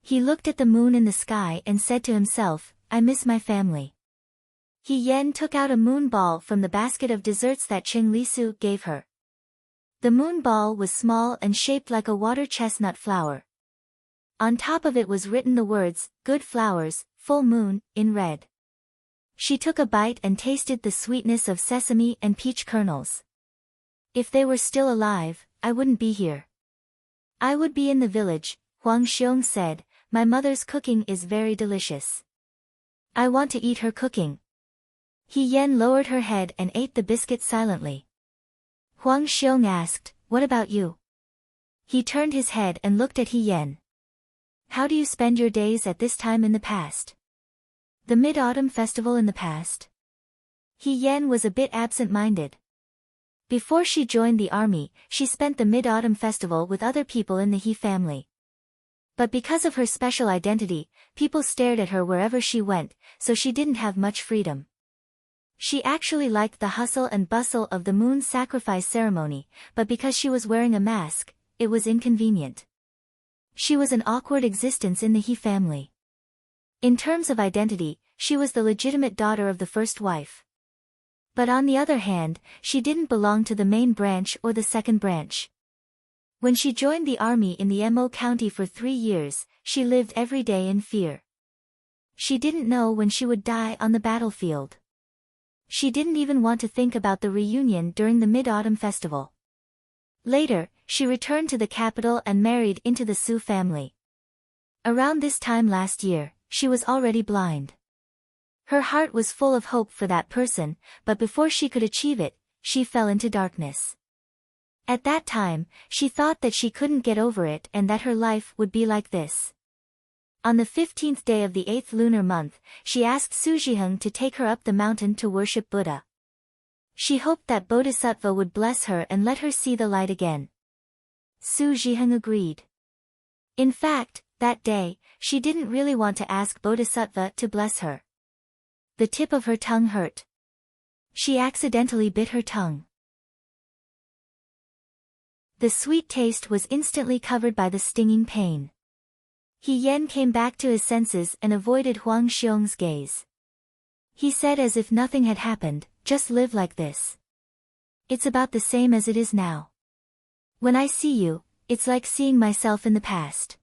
Speaker 1: He looked at the moon in the sky and said to himself, "I miss my family." He Yen took out a moon ball from the basket of desserts that Cheng Lisu gave her. The moon ball was small and shaped like a water chestnut flower. On top of it was written the words, "Good flowers, full moon," in red. She took a bite and tasted the sweetness of sesame and peach kernels. "If they were still alive, I wouldn't be here. I would be in the village," Huang Xiong said. "My mother's cooking is very delicious. I want to eat her cooking." He Yen lowered her head and ate the biscuit silently. Huang Xiong asked, "What about you?" He turned his head and looked at He Yen. "How do you spend your days at this time in the past?" The Mid-Autumn Festival in the past? He Yen was a bit absent-minded. Before she joined the army, she spent the Mid-Autumn Festival with other people in the He family. But because of her special identity, people stared at her wherever she went, so she didn't have much freedom. She actually liked the hustle and bustle of the moon sacrifice ceremony, but because she was wearing a mask, it was inconvenient. She was an awkward existence in the He family. In terms of identity, she was the legitimate daughter of the first wife. But on the other hand, she didn't belong to the main branch or the second branch. When she joined the army in the Mo County for 3 years, she lived every day in fear. She didn't know when she would die on the battlefield. She didn't even want to think about the reunion during the Mid-Autumn Festival. Later, she returned to the capital and married into the Su family. Around this time last year, she was already blind. Her heart was full of hope for that person, but before she could achieve it, she fell into darkness. At that time, she thought that she couldn't get over it and that her life would be like this. On the 15th day of the 8th lunar month, she asked Su Jiheng to take her up the mountain to worship Buddha. She hoped that Bodhisattva would bless her and let her see the light again. Su Jiheng agreed. In fact, that day, she didn't really want to ask Bodhisattva to bless her. The tip of her tongue hurt. She accidentally bit her tongue. The sweet taste was instantly covered by the stinging pain. He Yen came back to his senses and avoided Huang Xiong's gaze. He said as if nothing had happened, just live like this. It's about the same as it is now. When I see you, it's like seeing myself in the past.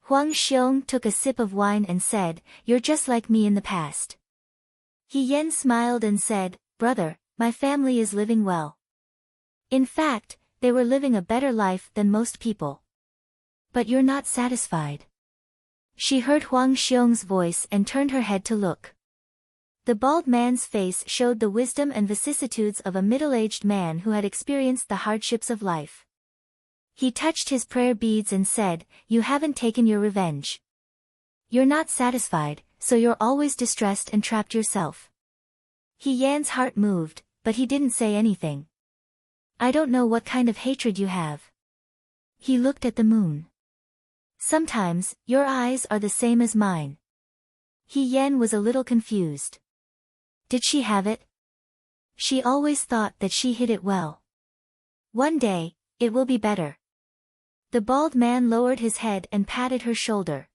Speaker 1: Huang Xiong took a sip of wine and said, you're just like me in the past. He Yen smiled and said, brother, my family is living well. In fact, they were living a better life than most people. But you're not satisfied. She heard Huang Xiong's voice and turned her head to look. The bald man's face showed the wisdom and vicissitudes of a middle-aged man who had experienced the hardships of life. He touched his prayer beads and said, you haven't taken your revenge. You're not satisfied, so you're always distressed and trapped yourself. He Yan's heart moved, but he didn't say anything. I don't know what kind of hatred you have. He looked at the moon. Sometimes, your eyes are the same as mine. He Yen was a little confused. Did she have it? She always thought that she hid it well. One day, it will be better. The bald man lowered his head and patted her shoulder.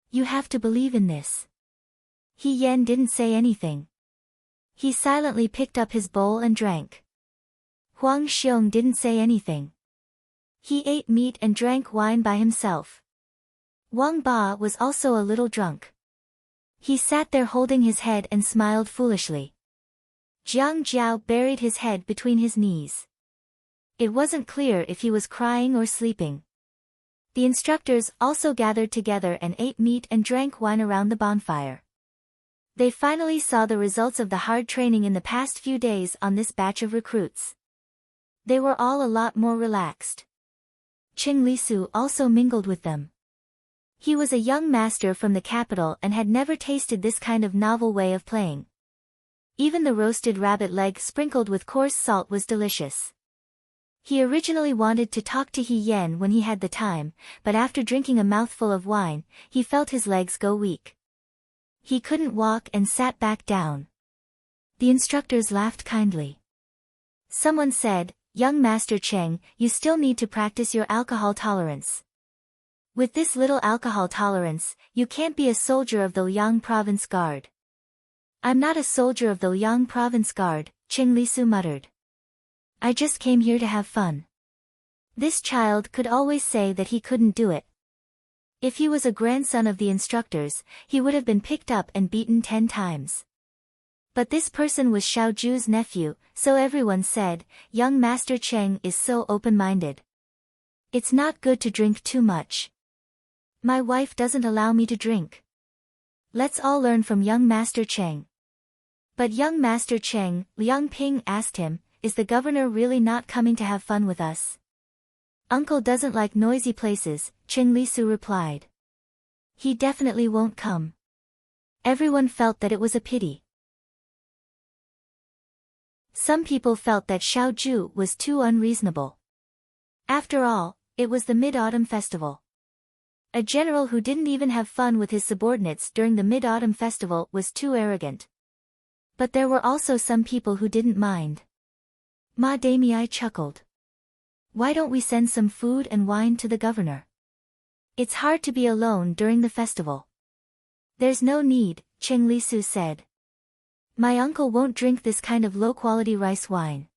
Speaker 1: You have to believe in this. He Yen didn't say anything. He silently picked up his bowl and drank. Huang Xiong didn't say anything. He ate meat and drank wine by himself. Wang Ba was also a little drunk. He sat there holding his head and smiled foolishly. Jiang Jiao buried his head between his knees. It wasn't clear if he was crying or sleeping. The instructors also gathered together and ate meat and drank wine around the bonfire. They finally saw the results of the hard training in the past few days on this batch of recruits. They were all a lot more relaxed. Qing Lisu also mingled with them. He was a young master from the capital and had never tasted this kind of novel way of playing. Even the roasted rabbit leg sprinkled with coarse salt was delicious. He originally wanted to talk to He Yen when he had the time, but after drinking a mouthful of wine, he felt his legs go weak. He couldn't walk and sat back down. The instructors laughed kindly. Someone said, young Master Cheng, you still need to practice your alcohol tolerance. With this little alcohol tolerance, you can't be a soldier of the Liang Province Guard. I'm not a soldier of the Liang Province Guard, Qing Lisu muttered. I just came here to have fun. This child could always say that he couldn't do it. If he was a grandson of the instructors, he would have been picked up and beaten 10 times. But this person was Xiao Zhu's nephew, so everyone said, young Master Cheng is so open-minded. It's not good to drink too much. My wife doesn't allow me to drink. Let's all learn from young Master Cheng. But young Master Cheng, Liang Ping asked him, is the governor really not coming to have fun with us? Uncle doesn't like noisy places, Qing Lisu replied. He definitely won't come. Everyone felt that it was a pity. Some people felt that Xiao Zhu was too unreasonable. After all, it was the Mid-Autumn Festival. A general who didn't even have fun with his subordinates during the Mid-Autumn Festival was too arrogant. But there were also some people who didn't mind. Ma Damei chuckled. Why don't we send some food and wine to the governor? It's hard to be alone during the festival. There's no need, Cheng Lisu said. My uncle won't drink this kind of low-quality rice wine.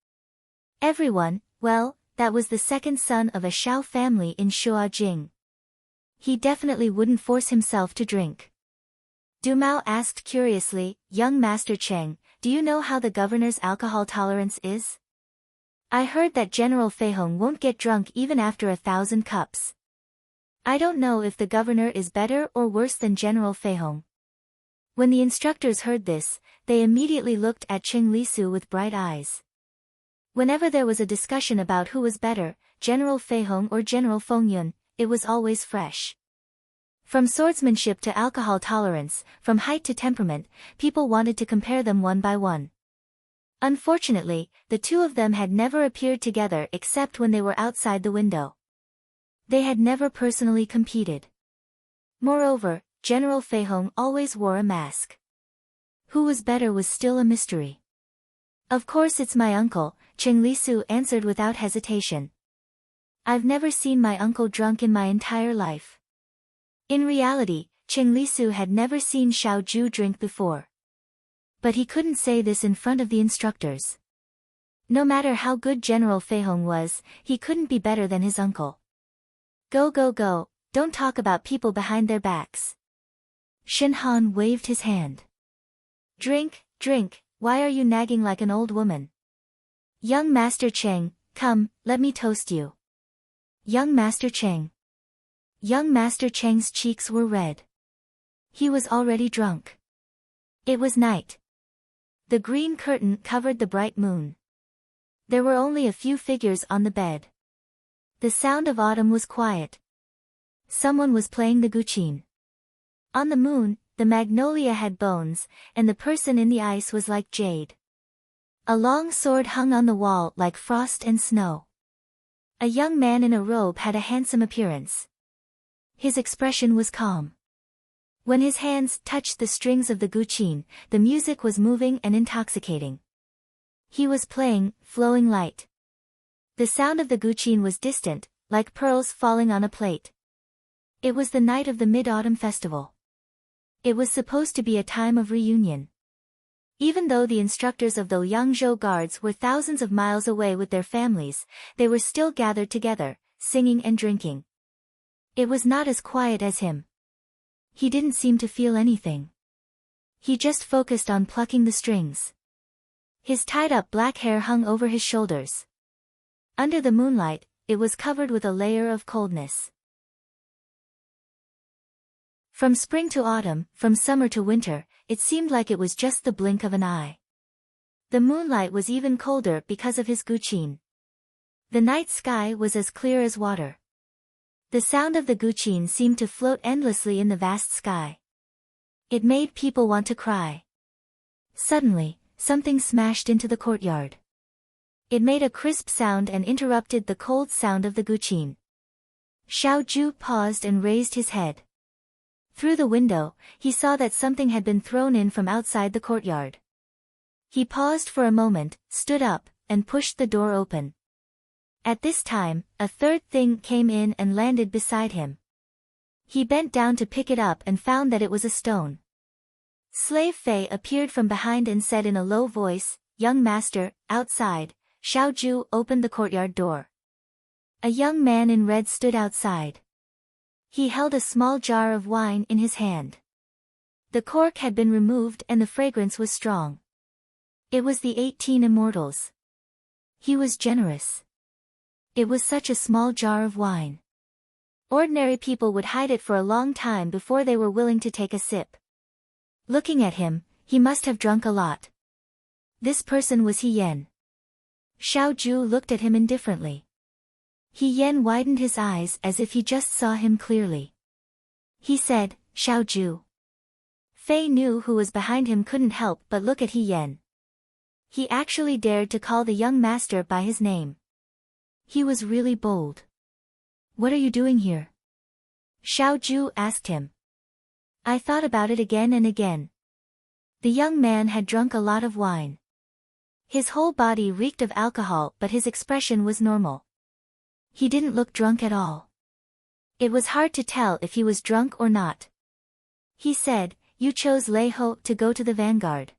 Speaker 1: Everyone, well, that was the second son of a Shao family in Shuajing. He definitely wouldn't force himself to drink. Du Mao asked curiously, Young Master Cheng, do you know how the governor's alcohol tolerance is? I heard that General Feihong won't get drunk even after 1,000 cups. I don't know if the governor is better or worse than General Feihong. When the instructors heard this, they immediately looked at Cheng Lisu with bright eyes. Whenever there was a discussion about who was better, General Feihong or General Fengyun, it was always fresh. From swordsmanship to alcohol tolerance, from height to temperament, people wanted to compare them one by one. Unfortunately, the two of them had never appeared together except when they were outside the window. They had never personally competed. Moreover, General Feihong always wore a mask. Who was better was still a mystery. Of course it's my uncle, Cheng Lisu answered without hesitation. I've never seen my uncle drunk in my entire life. In reality, Cheng Lisu had never seen Xiao Ju drink before. But he couldn't say this in front of the instructors. No matter how good General Feihong was, he couldn't be better than his uncle. Go go go, don't talk about people behind their backs. Shen Han waved his hand. Drink, drink, why are you nagging like an old woman? Young Master Cheng, come, let me toast you. Young Master Cheng. Young Master Cheng's cheeks were red. He was already drunk. It was night. The green curtain covered the bright moon. There were only a few figures on the bed. The sound of autumn was quiet. Someone was playing the guqin. On the moon, the magnolia had bones, and the person in the ice was like jade. A long sword hung on the wall like frost and snow. A young man in a robe had a handsome appearance. His expression was calm. When his hands touched the strings of the guqin, the music was moving and intoxicating. He was playing, flowing light. The sound of the guqin was distant, like pearls falling on a plate. It was the night of the Mid-Autumn Festival. It was supposed to be a time of reunion. Even though the instructors of the Liangzhou Guards were thousands of miles away with their families, they were still gathered together, singing and drinking. It was not as quiet as him. He didn't seem to feel anything. He just focused on plucking the strings. His tied-up black hair hung over his shoulders. Under the moonlight, it was covered with a layer of coldness. From spring to autumn, from summer to winter, it seemed like it was just the blink of an eye. The moonlight was even colder because of his guqin. The night sky was as clear as water. The sound of the guqin seemed to float endlessly in the vast sky. It made people want to cry. Suddenly, something smashed into the courtyard. It made a crisp sound and interrupted the cold sound of the guqin. Xiao Ju paused and raised his head. Through the window, he saw that something had been thrown in from outside the courtyard. He paused for a moment, stood up, and pushed the door open. At this time, a third thing came in and landed beside him. He bent down to pick it up and found that it was a stone. Slave Fei appeared from behind and said in a low voice, "Young master, outside." Xiao Ju opened the courtyard door. A young man in red stood outside. He held a small jar of wine in his hand. The cork had been removed and the fragrance was strong. It was the 18 immortals. He was generous. It was such a small jar of wine. Ordinary people would hide it for a long time before they were willing to take a sip. Looking at him, he must have drunk a lot. This person was He Yen. Xiao Ju looked at him indifferently. He Yen widened his eyes as if he just saw him clearly. He said, "Xiao Ju." Fei knew who was behind him couldn't help but look at He Yen. He actually dared to call the young master by his name. He was really bold. "What are you doing here?" Xiao Ju asked him. "I thought about it again and again." The young man had drunk a lot of wine. His whole body reeked of alcohol, but his expression was normal. He didn't look drunk at all. It was hard to tell if he was drunk or not. He said, you chose Lei Ho to go to the vanguard.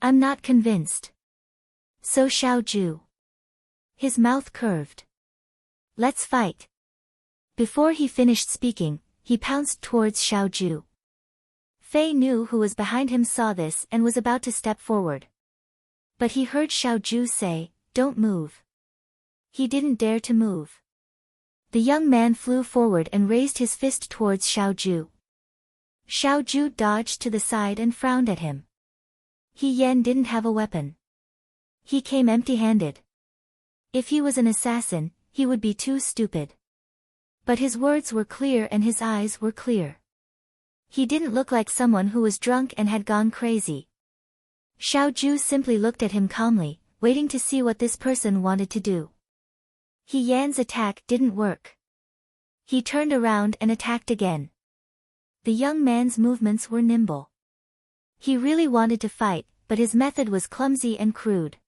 Speaker 1: I'm not convinced. So Xiao Ju. His mouth curved. Let's fight. Before he finished speaking, he pounced towards Xiao Ju. Fei Nu, who was behind him, saw this and was about to step forward. But he heard Xiao Ju say, "Don't move." He didn't dare to move. The young man flew forward and raised his fist towards Xiao Ju. Xiao Ju dodged to the side and frowned at him. He Yan didn't have a weapon. He came empty-handed. If he was an assassin, he would be too stupid. But his words were clear and his eyes were clear. He didn't look like someone who was drunk and had gone crazy. Xiao Ju simply looked at him calmly, waiting to see what this person wanted to do. He Yan's attack didn't work. He turned around and attacked again. The young man's movements were nimble. He really wanted to fight, but his method was clumsy and crude.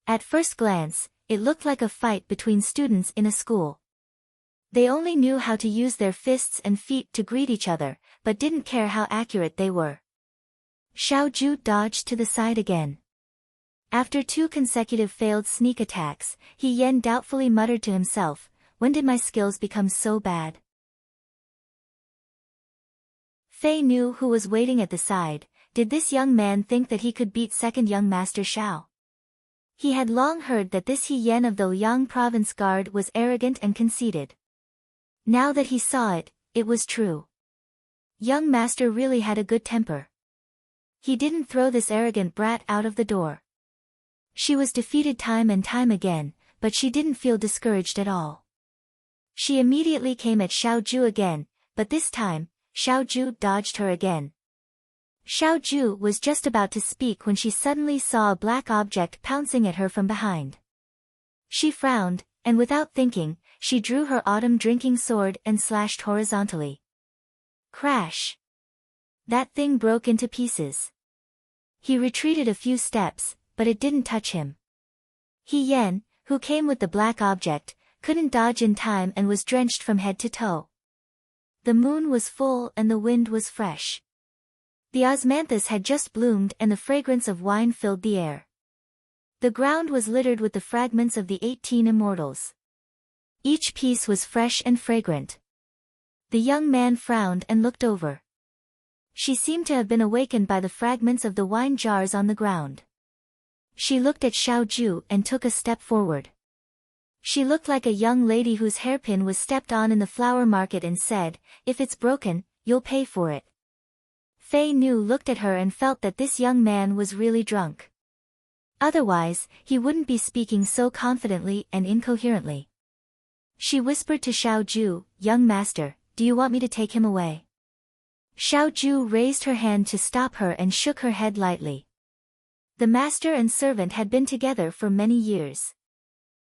Speaker 1: At first glance, it looked like a fight between students in a school. They only knew how to use their fists and feet to greet each other, but didn't care how accurate they were. Xiao Ju dodged to the side again. After 2 consecutive failed sneak attacks, He Yan doubtfully muttered to himself, "When did my skills become so bad?" Fei Nu, who was waiting at the side, did this young man think that he could beat second young Master Xiao? He had long heard that this He Yan of the Liang Province Guard was arrogant and conceited. Now that he saw it, it was true. Young Master really had a good temper. He didn't throw this arrogant brat out of the door. She was defeated time and time again, but she didn't feel discouraged at all. She immediately came at Xiao Ju again, but this time, Xiao Ju dodged her again. Xiao Ju was just about to speak when she suddenly saw a black object pouncing at her from behind. She frowned, and without thinking, she drew her autumn drinking sword and slashed horizontally. Crash! That thing broke into pieces. He retreated a few steps, but it didn't touch him. He Yan, who came with the black object, couldn't dodge in time and was drenched from head to toe. The moon was full and the wind was fresh. The osmanthus had just bloomed and the fragrance of wine filled the air. The ground was littered with the fragments of the 18 immortals. Each piece was fresh and fragrant. The young man frowned and looked over. She seemed to have been awakened by the fragments of the wine jars on the ground. She looked at Xiao Ju and took a step forward. She looked like a young lady whose hairpin was stepped on in the flower market and said, "If it's broken, you'll pay for it." Fei Nu looked at her and felt that this young man was really drunk. Otherwise, he wouldn't be speaking so confidently and incoherently. She whispered to Xiao Ju, "Young master, do you want me to take him away?" Xiao Ju raised her hand to stop her and shook her head lightly. The master and servant had been together for many years.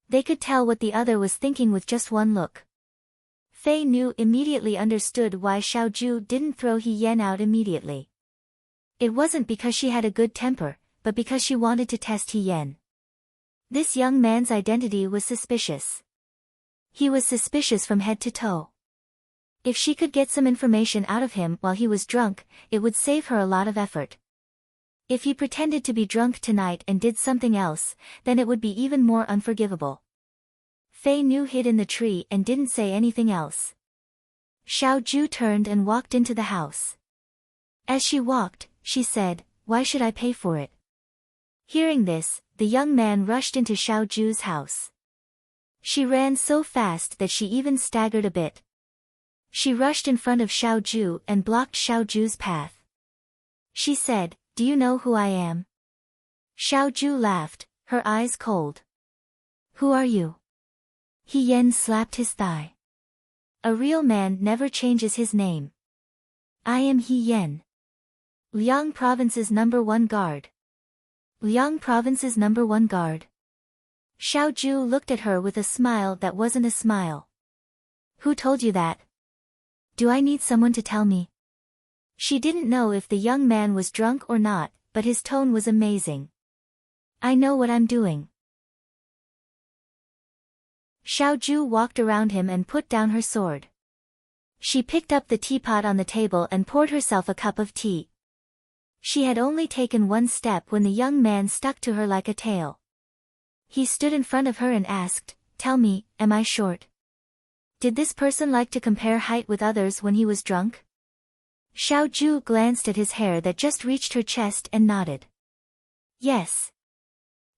Speaker 1: They could tell what the other was thinking with just one look. Fei Nu immediately understood why Xiao Ju didn't throw He Yan out immediately. It wasn't because she had a good temper, but because she wanted to test He Yan. This young man's identity was suspicious. He was suspicious from head to toe. If she could get some information out of him while he was drunk, it would save her a lot of effort. If he pretended to be drunk tonight and did something else, then it would be even more unforgivable. Fei Nu hid in the tree and didn't say anything else. Xiao Ju turned and walked into the house. As she walked, she said, "Why should I pay for it?" Hearing this, the young man rushed into Xiao Ju's house. She ran so fast that she even staggered a bit. She rushed in front of Xiao Ju and blocked Xiao Ju's path. She said, "Do you know who I am?" Xiao Ju laughed, her eyes cold. "Who are you?" He Yan slapped his thigh. "A real man never changes his name. I am He Yan. Liang Province's #1 guard." Liang Province's #1 guard. Xiao Ju looked at her with a smile that wasn't a smile. "Who told you that? Do I need someone to tell me?" She didn't know if the young man was drunk or not, but his tone was amazing. "I know what I'm doing." Xiao Ju walked around him and put down her sword. She picked up the teapot on the table and poured herself a cup of tea. She had only taken one step when the young man stuck to her like a tail. He stood in front of her and asked, "Tell me, am I short?" Did this person like to compare height with others when he was drunk? Xiaoju glanced at his hair that just reached her chest and nodded. Yes.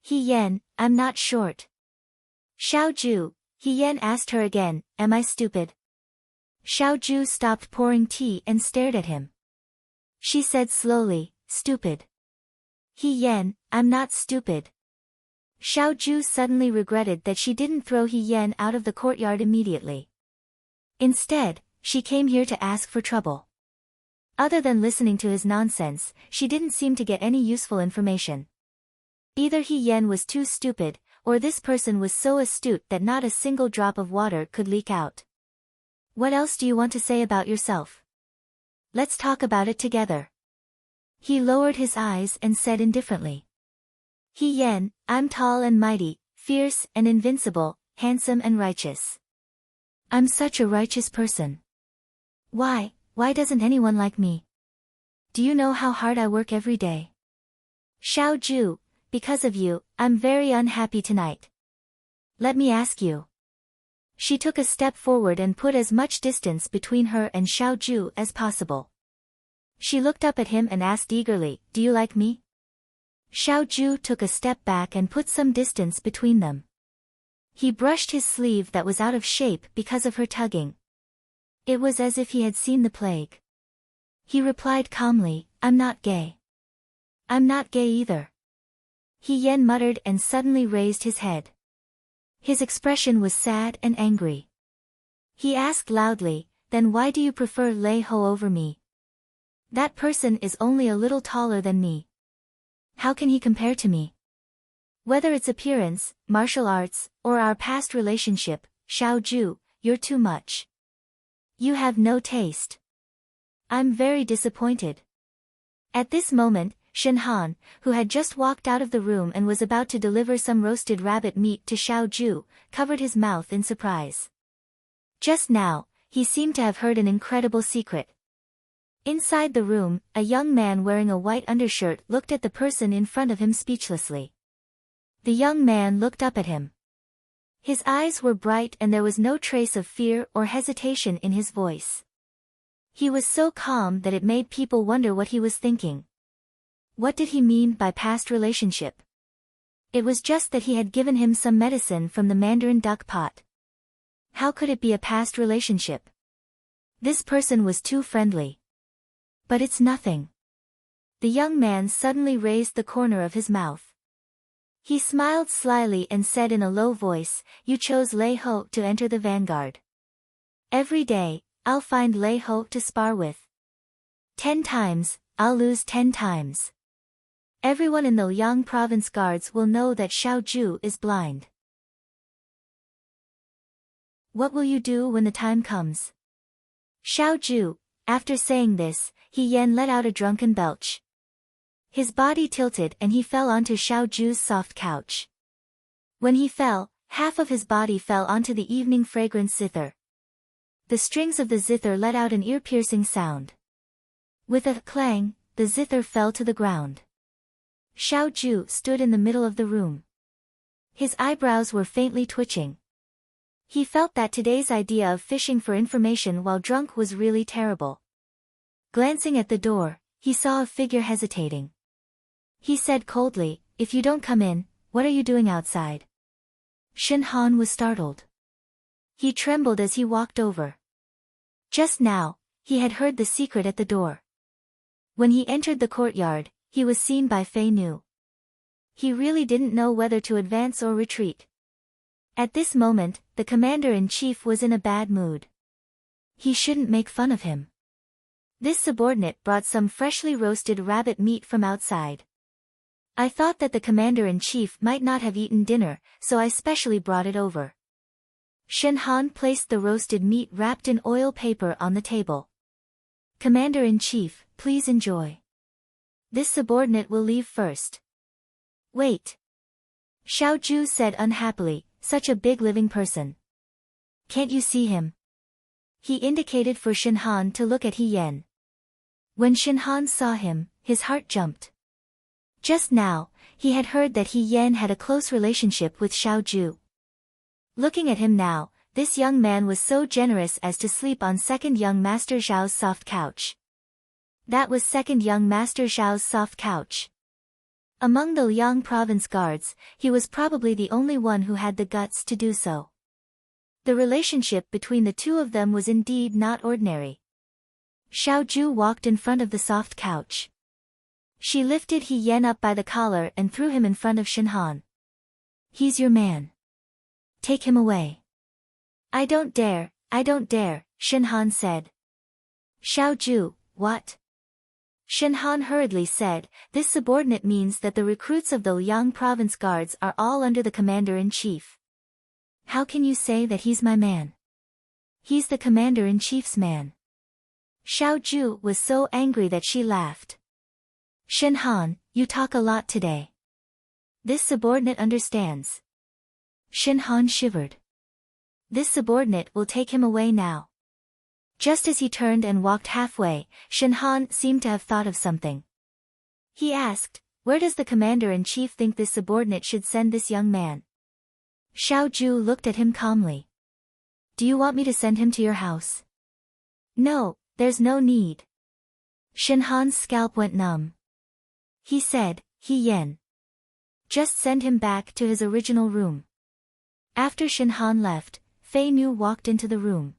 Speaker 1: He Yan, I'm not short. Xiaoju, He Yan asked her again, am I stupid? Xiaoju stopped pouring tea and stared at him. She said slowly, stupid. He Yan, I'm not stupid. Xiaoju suddenly regretted that she didn't throw He Yan out of the courtyard immediately. Instead, she came here to ask for trouble. Other than listening to his nonsense, she didn't seem to get any useful information. Either He Yan was too stupid, or this person was so astute that not a single drop of water could leak out. What else do you want to say about yourself? Let's talk about it together. He lowered his eyes and said indifferently. He Yan, I'm tall and mighty, fierce and invincible, handsome and righteous. I'm such a righteous person. Why doesn't anyone like me? Do you know how hard I work every day? Xiaoju, because of you, I'm very unhappy tonight. Let me ask you. She took a step forward and put as much distance between her and Xiaoju as possible. She looked up at him and asked eagerly, do you like me? Xiaoju took a step back and put some distance between them. He brushed his sleeve that was out of shape because of her tugging. It was as if he had seen the plague. He replied calmly, I'm not gay. I'm not gay either. He Yan muttered and suddenly raised his head. His expression was sad and angry. He asked loudly, then why do you prefer Lei Ho over me? That person is only a little taller than me. How can he compare to me? Whether it's appearance, martial arts, or our past relationship, Xiaoju, you're too much. You have no taste. I'm very disappointed. At this moment, Shen Han, who had just walked out of the room and was about to deliver some roasted rabbit meat to Xiaoju, covered his mouth in surprise. Just now, he seemed to have heard an incredible secret. Inside the room, a young man wearing a white undershirt looked at the person in front of him speechlessly. The young man looked up at him. His eyes were bright and there was no trace of fear or hesitation in his voice. He was so calm that it made people wonder what he was thinking. What did he mean by past relationship? It was just that he had given him some medicine from the Mandarin duck pot. How could it be a past relationship? This person was too friendly. But it's nothing. The young man suddenly raised the corner of his mouth. He smiled slyly and said in a low voice, you chose Lei Ho to enter the vanguard. Every day, I'll find Lei Ho to spar with. 10 times, I'll lose 10 times. Everyone in the Liang province guards will know that Xiaoju is blind. What will you do when the time comes? Xiaoju, after saying this, He Yan let out a drunken belch. His body tilted and he fell onto Xiaoju's soft couch. When he fell, half of his body fell onto the evening fragrant zither. The strings of the zither let out an ear-piercing sound. With a clang, the zither fell to the ground. Xiaoju stood in the middle of the room. His eyebrows were faintly twitching. He felt that today's idea of fishing for information while drunk was really terrible. Glancing at the door, he saw a figure hesitating. He said coldly, if you don't come in, what are you doing outside? Shen Han was startled. He trembled as he walked over. Just now, he had heard the secret at the door. When he entered the courtyard, he was seen by Fei Nu. He really didn't know whether to advance or retreat. At this moment, the commander-in-chief was in a bad mood. He shouldn't make fun of him. This subordinate brought some freshly roasted rabbit meat from outside. I thought that the commander-in-chief might not have eaten dinner, so I specially brought it over. Shen Han placed the roasted meat wrapped in oil paper on the table. Commander-in-chief, please enjoy. This subordinate will leave first. Wait. Xiaoju said unhappily, such a big living person. Can't you see him? He indicated for Shin Han to look at He Yan. When Shin Han saw him, his heart jumped. Just now, he had heard that He Yan had a close relationship with Xiao Ju. Looking at him now, this young man was so generous as to sleep on second young Master Zhao's soft couch. That was second young Master Zhao's soft couch. Among the Liang province guards, he was probably the only one who had the guts to do so. The relationship between the two of them was indeed not ordinary. Xiao Ju walked in front of the soft couch. She lifted He Yan up by the collar and threw him in front of Shin Han. "He's your man. Take him away." I don't dare, Shin Han said. Xiao Ju, what? Shin Han hurriedly said, "This subordinate means that the recruits of the Liang province guards are all under the commander-in-chief. How can you say that he's my man? He's the commander-in-chief's man." Xiao Ju was so angry that she laughed. "Shin Han, you talk a lot today. This subordinate understands." Shin Han shivered. "This subordinate will take him away now." Just as he turned and walked halfway, Shin Han seemed to have thought of something. He asked, "Where does the commander-in-chief think this subordinate should send this young man?" Xiao Ju looked at him calmly. "Do you want me to send him to your house?" "No, there's no need." Shin Han's scalp went numb. He said, "He Yan. Just send him back to his original room." After Shin Han left, Fei Nu walked into the room.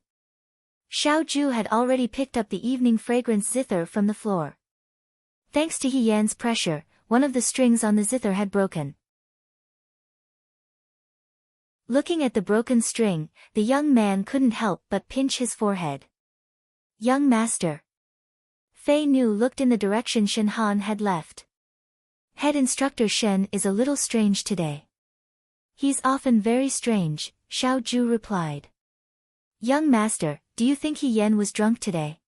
Speaker 1: Xiao Ju had already picked up the evening fragrance zither from the floor. Thanks to He Yan's pressure, one of the strings on the zither had broken. Looking at the broken string, the young man couldn't help but pinch his forehead. "Young master." Fei Nu looked in the direction Shin Han had left. "Head instructor Shen is a little strange today." "He's often very strange," Xiao Ju replied. "Young master, do you think He Yan was drunk today?"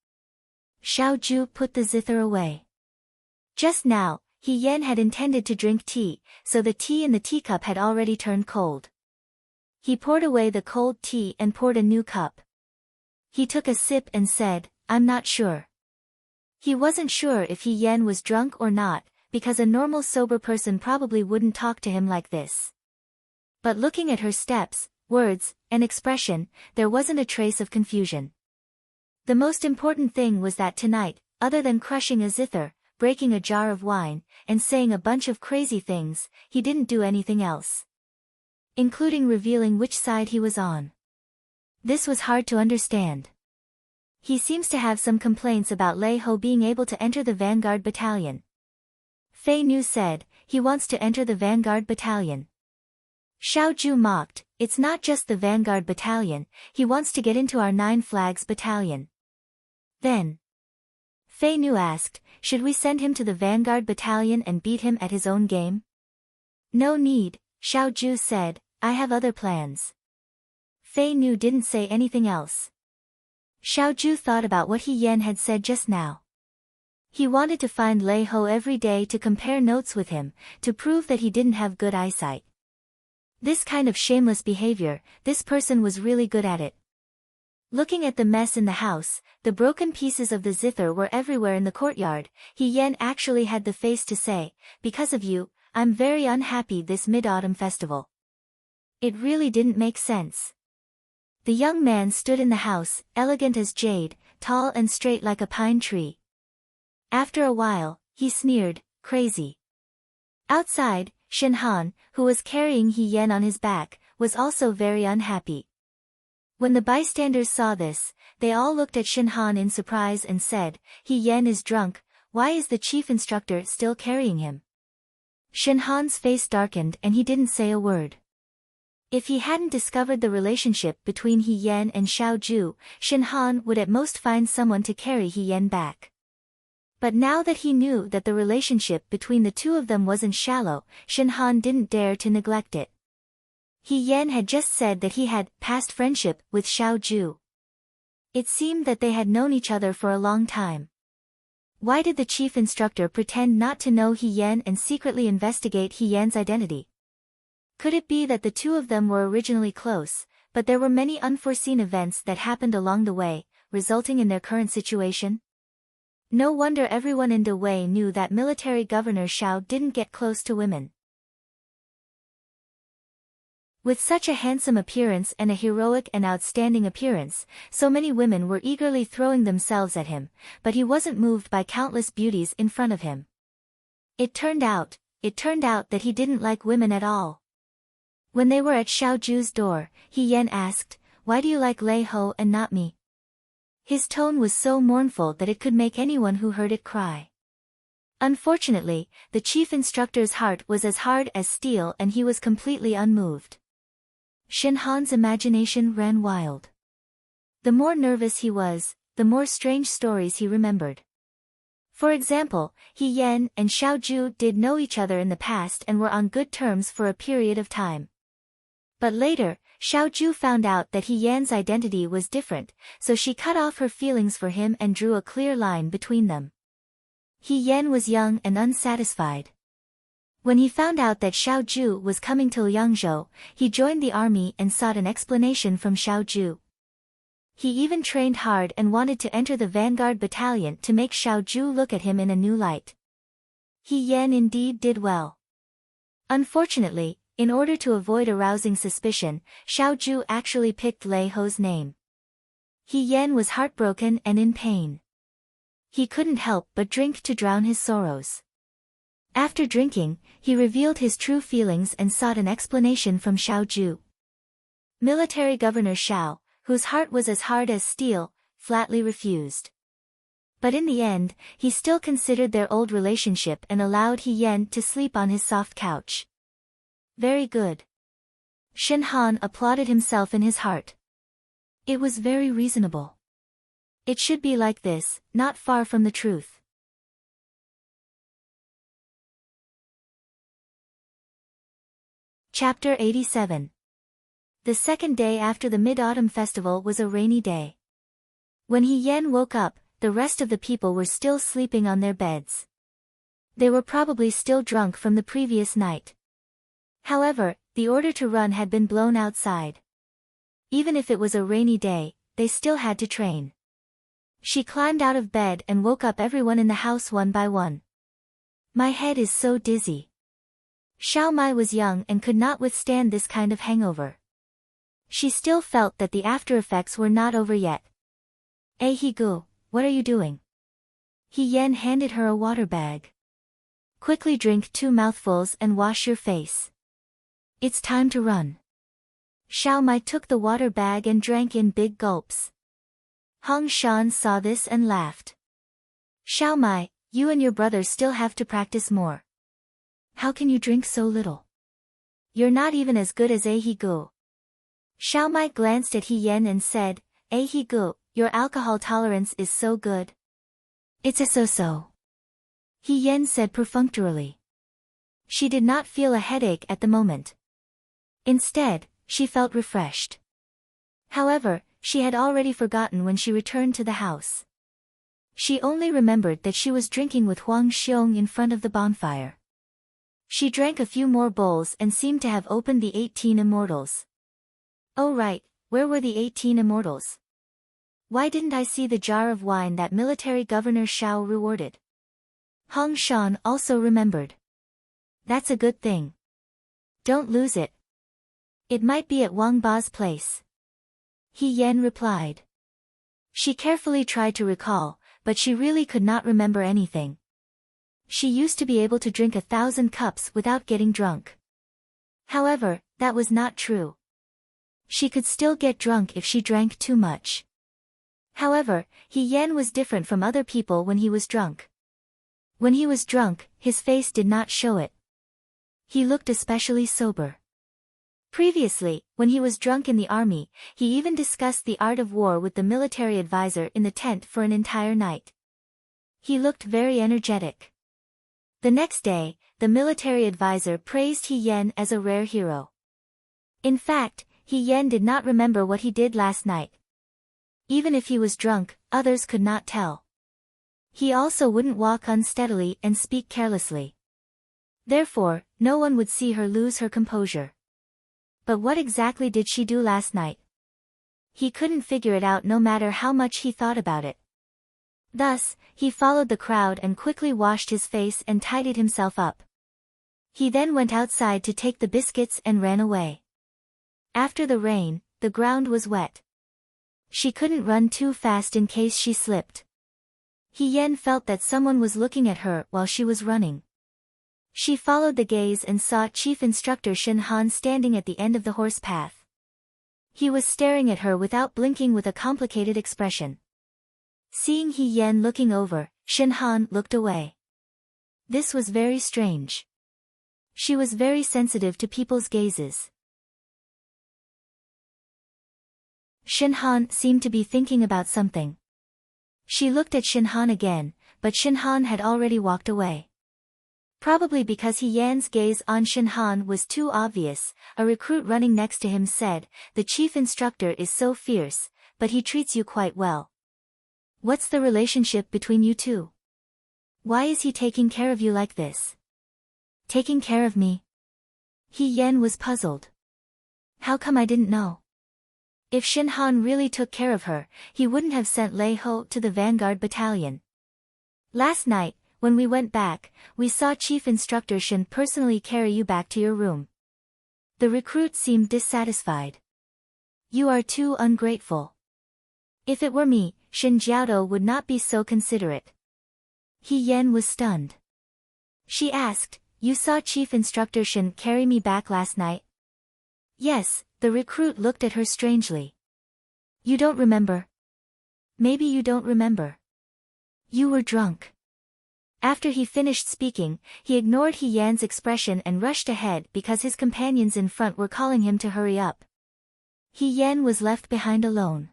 Speaker 1: Xiao Ju put the zither away. Just now, He Yan had intended to drink tea, so the tea in the teacup had already turned cold. He poured away the cold tea and poured a new cup. He took a sip and said, "I'm not sure." He wasn't sure if He Yan was drunk or not, because a normal sober person probably wouldn't talk to him like this. But looking at her steps, words, and expression, there wasn't a trace of confusion. The most important thing was that tonight, other than crushing a zither, breaking a jar of wine, and saying a bunch of crazy things, he didn't do anything else. Including revealing which side he was on. This was hard to understand. He seems to have some complaints about Lei Ho being able to enter the Vanguard Battalion. Fei Nu said, "He wants to enter the Vanguard Battalion." Xiao Ju mocked, "It's not just the Vanguard Battalion, he wants to get into our 9 Flags Battalion." Then, Fei Nu asked, "Should we send him to the Vanguard Battalion and beat him at his own game?" "No need," Xiao Ju said, "I have other plans." Fei Nu didn't say anything else. Xiao Ju thought about what He Yan had said just now. He wanted to find Lei Ho every day to compare notes with him, to prove that he didn't have good eyesight. This kind of shameless behavior, this person was really good at it. Looking at the mess in the house, the broken pieces of the zither were everywhere in the courtyard, He Yan actually had the face to say, "Because of you, I'm very unhappy this Mid-Autumn festival." It really didn't make sense. The young man stood in the house, elegant as jade, tall and straight like a pine tree. After a while, he sneered, "Crazy." Outside, Shin Han, who was carrying He Yan on his back, was also very unhappy. When the bystanders saw this, they all looked at Shin Han in surprise and said, "He Yan is drunk, why is the chief instructor still carrying him?" Shin Han's face darkened and he didn't say a word. If he hadn't discovered the relationship between He Yan and Xiao Ju, Shin Han would at most find someone to carry He Yan back. But now that he knew that the relationship between the two of them wasn't shallow, Shin Han didn't dare to neglect it. He Yan had just said that he had past friendship with Xiao Ju. It seemed that they had known each other for a long time. Why did the chief instructor pretend not to know He Yan and secretly investigate He Yan's identity? Could it be that the two of them were originally close, but there were many unforeseen events that happened along the way, resulting in their current situation. No wonder everyone in De Wei knew that military governor Shao didn't get close to women. With such a handsome appearance and a heroic and outstanding appearance, so many women were eagerly throwing themselves at him, but he wasn't moved by countless beauties in front of him. It turned out that he didn't like women at all. When they were at Xiao Ju's door, He Yan asked, "Why do you like Lei Ho and not me?" His tone was so mournful that it could make anyone who heard it cry. Unfortunately, the chief instructor's heart was as hard as steel and he was completely unmoved. Shen Han's imagination ran wild. The more nervous he was, the more strange stories he remembered. For example, He Yan and Xiao Ju did know each other in the past and were on good terms for a period of time. But later, Xiao Ju found out that He Yan's identity was different, so she cut off her feelings for him and drew a clear line between them. He Yan was young and unsatisfied. When he found out that Xiao Ju was coming to Liangzhou, he joined the army and sought an explanation from Xiao Ju. He even trained hard and wanted to enter the vanguard battalion to make Xiao Ju look at him in a new light. He Yan indeed did well. Unfortunately, in order to avoid arousing suspicion, Xiao Ju actually picked Lei Ho's name. He Yan was heartbroken and in pain. He couldn't help but drink to drown his sorrows. After drinking, he revealed his true feelings and sought an explanation from Xiao Ju. Military Governor Shao, whose heart was as hard as steel, flatly refused. But in the end, he still considered their old relationship and allowed He Yan to sleep on his soft couch. Very good. Shen Han applauded himself in his heart. It was very reasonable. It should be like this, not far from the truth. Chapter 87. The second day after the Mid-Autumn Festival was a rainy day. When He Yan woke up, the rest of the people were still sleeping on their beds. They were probably still drunk from the previous night. However, the order to run had been blown outside. Even if it was a rainy day, they still had to train. She climbed out of bed and woke up everyone in the house one by one. "My head is so dizzy." Xiao Mai was young and could not withstand this kind of hangover. She still felt that the after-effects were not over yet. He Gu, what are you doing?" He Yan handed her a water bag. "Quickly drink 2 mouthfuls and wash your face. It's time to run." Xiao Mai took the water bag and drank in big gulps. Hong Shan saw this and laughed. "Xiao Mai, you and your brother still have to practice more. How can you drink so little? You're not even as good as He Gu." Xiao Mai glanced at He Yan and said, He Gu, your alcohol tolerance is so good." "It's a so-so," He Yan said perfunctorily. She did not feel a headache at the moment. Instead, she felt refreshed. However, she had already forgotten when she returned to the house. She only remembered that she was drinking with Huang Xiong in front of the bonfire. She drank a few more bowls and seemed to have opened the 18 immortals. Oh right, where were the 18 immortals? Why didn't I see the jar of wine that military governor Shao rewarded? Hong Shan also remembered. That's a good thing. Don't lose it. It might be at Wang Ba's place. He Yan replied. She carefully tried to recall, but she really could not remember anything. She used to be able to drink 1,000 cups without getting drunk. However, that was not true. She could still get drunk if she drank too much. However, He Yan was different from other people when he was drunk. When he was drunk, his face did not show it. He looked especially sober. Previously, when he was drunk in the army, he even discussed the art of war with the military advisor in the tent for an entire night. He looked very energetic. The next day, the military advisor praised He Yan as a rare hero. In fact, He Yan did not remember what he did last night. Even if he was drunk, others could not tell. He also wouldn't walk unsteadily and speak carelessly. Therefore, no one would see her lose her composure. But what exactly did she do last night? He couldn't figure it out no matter how much he thought about it. Thus, he followed the crowd and quickly washed his face and tidied himself up. He then went outside to take the biscuits and ran away. After the rain, the ground was wet. She couldn't run too fast in case she slipped. Hien felt that someone was looking at her while she was running. She followed the gaze and saw Chief Instructor Shin Han standing at the end of the horse path. He was staring at her without blinking with a complicated expression. Seeing Hien looking over, Shin Han looked away. This was very strange. She was very sensitive to people's gazes. Shin Han seemed to be thinking about something. She looked at Shin Han again, but Shin Han had already walked away. Probably because Hien's gaze on Shin Han was too obvious, a recruit running next to him said, "The chief instructor is so fierce, but he treats you quite well. What's the relationship between you two? Why is he taking care of you like this?" "Taking care of me?" Hien was puzzled. "How come I didn't know?" If Shin Han really took care of her, he wouldn't have sent Lei Ho to the Vanguard Battalion. "Last night, when we went back, we saw Chief Instructor Shin personally carry you back to your room." The recruit seemed dissatisfied. "You are too ungrateful. If it were me, Shin Jiaodo would not be so considerate." Hien was stunned. She asked, "You saw Chief Instructor Shin carry me back last night?" "Yes." The recruit looked at her strangely. "You don't remember?" "Maybe you don't remember. You were drunk." After he finished speaking, he ignored Hien's expression and rushed ahead because his companions in front were calling him to hurry up. Hien was left behind alone.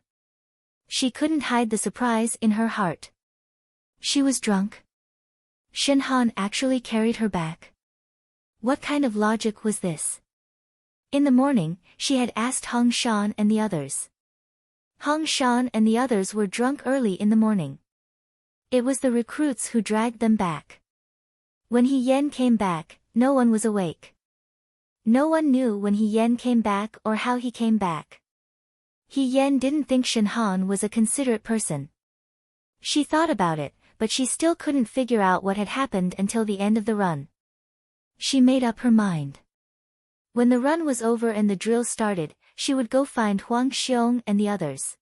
Speaker 1: She couldn't hide the surprise in her heart. She was drunk? Shin Han actually carried her back? What kind of logic was this? In the morning, she had asked Hong Shan and the others. Hong Shan and the others were drunk early in the morning. It was the recruits who dragged them back. When Hien came back, no one was awake. No one knew when Hien came back or how he came back. Hien didn't think Shin Han was a considerate person. She thought about it, but she still couldn't figure out what had happened until the end of the run. She made up her mind. When the run was over and the drill started, she would go find Huang Xiong and the others.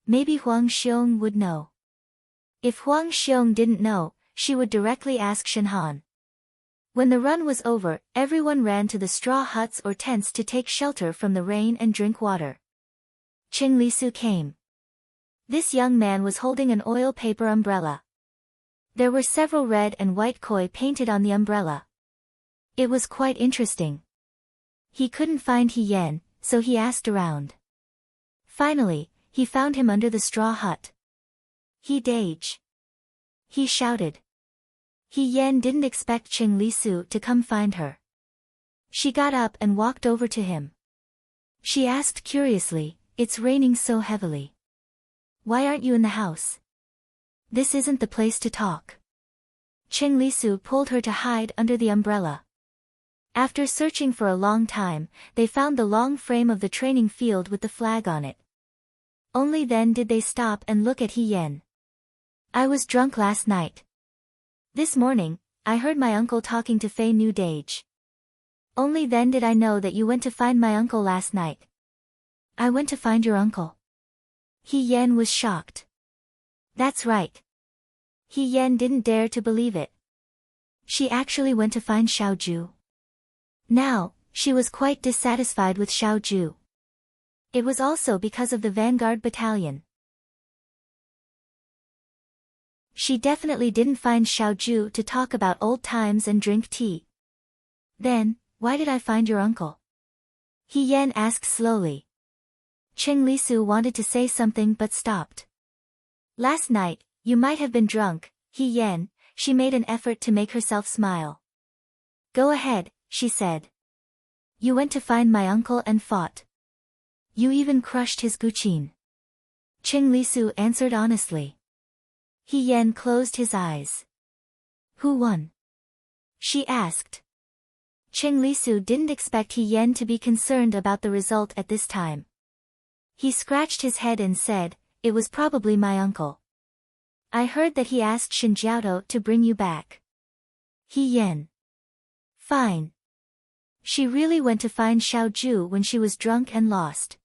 Speaker 1: Maybe Huang Xiong would know. If Huang Xiong didn't know, she would directly ask Shin Han. When the run was over, everyone ran to the straw huts or tents to take shelter from the rain and drink water. Qing Lisu came. This young man was holding an oil paper umbrella. There were several red and white koi painted on the umbrella. It was quite interesting. He couldn't find Hien, so he asked around. Finally, he found him under the straw hut. "He Dage!" he shouted. Hien didn't expect Qing Lisu to come find her. She got up and walked over to him. She asked curiously, "It's raining so heavily. Why aren't you in the house? This isn't the place to talk." Qing Lisu pulled her to hide under the umbrella. After searching for a long time, they found the long frame of the training field with the flag on it. Only then did they stop and look at Hien. "I was drunk last night. This morning, I heard my uncle talking to Fei Nu Dage. Only then did I know that you went to find my uncle last night." "I went to find your uncle?" Hien was shocked. "That's right." Hien didn't dare to believe it. She actually went to find Xiaoju. Now, she was quite dissatisfied with Xiaoju. It was also because of the Vanguard Battalion. She definitely didn't find Xiaoju to talk about old times and drink tea. "Then, why did I find your uncle?" Hien asked slowly. Qing Lisu wanted to say something but stopped. "Last night, you might have been drunk, Hien," she made an effort to make herself smile. "Go ahead," she said. "You went to find my uncle and fought. You even crushed his guqin." Qing Lisu answered honestly. Hien closed his eyes. "Who won?" she asked. Qing Lisu didn't expect Hien to be concerned about the result at this time. He scratched his head and said, "It was probably my uncle. I heard that he asked Shinjiao to bring you back." He Yen. Fine. She really went to find Xiaoju when she was drunk and lost.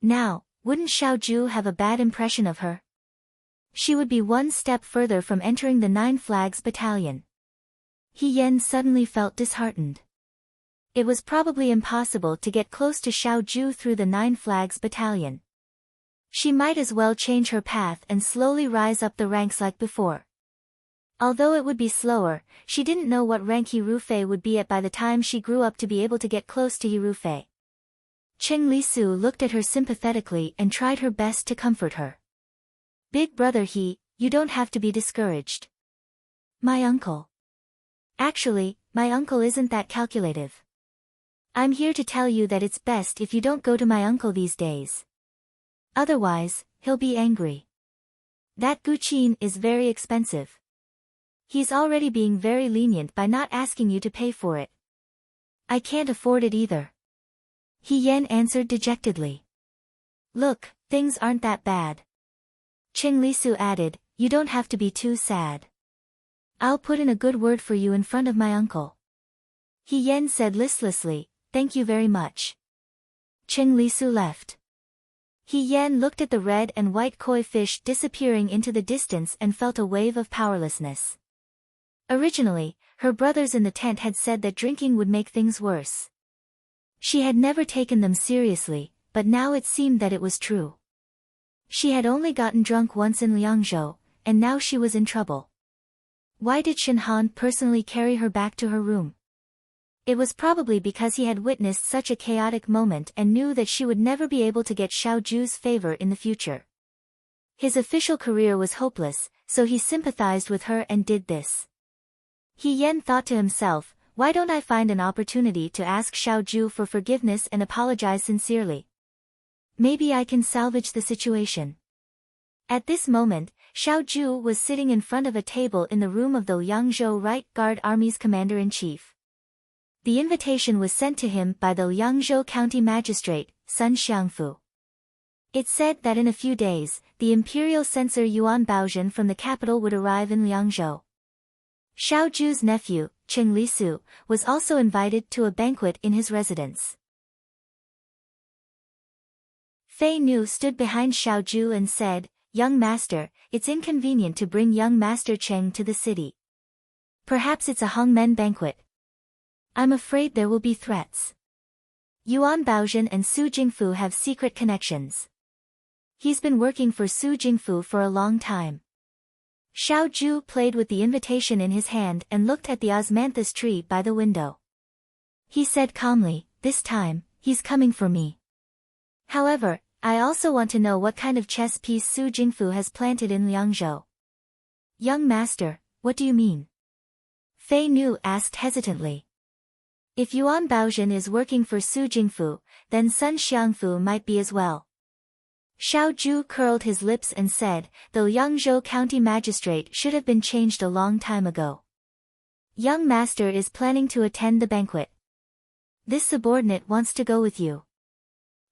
Speaker 1: Now, wouldn't Xiaoju have a bad impression of her? She would be one step further from entering the Nine Flags Battalion. He Yen suddenly felt disheartened. It was probably impossible to get close to Xiaoju through the Nine Flags Battalion. She might as well change her path and slowly rise up the ranks like before. Although it would be slower, she didn't know what rank Hirufei would be at by the time she grew up to be able to get close to Hirufei. Cheng Lisu looked at her sympathetically and tried her best to comfort her. "Big brother you don't have to be discouraged. My uncle. Actually, my uncle isn't that calculative. I'm here to tell you that it's best if you don't go to my uncle these days. Otherwise, he'll be angry. That guqin is very expensive. He's already being very lenient by not asking you to pay for it. I can't afford it either." He Yen answered dejectedly. "Look, things aren't that bad." Cheng Lisu added, "You don't have to be too sad. I'll put in a good word for you in front of my uncle." He Yen said listlessly, "Thank you very much." Cheng Lisu left. He Yen looked at the red and white koi fish disappearing into the distance and felt a wave of powerlessness. Originally, her brothers in the tent had said that drinking would make things worse. She had never taken them seriously, but now it seemed that it was true. She had only gotten drunk once in Liangzhou, and now she was in trouble. Why did Shinhan personally carry her back to her room? It was probably because he had witnessed such a chaotic moment and knew that she would never be able to get Xiaoju's favor in the future. His official career was hopeless, so he sympathized with her and did this. He Yen thought to himself, why don't I find an opportunity to ask Xiaoju for forgiveness and apologize sincerely? Maybe I can salvage the situation. At this moment, Xiaoju was sitting in front of a table in the room of the Liangzhou Right Guard Army's commander-in-chief. The invitation was sent to him by the Liangzhou County Magistrate, Sun Xiangfu. It said that in a few days, the imperial censor Yuan Baozhen from the capital would arrive in Liangzhou. Xiaoju's nephew, Cheng Lisu, was also invited to a banquet in his residence. Fei Nu stood behind Xiaoju and said, "Young master, it's inconvenient to bring young master Cheng to the city. Perhaps it's a hongmen banquet. I'm afraid there will be threats. Yuan Baozhen and Su Jingfu have secret connections. He's been working for Su Jingfu for a long time." Xiaoju played with the invitation in his hand and looked at the osmanthus tree by the window. He said calmly, "This time, he's coming for me. However, I also want to know what kind of chess piece Su Jingfu has planted in Liangzhou." "Young master, what do you mean?" Fei Nu asked hesitantly. "If Yuan Baozhen is working for Su Jingfu, then Sun Xiangfu might be as well." Xiaoju curled his lips and said, "The Liangzhou County Magistrate should have been changed a long time ago. Young master is planning to attend the banquet. This subordinate wants to go with you.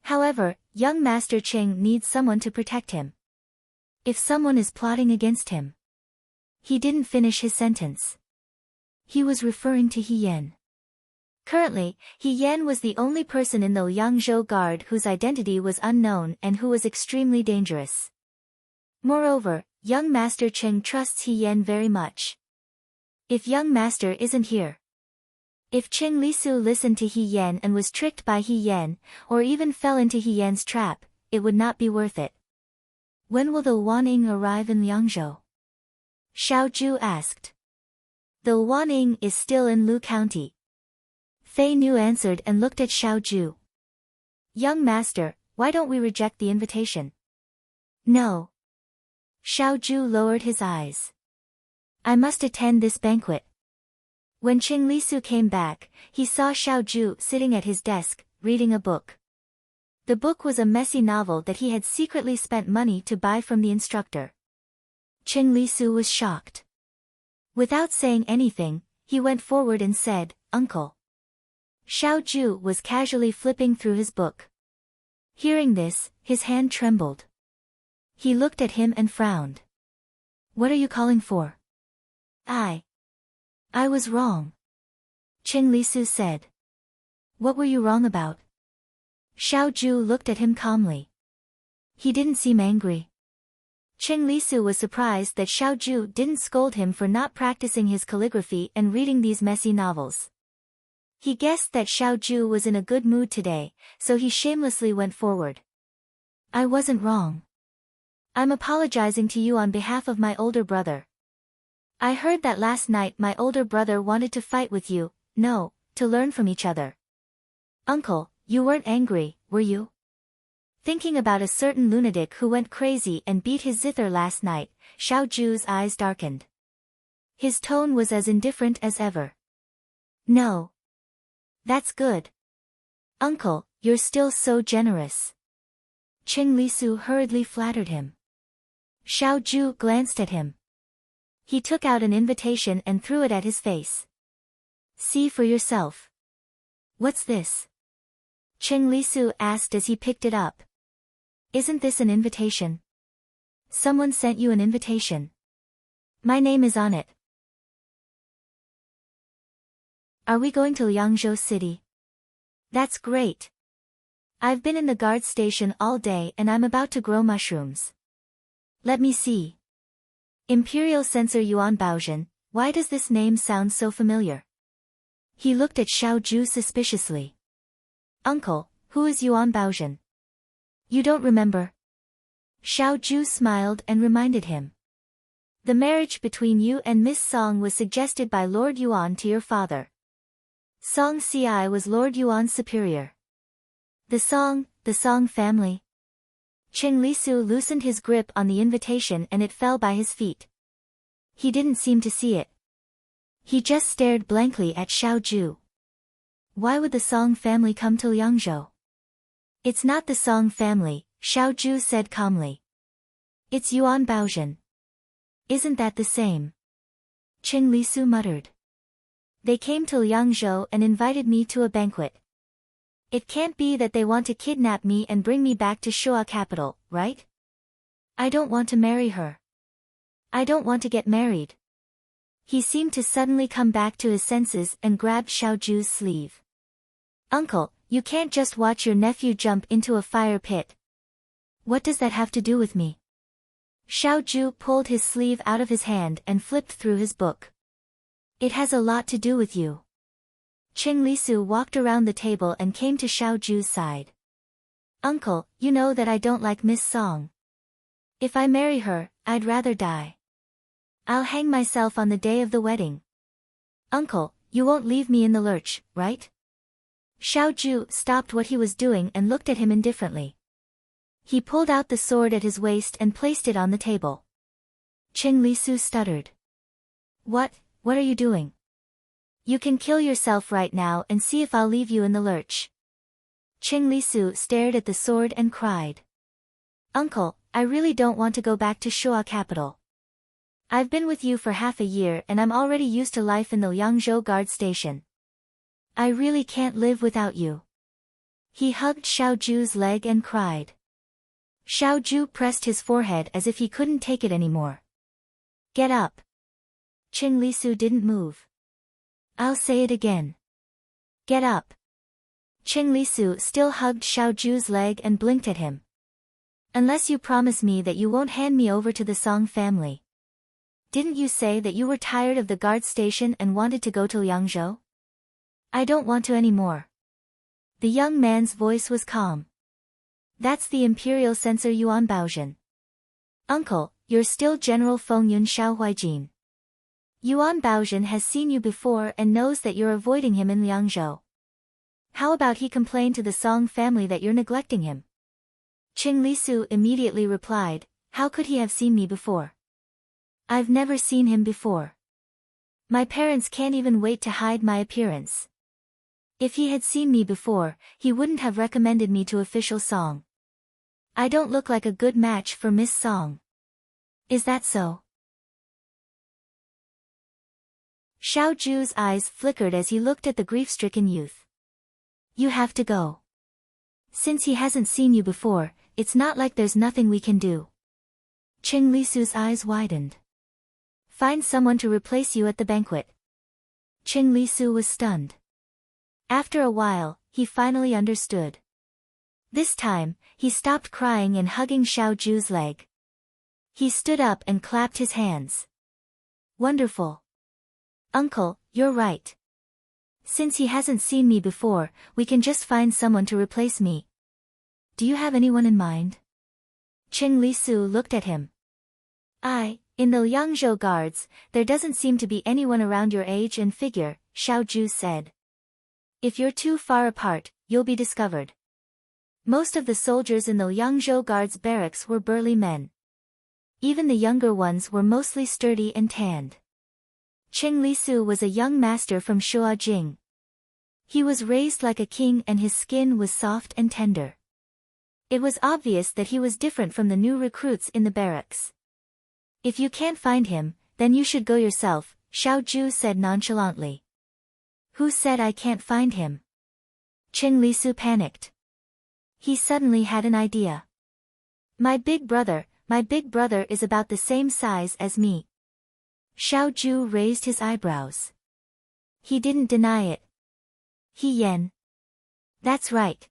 Speaker 1: However, young master Cheng needs someone to protect him. If someone is plotting against him." He didn't finish his sentence. He was referring to He Yen. Currently, He Yen was the only person in the Liangzhou Guard whose identity was unknown and who was extremely dangerous. Moreover, young master Cheng trusts He Yen very much. If young master isn't here, if Cheng Lisu listened to He Yen and was tricked by He Yen, or even fell into He Yen's trap, it would not be worth it. "When will the Waning arrive in Liangzhou?" Xiaoju asked. "The Waning is still in Lu County." Fei Nu answered and looked at Xiaoju. "Young master, why don't we reject the invitation?" "No." Xiaoju lowered his eyes. "I must attend this banquet." When Cheng Lisu came back, he saw Xiaoju sitting at his desk, reading a book. The book was a messy novel that he had secretly spent money to buy from the instructor. Cheng Lisu was shocked. Without saying anything, he went forward and said, "Uncle." Xiaoju was casually flipping through his book. Hearing this, his hand trembled. He looked at him and frowned. What are you calling for? I was wrong. Qing Lisu said. What were you wrong about? Xiao Ju looked at him calmly. He didn't seem angry. Qing Lisu was surprised that Xiao Ju didn't scold him for not practicing his calligraphy and reading these messy novels. He guessed that Xiao Ju was in a good mood today, so he shamelessly went forward. I wasn't wrong. I'm apologizing to you on behalf of my older brother. I heard that last night my older brother wanted to fight with you, no, to learn from each other. Uncle, you weren't angry, were you? Thinking about a certain lunatic who went crazy and beat his zither last night, Xiao Ju's eyes darkened. His tone was as indifferent as ever. No. That's good. Uncle, you're still so generous. Qing Lisu hurriedly flattered him. Xiao Ju glanced at him. He took out an invitation and threw it at his face. See for yourself. What's this? Qing Lisu asked as he picked it up. Isn't this an invitation? Someone sent you an invitation. My name is on it. Are we going to Liangzhou City? That's great. I've been in the guard station all day and I'm about to grow mushrooms. Let me see. Imperial Censor Yuan Baozhen, why does this name sound so familiar? He looked at Xiao Ju suspiciously. Uncle, who is Yuan Baozhen? You don't remember? Xiao Ju smiled and reminded him. The marriage between you and Miss Song was suggested by Lord Yuan to your father. Song Ci was Lord Yuan's superior. The Song family. Qing Lisu loosened his grip on the invitation and it fell by his feet. He didn't seem to see it. He just stared blankly at Xiao Ju. Why would the Song family come to Liangzhou? It's not the Song family, Xiao Ju said calmly. It's Yuan Baozhen. Isn't that the same? Qing Lisu muttered. They came to Liangzhou and invited me to a banquet. It can't be that they want to kidnap me and bring me back to Shuo capital, right? I don't want to marry her. I don't want to get married. He seemed to suddenly come back to his senses and grabbed Xiao Ju's sleeve. Uncle, you can't just watch your nephew jump into a fire pit. What does that have to do with me? Xiao Ju pulled his sleeve out of his hand and flipped through his book. It has a lot to do with you. Qing Lisu walked around the table and came to Xiao Ju's side. Uncle, you know that I don't like Miss Song. If I marry her, I'd rather die. I'll hang myself on the day of the wedding. Uncle, you won't leave me in the lurch, right? Xiao Ju stopped what he was doing and looked at him indifferently. He pulled out the sword at his waist and placed it on the table. Qing Lisu stuttered. What are you doing? You can kill yourself right now and see if I'll leave you in the lurch. Qing Lisu stared at the sword and cried. Uncle, I really don't want to go back to Shuo capital. I've been with you for half a year and I'm already used to life in the Liangzhou guard station. I really can't live without you. He hugged Xiao Ju's leg and cried. Xiao Ju pressed his forehead as if he couldn't take it anymore. Get up. Qing Lisu didn't move. I'll say it again. Get up. Qing Lisu still hugged Xiao Ju's leg and blinked at him. Unless you promise me that you won't hand me over to the Song family. Didn't you say that you were tired of the guard station and wanted to go to Liangzhou? I don't want to anymore. The young man's voice was calm. That's the Imperial Censor Yuan Baozhen. Uncle, you're still General Fengyun Xiaohuaijin. Yuan Baozhen has seen you before and knows that you're avoiding him in Liangzhou. How about he complain to the Song family that you're neglecting him? Qing Lisu immediately replied, how could he have seen me before? I've never seen him before. My parents can't even wait to hide my appearance. If he had seen me before, he wouldn't have recommended me to official Song. I don't look like a good match for Miss Song. Is that so? Xiao Ju's eyes flickered as he looked at the grief-stricken youth. You have to go. Since he hasn't seen you before, it's not like there's nothing we can do. Cheng Lisu's eyes widened. Find someone to replace you at the banquet. Cheng Lisu was stunned. After a while, he finally understood. This time, he stopped crying and hugging Xiao Ju's leg. He stood up and clapped his hands. Wonderful. Uncle, you're right. Since he hasn't seen me before, we can just find someone to replace me. Do you have anyone in mind? Cheng Lisu looked at him. In the Liangzhou guards, there doesn't seem to be anyone around your age and figure, Xiao Ju said. If you're too far apart, you'll be discovered. Most of the soldiers in the Liangzhou guards barracks were burly men. Even the younger ones were mostly sturdy and tanned. Cheng Lisu was a young master from Shuajing. He was raised like a king and his skin was soft and tender. It was obvious that he was different from the new recruits in the barracks. If you can't find him, then you should go yourself, Xiao Ju said nonchalantly. Who said I can't find him? Cheng Lisu panicked. He suddenly had an idea. My big brother is about the same size as me. Xiao Ju raised his eyebrows. He didn't deny it. He Yan. That's right.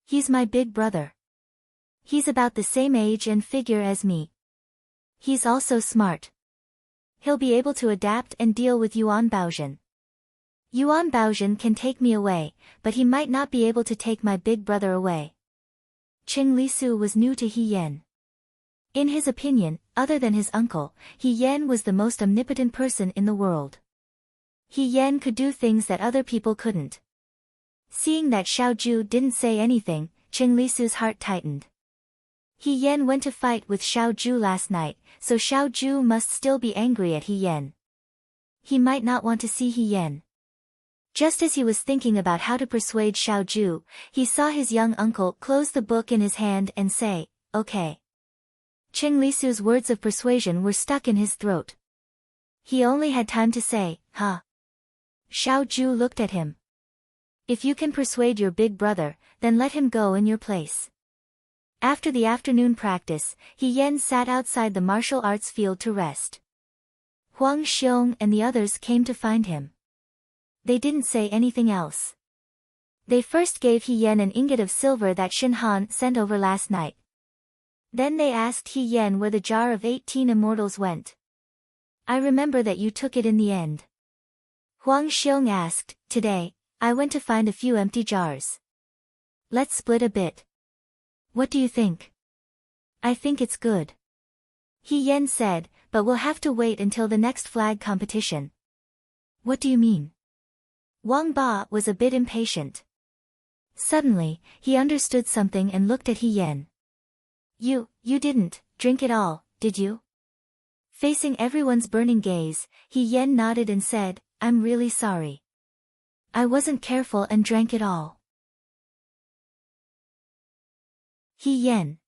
Speaker 1: He's my big brother. He's about the same age and figure as me. He's also smart. He'll be able to adapt and deal with Yuan Baozhen. Yuan Baozhen can take me away, but he might not be able to take my big brother away. Cheng Lisu was new to He Yan. In his opinion, other than his uncle, He Yan was the most omnipotent person in the world. He Yan could do things that other people couldn't. Seeing that Xiao Ju didn't say anything, Cheng Lisu's heart tightened. He Yan went to fight with Xiao Ju last night, so Xiao Ju must still be angry at He Yan. He might not want to see He Yan. Just as he was thinking about how to persuade Xiao Ju, he saw his young uncle close the book in his hand and say, "Okay." Cheng Lisu's words of persuasion were stuck in his throat. He only had time to say, "Huh." Xiao Ju looked at him. If you can persuade your big brother, then let him go in your place. After the afternoon practice, He Yan sat outside the martial arts field to rest. Huang Xiong and the others came to find him. They didn't say anything else. They first gave He Yan an ingot of silver that Shin Han sent over last night. Then they asked He Yan where the jar of 18 immortals went. I remember that you took it in the end. Huang Xiong asked, today, I went to find a few empty jars. Let's split a bit. What do you think? I think it's good. He Yan said, but we'll have to wait until the next flag competition. What do you mean? Wang Ba was a bit impatient. Suddenly, he understood something and looked at He Yan. You didn't drink it all, did you? Facing everyone's burning gaze, He Yan nodded and said, I'm really sorry. I wasn't careful and drank it all. He Yan.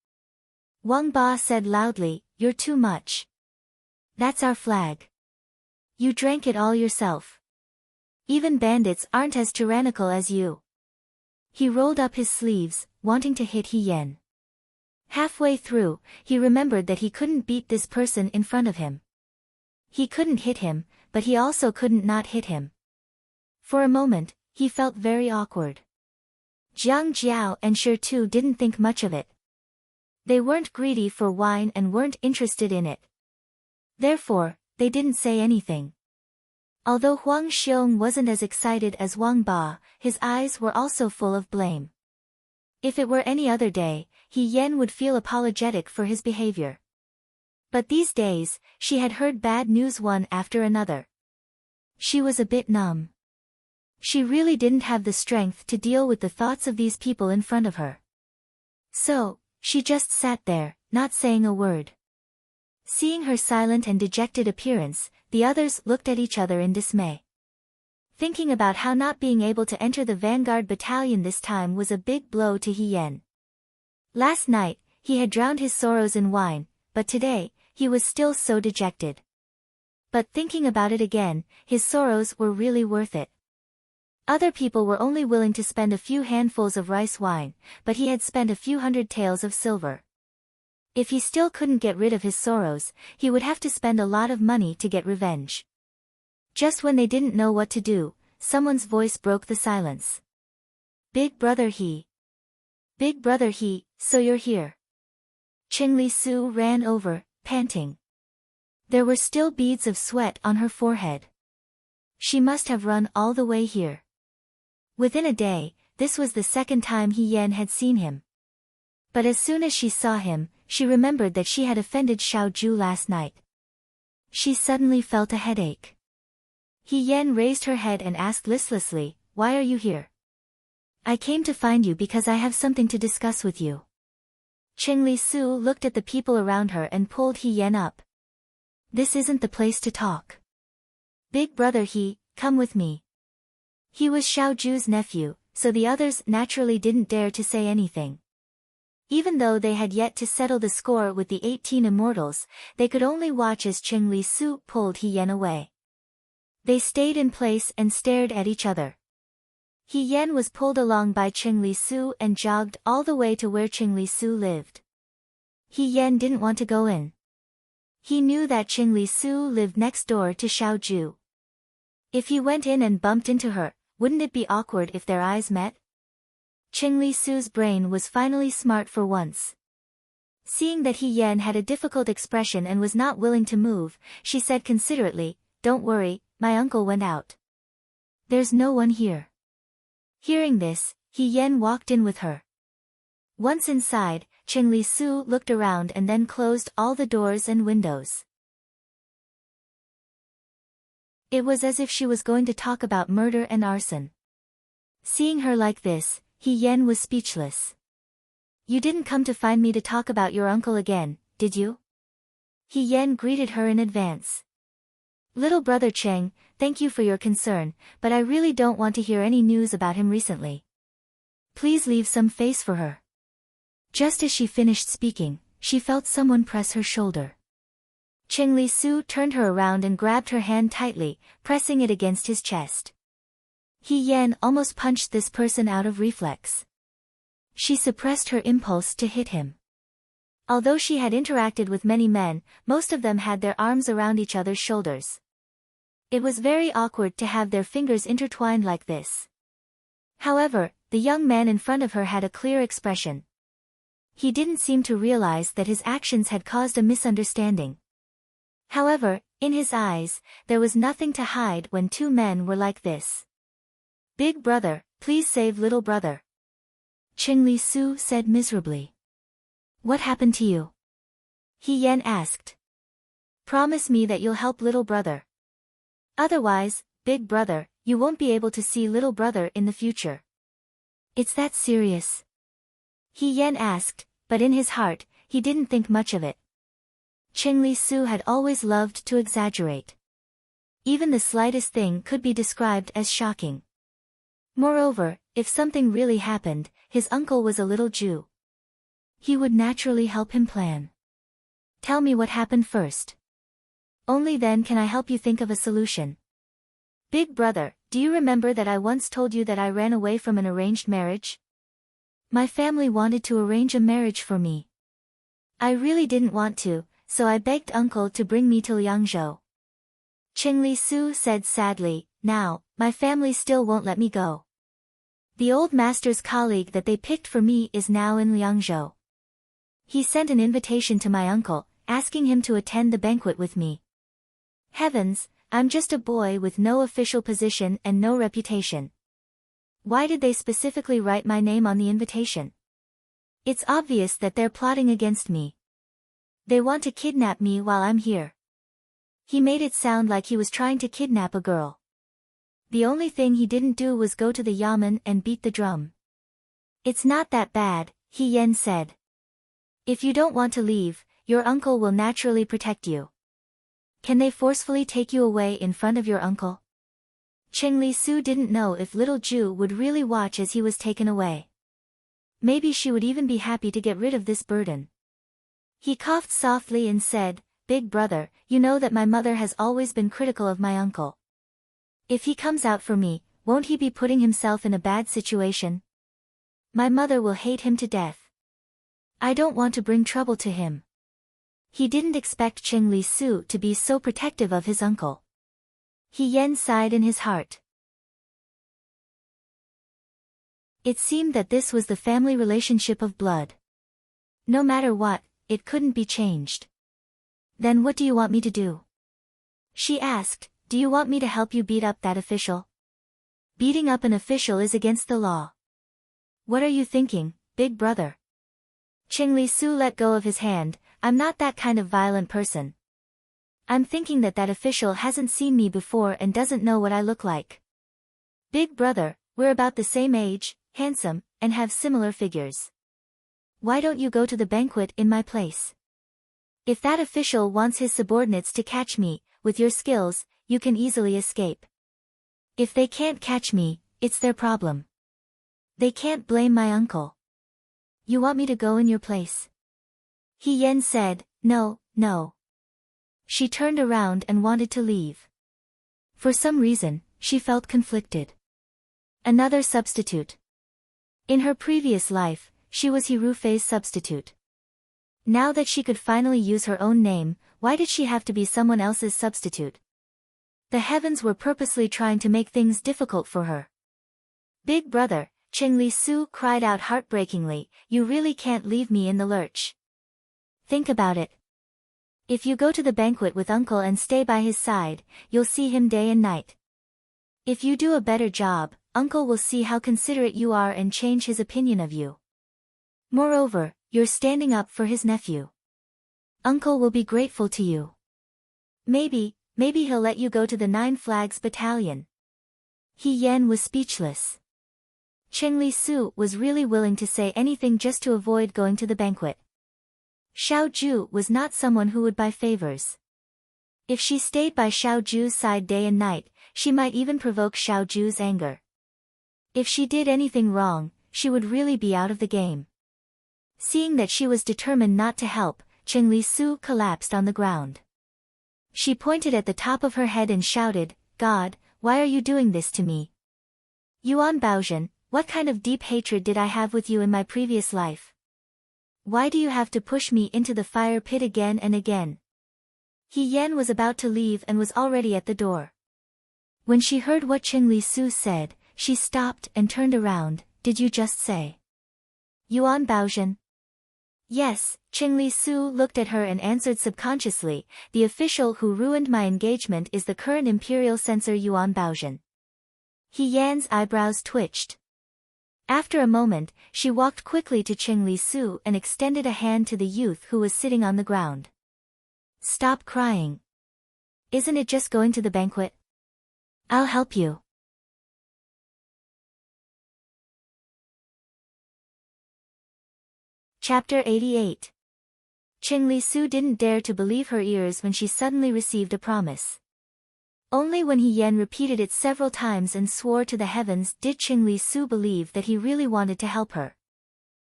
Speaker 1: Wang Ba said loudly, you're too much. That's our flag. You drank it all yourself. Even bandits aren't as tyrannical as you. He rolled up his sleeves, wanting to hit He Yan. Halfway through, he remembered that he couldn't beat this person in front of him. He couldn't hit him, but he also couldn't not hit him. For a moment, he felt very awkward. Jiang Jiao and Shi Tu didn't think much of it. They weren't greedy for wine and weren't interested in it. Therefore, they didn't say anything. Although Huang Xiong wasn't as excited as Wang Ba, his eyes were also full of blame. If it were any other day, He Yan would feel apologetic for his behavior. But these days, she had heard bad news one after another. She was a bit numb. She really didn't have the strength to deal with the thoughts of these people in front of her. So, she just sat there, not saying a word. Seeing her silent and dejected appearance, the others looked at each other in dismay. Thinking about how not being able to enter the vanguard battalion this time was a big blow to He Yan. Last night, he had drowned his sorrows in wine, but today, he was still so dejected. But thinking about it again, his sorrows were really worth it. Other people were only willing to spend a few handfuls of rice wine, but he had spent a few hundred taels of silver. If he still couldn't get rid of his sorrows, he would have to spend a lot of money to get revenge. Just when they didn't know what to do, someone's voice broke the silence. Big brother he. Big brother he, so you're here. Qingli Su ran over, panting. There were still beads of sweat on her forehead. She must have run all the way here. Within a day, this was the second time He Yan had seen him. But as soon as she saw him, she remembered that she had offended Xiaoju last night. She suddenly felt a headache. He Yan raised her head and asked listlessly, "Why are you here?" "I came to find you because I have something to discuss with you." Qingli Su looked at the people around her and pulled He Yan up. "This isn't the place to talk. Big brother he, come with me." He was Xiaoju's nephew, so the others naturally didn't dare to say anything. Even though they had yet to settle the score with the 18 immortals, they could only watch as Qingli Su pulled He Yan away. They stayed in place and stared at each other. He Yan was pulled along by Qingli Su and jogged all the way to where Qingli Su lived. He Yan didn't want to go in. He knew that Qingli Su lived next door to Xiaoju. If he went in and bumped into her, wouldn't it be awkward if their eyes met? Qingli Su's brain was finally smart for once. Seeing that He Yan had a difficult expression and was not willing to move, she said considerately, "Don't worry, my uncle went out. There's no one here." Hearing this, He Yan walked in with her. Once inside, Qingli Su looked around and then closed all the doors and windows. It was as if she was going to talk about murder and arson. Seeing her like this, He Yan was speechless. "You didn't come to find me to talk about your uncle again, did you?" He Yan greeted her in advance. "Little brother Cheng, thank you for your concern, but I really don't want to hear any news about him recently. Please leave some face for her." Just as she finished speaking, she felt someone press her shoulder. Qingli Su turned her around and grabbed her hand tightly, pressing it against his chest. He Yan almost punched this person out of reflex. She suppressed her impulse to hit him. Although she had interacted with many men, most of them had their arms around each other's shoulders. It was very awkward to have their fingers intertwined like this. However, the young man in front of her had a clear expression. He didn't seem to realize that his actions had caused a misunderstanding. However, in his eyes, there was nothing to hide when two men were like this. "Big brother, please save little brother," Qingli Su said miserably. "What happened to you?" He Yan asked. "Promise me that you'll help little brother. Otherwise, big brother, you won't be able to see little brother in the future." "It's that serious?" He Yan asked, but in his heart, he didn't think much of it. Qingli Su had always loved to exaggerate. Even the slightest thing could be described as shocking. Moreover, if something really happened, his uncle was a little Jew. He would naturally help him plan. "Tell me what happened first. Only then can I help you think of a solution." "Big brother, do you remember that I once told you that I ran away from an arranged marriage? My family wanted to arrange a marriage for me. I really didn't want to, so I begged uncle to bring me to Liangzhou." Qingli Su said sadly, "Now, my family still won't let me go. The old master's colleague that they picked for me is now in Liangzhou. He sent an invitation to my uncle, asking him to attend the banquet with me. Heavens, I'm just a boy with no official position and no reputation. Why did they specifically write my name on the invitation? It's obvious that they're plotting against me. They want to kidnap me while I'm here." He made it sound like he was trying to kidnap a girl. The only thing he didn't do was go to the yamen and beat the drum. "It's not that bad," He Yan said. "If you don't want to leave, your uncle will naturally protect you." "Can they forcefully take you away in front of your uncle?" Qingli Su didn't know if little Ju would really watch as he was taken away. Maybe she would even be happy to get rid of this burden. He coughed softly and said, "Big brother, you know that my mother has always been critical of my uncle. If he comes out for me, won't he be putting himself in a bad situation? My mother will hate him to death. I don't want to bring trouble to him. He didn't expect Qing Li Su to be so protective of his uncle. He Yan sighed in his heart. It seemed that this was the family relationship of blood. No matter what, it couldn't be changed. Then what do you want me to do? She asked, do you want me to help you beat up that official? Beating up an official is against the law. What are you thinking, big brother? Qing Li Su let go of his hand. I'm not that kind of violent person. I'm thinking that official hasn't seen me before and doesn't know what I look like. Big brother, we're about the same age, handsome, and have similar figures. Why don't you go to the banquet in my place? If that official wants his subordinates to catch me, with your skills, you can easily escape. If they can't catch me, it's their problem. They can't blame my uncle. You want me to go in your place? He Yan said, no, no. She turned around and wanted to leave. For some reason, she felt conflicted. Another substitute. In her previous life, she was He Rufei's substitute. Now that she could finally use her own name, why did she have to be someone else's substitute? The heavens were purposely trying to make things difficult for her. Big brother, Qing Li Su cried out heartbreakingly, you really can't leave me in the lurch. Think about it. If you go to the banquet with uncle and stay by his side, you'll see him day and night. If you do a better job, uncle will see how considerate you are and change his opinion of you. Moreover, you're standing up for his nephew. Uncle will be grateful to you. Maybe he'll let you go to the Nine Flags Battalion. He Yan was speechless. Qing Li Su was really willing to say anything just to avoid going to the banquet. Xiao Ju was not someone who would buy favors. If she stayed by Xiao Ju's side day and night, she might even provoke Xiao Ju's anger. If she did anything wrong, she would really be out of the game. Seeing that she was determined not to help, Qing Li Su collapsed on the ground. She pointed at the top of her head and shouted, God, why are you doing this to me? Yuan Baozhen, what kind of deep hatred did I have with you in my previous life? Why do you have to push me into the fire pit again and again? He Yan was about to leave and was already at the door. When she heard what Qing Li Su said, she stopped and turned around. Did you just say Yuan Baozhen? Yes, Qing Li Su looked at her and answered subconsciously, the official who ruined my engagement is the current imperial censor Yuan Baozhen. He Yan's eyebrows twitched. After a moment, she walked quickly to Qing Li Su and extended a hand to the youth who was sitting on the ground. Stop crying. Isn't it just going to the banquet? I'll help you. Chapter 88. Qing Li Su didn't dare to believe her ears when she suddenly received a promise. Only when He Yan repeated it several times and swore to the heavens did Qing Li Su believe that he really wanted to help her.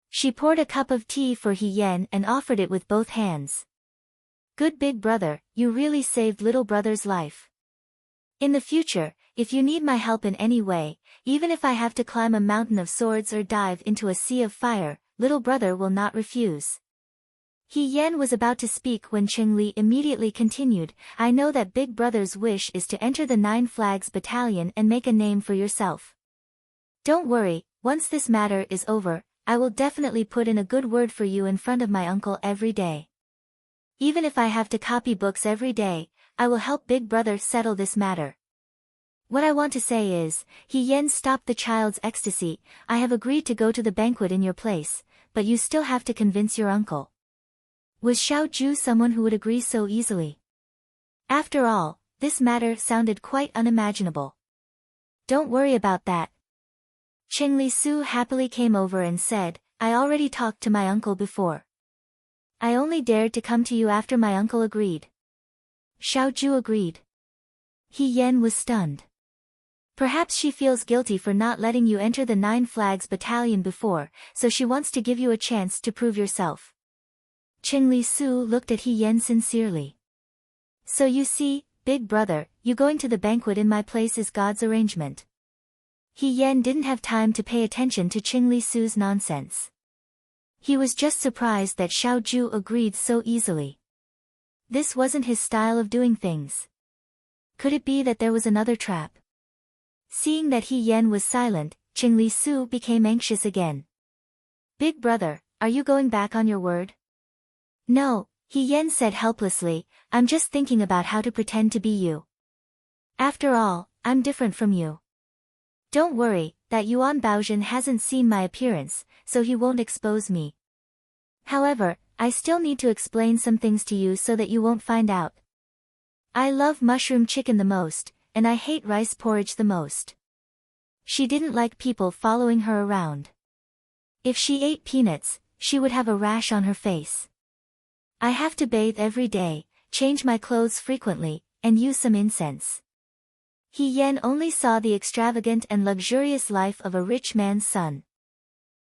Speaker 1: She poured a cup of tea for He Yan and offered it with both hands. Good big brother, you really saved little brother's life. In the future, if you need my help in any way, even if I have to climb a mountain of swords or dive into a sea of fire, little brother will not refuse. He Yan was about to speak when Qing Li immediately continued, I know that big brother's wish is to enter the Nine Flags Battalion and make a name for yourself. Don't worry, once this matter is over, I will definitely put in a good word for you in front of my uncle every day. Even if I have to copy books every day, I will help big brother settle this matter. What I want to say is, He Yan stopped the child's ecstasy, I have agreed to go to the banquet in your place, but you still have to convince your uncle. Was Xiao Ju someone who would agree so easily? After all, this matter sounded quite unimaginable. Don't worry about that. Qing Li Su happily came over and said, I already talked to my uncle before. I only dared to come to you after my uncle agreed. Xiao Ju agreed. He Yan was stunned. Perhaps she feels guilty for not letting you enter the Nine Flags Battalion before, so she wants to give you a chance to prove yourself. Qing Li Su looked at He Yan sincerely. So you see, big brother, you going to the banquet in my place is God's arrangement. He Yan didn't have time to pay attention to Qing Li Su's nonsense. He was just surprised that Xiao Ju agreed so easily. This wasn't his style of doing things. Could it be that there was another trap? Seeing that He Yan was silent, Qing Li Su became anxious again. Big brother, are you going back on your word? No, He Yan said helplessly, I'm just thinking about how to pretend to be you. After all, I'm different from you. Don't worry, that Yuan Baozhen hasn't seen my appearance, so he won't expose me. However, I still need to explain some things to you so that you won't find out. I love mushroom chicken the most, and I hate rice porridge the most. She didn't like people following her around. If she ate peanuts, she would have a rash on her face. I have to bathe every day, change my clothes frequently, and use some incense. He Yan only saw the extravagant and luxurious life of a rich man's son.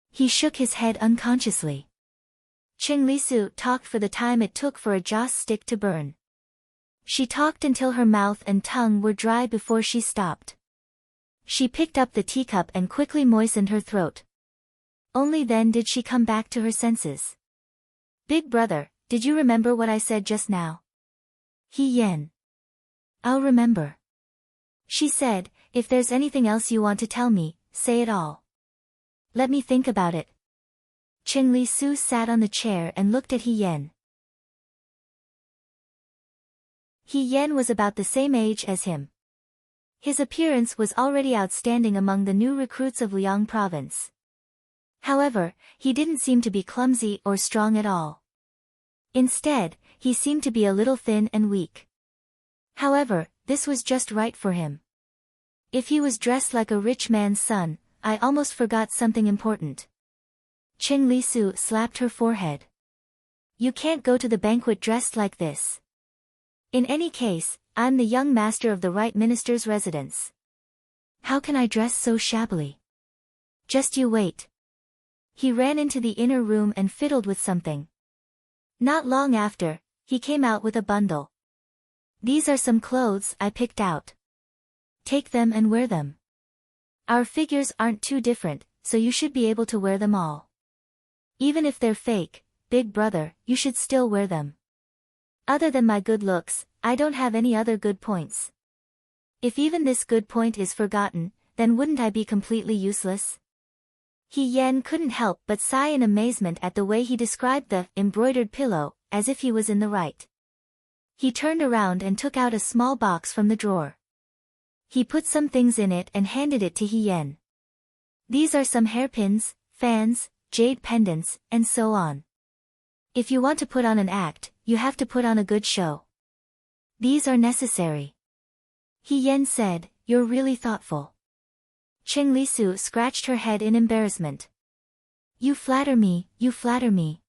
Speaker 1: He shook his head unconsciously. Qing Li Su talked for the time it took for a joss stick to burn. She talked until her mouth and tongue were dry before she stopped. She picked up the teacup and quickly moistened her throat. Only then did she come back to her senses. Big brother, did you remember what I said just now? He Yan. I'll remember. She said, if there's anything else you want to tell me, say it all. Let me think about it. Qing Li Su sat on the chair and looked at He Yan. He Yan was about the same age as him. His appearance was already outstanding among the new recruits of Liang province. However, he didn't seem to be clumsy or strong at all. Instead, he seemed to be a little thin and weak. However, this was just right for him. If he was dressed like a rich man's son, I almost forgot something important. Qing Li Su slapped her forehead. You can't go to the banquet dressed like this. In any case, I'm the young master of the right minister's residence. How can I dress so shabbily? Just you wait. He ran into the inner room and fiddled with something. Not long after, he came out with a bundle. These are some clothes I picked out. Take them and wear them. Our figures aren't too different, so you should be able to wear them all. Even if they're fake, big brother, you should still wear them. Other than my good looks, I don't have any other good points. If even this good point is forgotten, then wouldn't I be completely useless? He Yan couldn't help but sigh in amazement at the way he described the embroidered pillow, as if he was in the right. He turned around and took out a small box from the drawer. He put some things in it and handed it to He Yan. These are some hairpins, fans, jade pendants, and so on. If you want to put on an act, you have to put on a good show. These are necessary. He Yan said, you're really thoughtful. Qing Li Su scratched her head in embarrassment. You flatter me, you flatter me.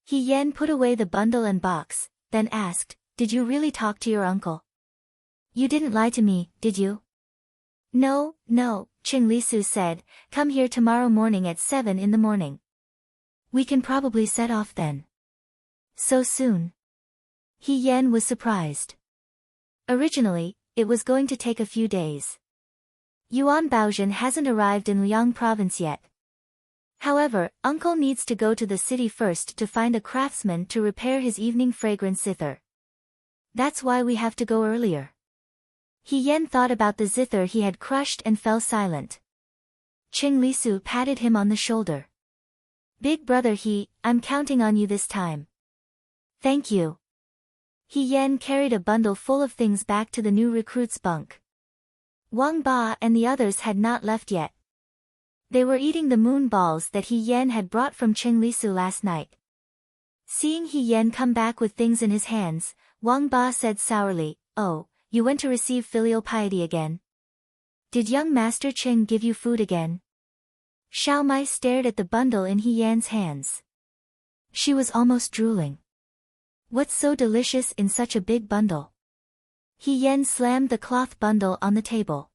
Speaker 1: He Yan put away the bundle and box, then asked, did you really talk to your uncle? You didn't lie to me, did you? No, no, Qing Li Su said, come here tomorrow morning at 7 in the morning. We can probably set off then. So soon? He Yan was surprised. Originally, it was going to take a few days. Yuan Baozhen hasn't arrived in Liang province yet. However, uncle needs to go to the city first to find a craftsman to repair his evening fragrance zither. That's why we have to go earlier. He Yan thought about the zither he had crushed and fell silent. Qing Li Su patted him on the shoulder. Big brother I'm counting on you this time. Thank you. He Yan carried a bundle full of things back to the new recruit's bunk. Wang Ba and the others had not left yet. They were eating the moon balls that He Yan had brought from Qing Li Su last night. Seeing He Yan come back with things in his hands, Wang Ba said sourly, oh, you went to receive filial piety again? Did young Master Qing give you food again? Xiao Mai stared at the bundle in He Yan's hands. She was almost drooling. What's so delicious in such a big bundle? He Yan slammed the cloth bundle on the table.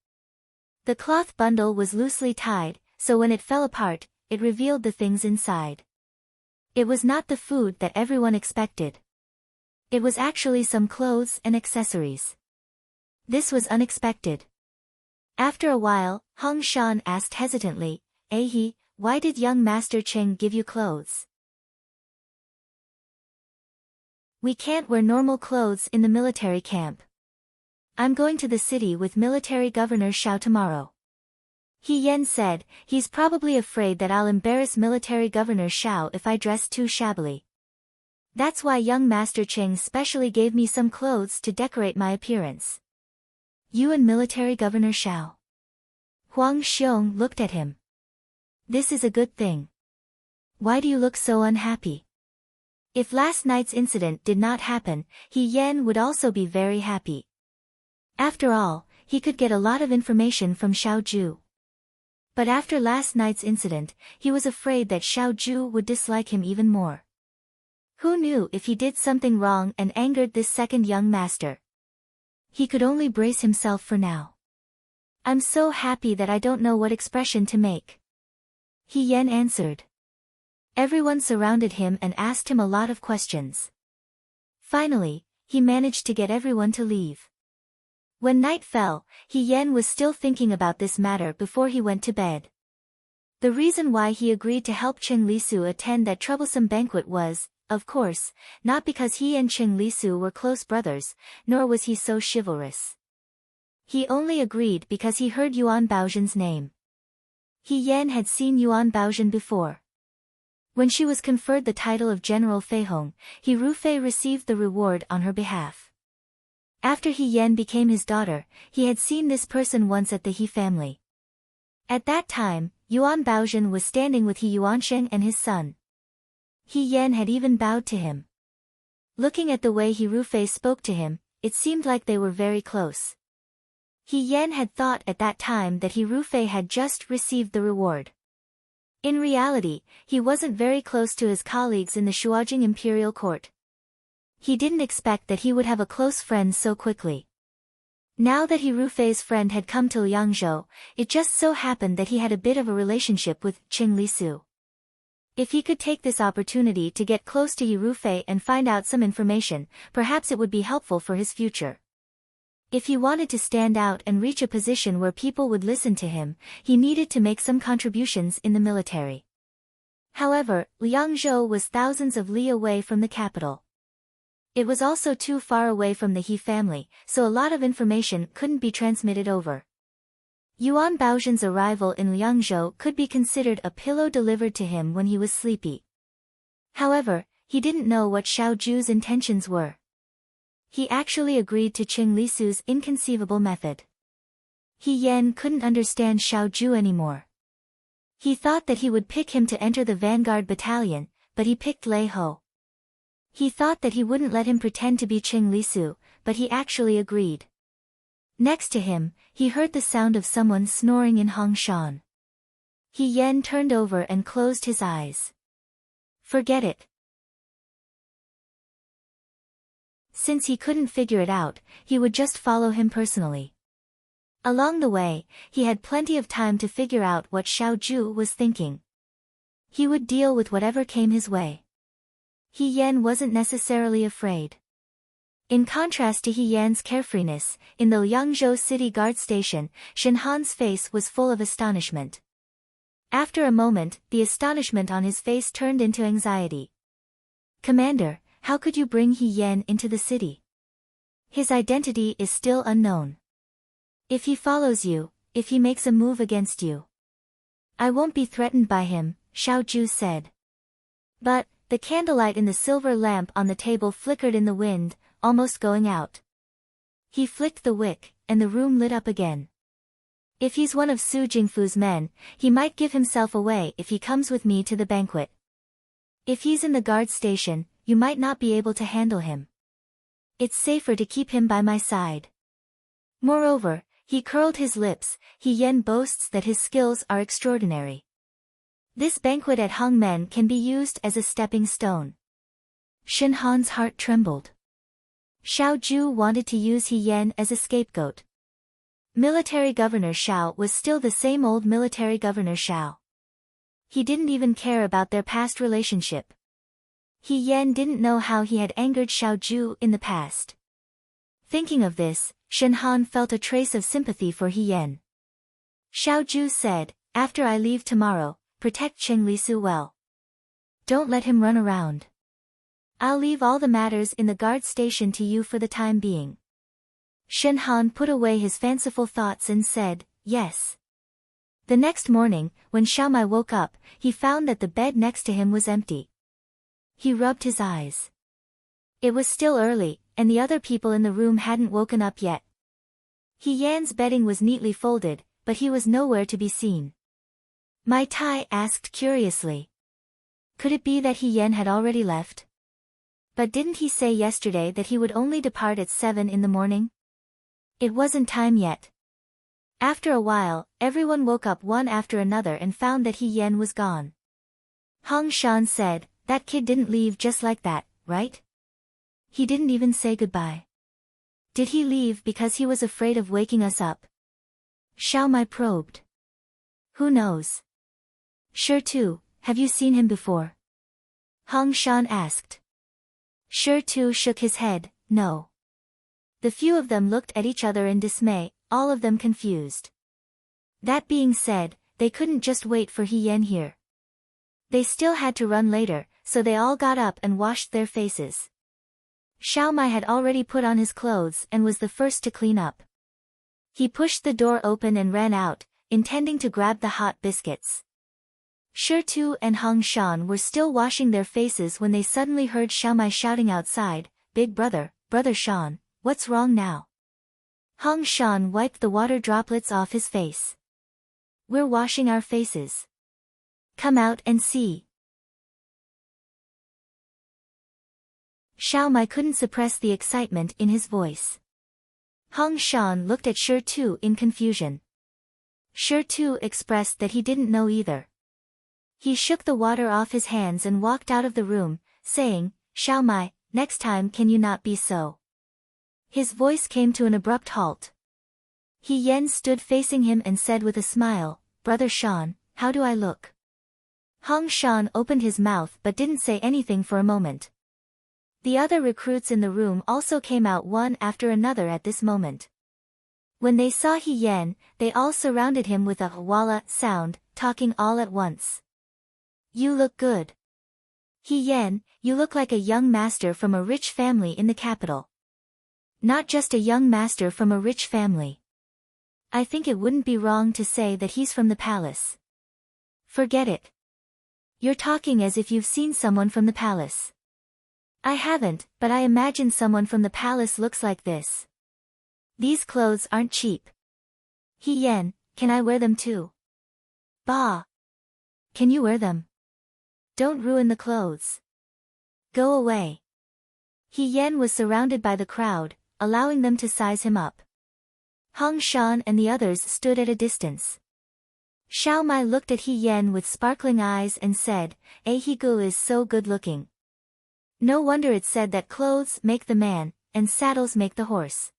Speaker 1: The cloth bundle was loosely tied, so when it fell apart, it revealed the things inside. It was not the food that everyone expected. It was actually some clothes and accessories. This was unexpected. After a while, Hong Shan asked hesitantly, He, why did young Master Cheng give you clothes? We can't wear normal clothes in the military camp. I'm going to the city with Military Governor Xiao tomorrow. He Yan said, he's probably afraid that I'll embarrass Military Governor Xiao if I dress too shabbily. That's why young Master Cheng specially gave me some clothes to decorate my appearance. You and Military Governor Xiao? Huang Xiong looked at him. This is a good thing. Why do you look so unhappy? If last night's incident did not happen, He Yan would also be very happy. After all, he could get a lot of information from Xiao Ju. But after last night's incident, he was afraid that Xiao Ju would dislike him even more. Who knew if he did something wrong and angered this second young master? He could only brace himself for now. I'm so happy that I don't know what expression to make. He Yan answered. Everyone surrounded him and asked him a lot of questions. Finally, he managed to get everyone to leave. When night fell, He Yan was still thinking about this matter before he went to bed. The reason why he agreed to help Cheng Lisu attend that troublesome banquet was, of course, not because he and Cheng Lisu were close brothers, nor was he so chivalrous. He only agreed because he heard Yuan Baozhen's name. He Yan had seen Yuan Baozhen before. When she was conferred the title of General Feihong, He Rufei received the reward on her behalf. After He Yan became his daughter, he had seen this person once at the He family. At that time, Yuan Baozhen was standing with He Yuansheng and his son. He Yan had even bowed to him. Looking at the way He Rufei spoke to him, it seemed like they were very close. He Yan had thought at that time that He Rufei had just received the reward. In reality, he wasn't very close to his colleagues in the Shuajing imperial court. He didn't expect that he would have a close friend so quickly. Now that He Rufei's friend had come to Liangzhou, it just so happened that he had a bit of a relationship with Cheng Lisu. If he could take this opportunity to get close to He Rufei and find out some information, perhaps it would be helpful for his future. If he wanted to stand out and reach a position where people would listen to him, he needed to make some contributions in the military. However, Liangzhou was thousands of li away from the capital. It was also too far away from the He family, so a lot of information couldn't be transmitted over. Yuan Baozhen's arrival in Liangzhou could be considered a pillow delivered to him when he was sleepy. However, he didn't know what Xiao Ju's intentions were. He actually agreed to Cheng Lisu's inconceivable method. He Yan couldn't understand Xiao Ju anymore. He thought that he would pick him to enter the vanguard battalion, but he picked Lei Ho. He thought that he wouldn't let him pretend to be Cheng Lisu, but he actually agreed. Next to him, he heard the sound of someone snoring in Hongshan. He Yan turned over and closed his eyes. Forget it. Since he couldn't figure it out, he would just follow him personally. Along the way, he had plenty of time to figure out what Xiao Ju was thinking. He would deal with whatever came his way. He Yan wasn't necessarily afraid. In contrast to He Yan's carefreeness, in the Liangzhou city guard station, Shen Han's face was full of astonishment. After a moment, the astonishment on his face turned into anxiety. Commander, how could you bring He Yan into the city? His identity is still unknown. If he follows you, if he makes a move against you, I won't be threatened by him, Xiao Ju said. But, the candlelight in the silver lamp on the table flickered in the wind, almost going out. He flicked the wick, and the room lit up again. If he's one of Su Jingfu's men, he might give himself away if he comes with me to the banquet. If he's in the guard station, you might not be able to handle him. It's safer to keep him by my side. Moreover, he curled his lips, He Yan boasts that his skills are extraordinary. This banquet at Hongmen can be used as a stepping stone. Shen Han's heart trembled. Xiao Ju wanted to use He Yan as a scapegoat. Military Governor Xiao was still the same old Military Governor Xiao. He didn't even care about their past relationship. He Yan didn't know how he had angered Xiao Ju in the past. Thinking of this, Shen Han felt a trace of sympathy for He Yan. Xiaoju said, after I leave tomorrow, protect Cheng Lisu well. Don't let him run around. I'll leave all the matters in the guard station to you for the time being. Shen Han put away his fanciful thoughts and said, yes. The next morning, when Xiaomai woke up, he found that the bed next to him was empty. He rubbed his eyes. It was still early, and the other people in the room hadn't woken up yet. He Yan's bedding was neatly folded, but he was nowhere to be seen. Mai Tai asked curiously. Could it be that He Yan had already left? But didn't he say yesterday that he would only depart at 7 in the morning? It wasn't time yet. After a while, everyone woke up one after another and found that He Yan was gone. Hong Shan said, that kid didn't leave just like that, right? He didn't even say goodbye. Did he leave because he was afraid of waking us up? Xiaomai probed. Who knows? Sure too, have you seen him before? Hong Shan asked. Sure too shook his head, no. The few of them looked at each other in dismay, all of them confused. That being said, they couldn't just wait for He Yan here. They still had to run later, so they all got up and washed their faces. Xiaomai had already put on his clothes and was the first to clean up. He pushed the door open and ran out, intending to grab the hot biscuits. Shi Tu and Hong Shan were still washing their faces when they suddenly heard Xiaomai shouting outside, Big brother, Brother Shan, what's wrong now? Hong Shan wiped the water droplets off his face. We're washing our faces. Come out and see. Xiaomai couldn't suppress the excitement in his voice. Hong Shan looked at Shi Tu in confusion. Shi Tu expressed that he didn't know either. He shook the water off his hands and walked out of the room, saying, Xiaomai, next time can you not be so? His voice came to an abrupt halt. He Yan stood facing him and said with a smile, Brother Shan, how do I look? Hong Shan opened his mouth but didn't say anything for a moment. The other recruits in the room also came out one after another at this moment. When they saw He Yan, they all surrounded him with a walla sound, talking all at once. You look good. He Yan, you look like a young master from a rich family in the capital. Not just a young master from a rich family. I think it wouldn't be wrong to say that he's from the palace. Forget it. You're talking as if you've seen someone from the palace. I haven't, but I imagine someone from the palace looks like this. These clothes aren't cheap. He Yan, can I wear them too? Bah! Can you wear them? Don't ruin the clothes. Go away. He Yan was surrounded by the crowd, allowing them to size him up. Hong Shan and the others stood at a distance. Xiaomai looked at He Yan with sparkling eyes and said, He Gu is so good looking. No wonder it's said that clothes make the man, and saddles make the horse.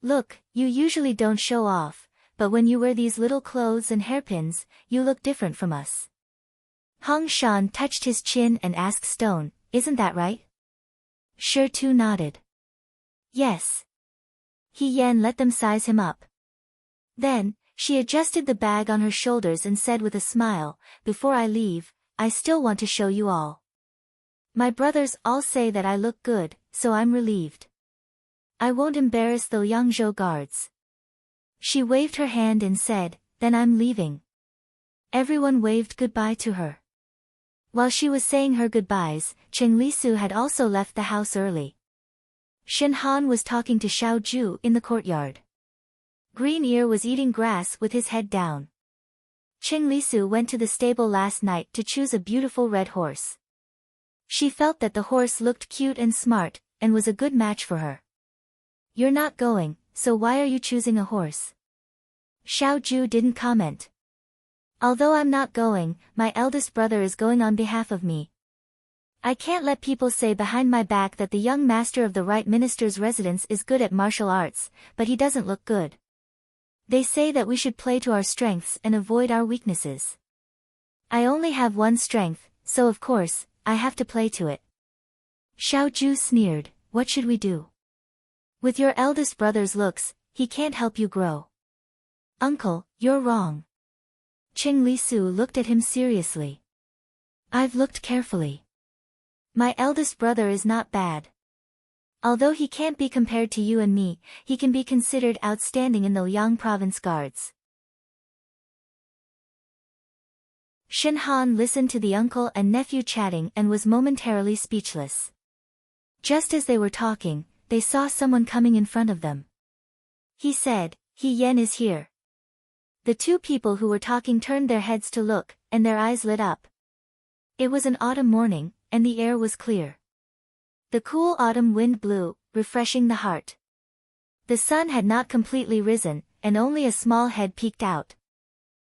Speaker 1: Look, you usually don't show off, but when you wear these little clothes and hairpins, you look different from us. Hong Shan touched his chin and asked Stone, isn't that right? Shi Tu nodded. Yes. He Yan let them size him up. Then, she adjusted the bag on her shoulders and said with a smile, before I leave, I still want to show you all. My brothers all say that I look good, so I'm relieved. I won't embarrass the Liangzhou guards. She waved her hand and said, then I'm leaving. Everyone waved goodbye to her. While she was saying her goodbyes, Cheng Lisu had also left the house early. Shen Han was talking to Xiao Ju in the courtyard. Green Ear was eating grass with his head down. Cheng Lisu went to the stable last night to choose a beautiful red horse. She felt that the horse looked cute and smart, and was a good match for her. You're not going, so why are you choosing a horse? Xiao Ju didn't comment. Although I'm not going, my eldest brother is going on behalf of me. I can't let people say behind my back that the young master of the right minister's residence is good at martial arts, but he doesn't look good. They say that we should play to our strengths and avoid our weaknesses. I only have one strength, so of course, I have to play to it. Xiao Ju sneered, what should we do? With your eldest brother's looks, he can't help you grow. Uncle, you're wrong. Qing Lisu looked at him seriously. I've looked carefully. My eldest brother is not bad. Although he can't be compared to you and me, he can be considered outstanding in the Liang province guards. Shen Han listened to the uncle and nephew chatting and was momentarily speechless. Just as they were talking, they saw someone coming in front of them. He said, He Yan is here. The two people who were talking turned their heads to look, and their eyes lit up. It was an autumn morning, and the air was clear. The cool autumn wind blew, refreshing the heart. The sun had not completely risen, and only a small head peeked out.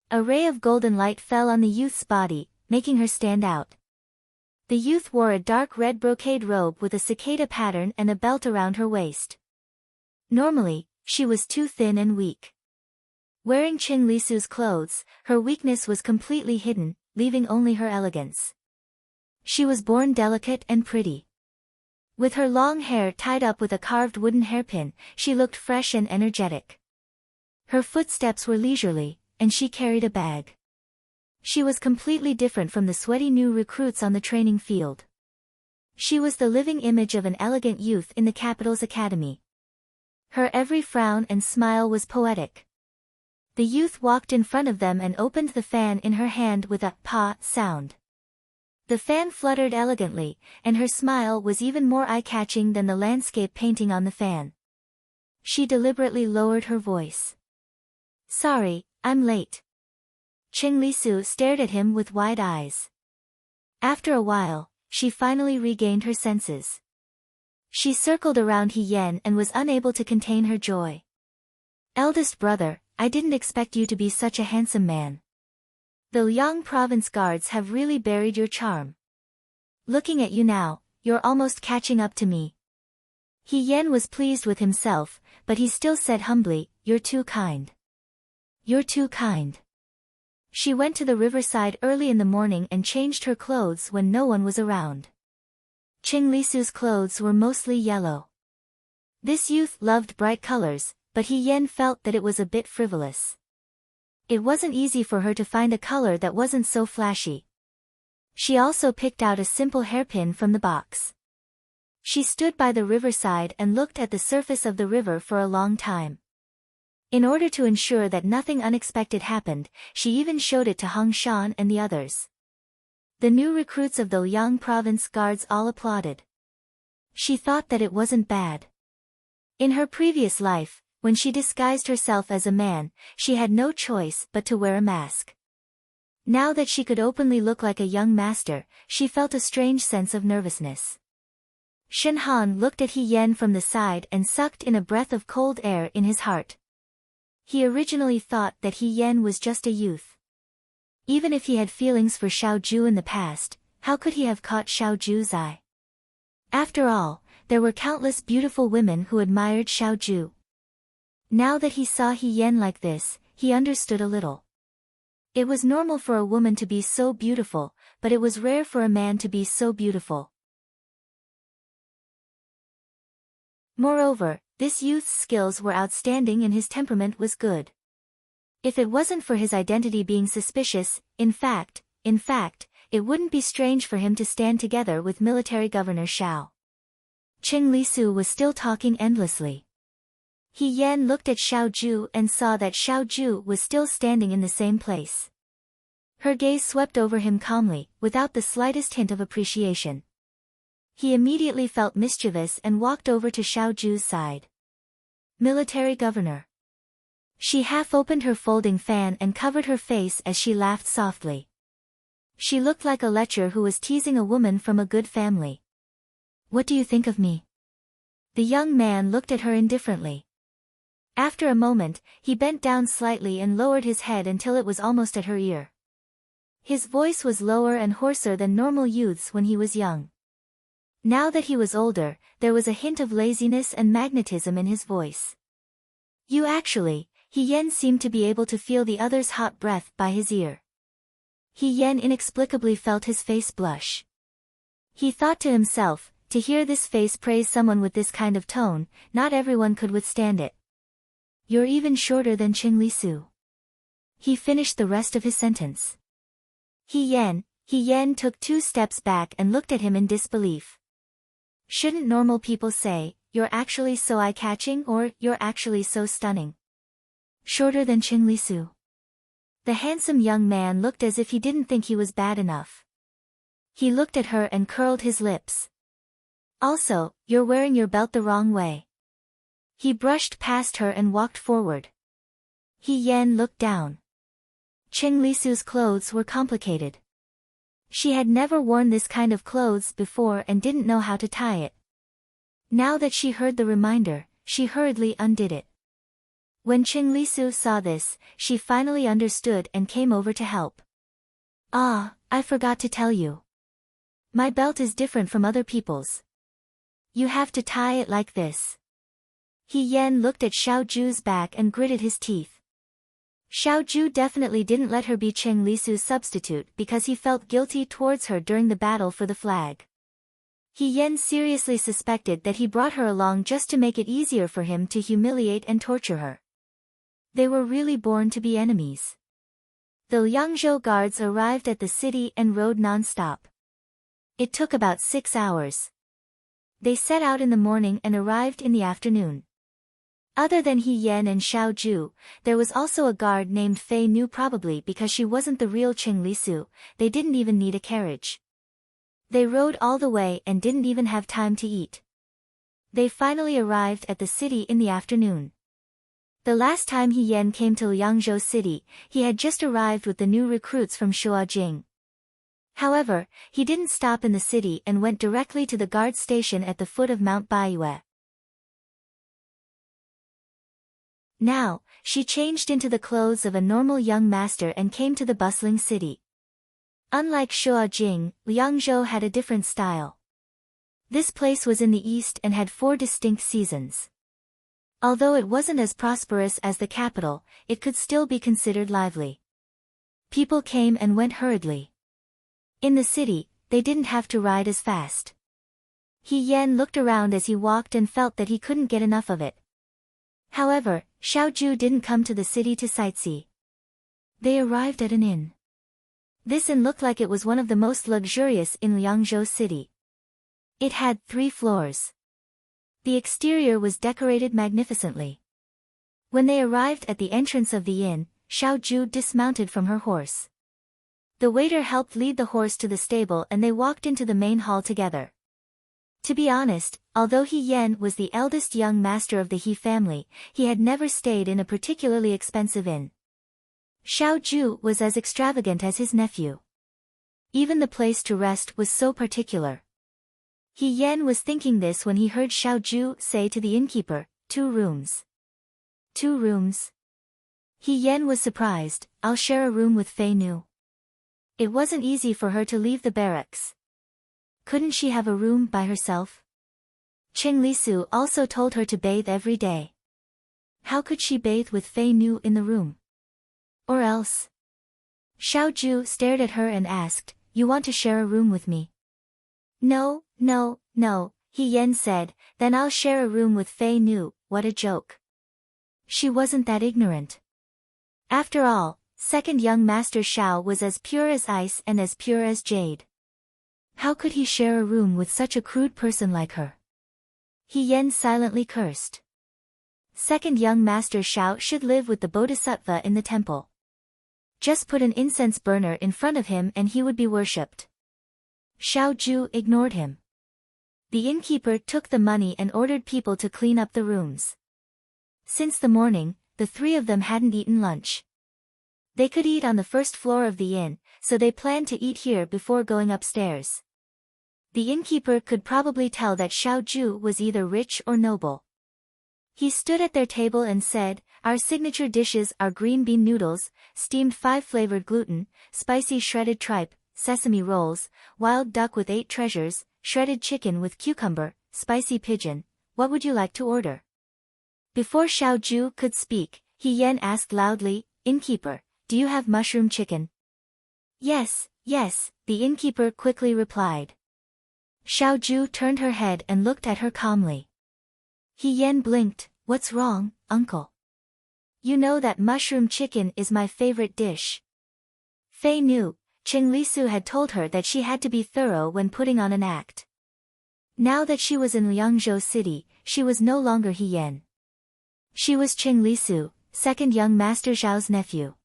Speaker 1: A ray of golden light fell on the youth's body, making her stand out. The youth wore a dark red brocade robe with a cicada pattern and a belt around her waist. Normally, she was too thin and weak. Wearing Qing Lisu's clothes, her weakness was completely hidden, leaving only her elegance. She was born delicate and pretty. With her long hair tied up with a carved wooden hairpin, she looked fresh and energetic. Her footsteps were leisurely, and she carried a bag. She was completely different from the sweaty new recruits on the training field. She was the living image of an elegant youth in the capital's academy. Her every frown and smile was poetic. The youth walked in front of them and opened the fan in her hand with a pa sound. The fan fluttered elegantly, and her smile was even more eye-catching than the landscape painting on the fan. She deliberately lowered her voice. Sorry, I'm late. Qing Lisu stared at him with wide eyes. After a while, she finally regained her senses. She circled around He Yan and was unable to contain her joy. Eldest brother, I didn't expect you to be such a handsome man. The Liang province guards have really buried your charm. Looking at you now, you're almost catching up to me. He Yan was pleased with himself, but he still said humbly, You're too kind. You're too kind. She went to the riverside early in the morning and changed her clothes when no one was around. Qing Lisu's clothes were mostly yellow. This youth loved bright colors, but He Yan felt that it was a bit frivolous. It wasn't easy for her to find a color that wasn't so flashy. She also picked out a simple hairpin from the box. She stood by the riverside and looked at the surface of the river for a long time. In order to ensure that nothing unexpected happened, she even showed it to Hong Shan and the others. The new recruits of the Liang province guards all applauded. She thought that it wasn't bad. In her previous life, when she disguised herself as a man, she had no choice but to wear a mask. Now that she could openly look like a young master, she felt a strange sense of nervousness. Shen Han looked at He Yan from the side and sucked in a breath of cold air in his heart. He originally thought that He Yan was just a youth. Even if he had feelings for Xiao Ju in the past, how could he have caught Xiao Ju's eye? After all, there were countless beautiful women who admired Xiao Ju. Now that he saw He Yan like this, he understood a little. It was normal for a woman to be so beautiful, but it was rare for a man to be so beautiful. Moreover, this youth's skills were outstanding and his temperament was good. If it wasn't for his identity being suspicious, in fact, it wouldn't be strange for him to stand together with military governor Xiao. Qing Lisu was still talking endlessly. He Yan looked at Xiao Ju and saw that Xiao Ju was still standing in the same place. Her gaze swept over him calmly, without the slightest hint of appreciation. He immediately felt mischievous and walked over to Xiao Ju's side. Military governor. She half opened her folding fan and covered her face as she laughed softly. She looked like a lecher who was teasing a woman from a good family. What do you think of me? The young man looked at her indifferently. After a moment, he bent down slightly and lowered his head until it was almost at her ear. His voice was lower and hoarser than normal youths when he was young. Now that he was older, there was a hint of laziness and magnetism in his voice. You actually, He Yan seemed to be able to feel the other's hot breath by his ear. He Yan inexplicably felt his face blush. He thought to himself, to hear this face praise someone with this kind of tone, not everyone could withstand it. You're even shorter than Qing Lisu. He finished the rest of his sentence. He Yan took 2 steps back and looked at him in disbelief. Shouldn't normal people say, "You're actually so eye-catching," or "You're actually so stunning"? Shorter than Qing Lisu. The handsome young man looked as if he didn't think he was bad enough. He looked at her and curled his lips. Also, you're wearing your belt the wrong way. He brushed past her and walked forward. Yan looked down. Qing Lisu's clothes were complicated. She had never worn this kind of clothes before and didn't know how to tie it. Now that she heard the reminder, she hurriedly undid it. When Qing Lisu saw this, she finally understood and came over to help. "Ah, I forgot to tell you. My belt is different from other people's. You have to tie it like this." Yan looked at Xiaoju's back and gritted his teeth. Xiaoju definitely didn't let her be Qing Lisu's substitute because he felt guilty towards her during the battle for the flag. Yan seriously suspected that he brought her along just to make it easier for him to humiliate and torture her. They were really born to be enemies. The Liangzhou guards arrived at the city and rode non-stop. It took about 6 hours. They set out in the morning and arrived in the afternoon. Other than Yan and Xiaoju, there was also a guard named Fei Nu, probably because she wasn't the real Qing Lisu. They didn't even need a carriage. They rode all the way and didn't even have time to eat. They finally arrived at the city in the afternoon. The last time Yan came to Liangzhou City, he had just arrived with the new recruits from Shuajing. However, he didn't stop in the city and went directly to the guard station at the foot of Mount Baiyue. Now, she changed into the clothes of a normal young master and came to the bustling city. Unlike Shuajing, Liangzhou had a different style. This place was in the east and had 4 distinct seasons. Although it wasn't as prosperous as the capital, it could still be considered lively. People came and went hurriedly. In the city, they didn't have to ride as fast. Yan looked around as he walked and felt that he couldn't get enough of it. However, Xiaoju didn't come to the city to sightsee. They arrived at an inn. This inn looked like it was one of the most luxurious in Liangzhou City. It had 3 floors. The exterior was decorated magnificently. When they arrived at the entrance of the inn, Xiaoju dismounted from her horse. The waiter helped lead the horse to the stable and they walked into the main hall together. To be honest, although Yan was the eldest young master of the He family, he had never stayed in a particularly expensive inn. Xiaoju was as extravagant as his nephew. Even the place to rest was so particular. Yan was thinking this when he heard Xiaoju say to the innkeeper, 2 rooms. 2 rooms? Yan was surprised. "I'll share a room with Fei Nu." It wasn't easy for her to leave the barracks. Couldn't she have a room by herself? Qing Lisu also told her to bathe every day. How could she bathe with Fei Nu in the room? Or else? Xiaoju stared at her and asked, "You want to share a room with me?" No, Yan said, "Then I'll share a room with Fei Nu." What a joke. She wasn't that ignorant. After all, second young master Xiao was as pure as ice and as pure as jade. How could he share a room with such a crude person like her? Yan silently cursed. Second young master Xiao should live with the bodhisattva in the temple. Just put an incense burner in front of him and he would be worshipped. Xiaoju ignored him. The innkeeper took the money and ordered people to clean up the rooms. Since the morning, the 3 of them hadn't eaten lunch. They could eat on the first floor of the inn, so they planned to eat here before going upstairs. The innkeeper could probably tell that Xiaoju was either rich or noble. He stood at their table and said, "Our signature dishes are green bean noodles, steamed 5-flavored gluten, spicy shredded tripe, sesame rolls, wild duck with 8 treasures, shredded chicken with cucumber, spicy pigeon. What would you like to order?" Before Xiaoju could speak, Yan asked loudly, "Innkeeper, do you have mushroom chicken?" Yes, the innkeeper quickly replied. Xiaoju turned her head and looked at her calmly. Yan blinked. "What's wrong, uncle?" You know that mushroom chicken is my favorite dish. Fei knew, Qing Lisu had told her that she had to be thorough when putting on an act. Now that she was in Liangzhou City, she was no longer He Yan. She was Qing Lisu, second young Master Zhao's nephew.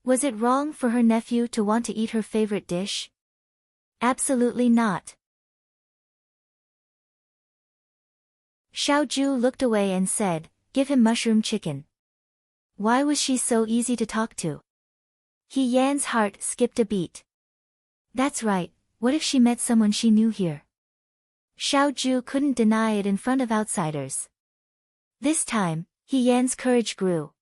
Speaker 1: Was it wrong for her nephew to want to eat her favorite dish? Absolutely not. Xiao Zhu looked away and said, "Give him mushroom chicken." Why was she so easy to talk to? He Yan's heart skipped a beat. That's right, what if she met someone she knew here? Xiao Zhu couldn't deny it in front of outsiders. This time, He Yan's courage grew.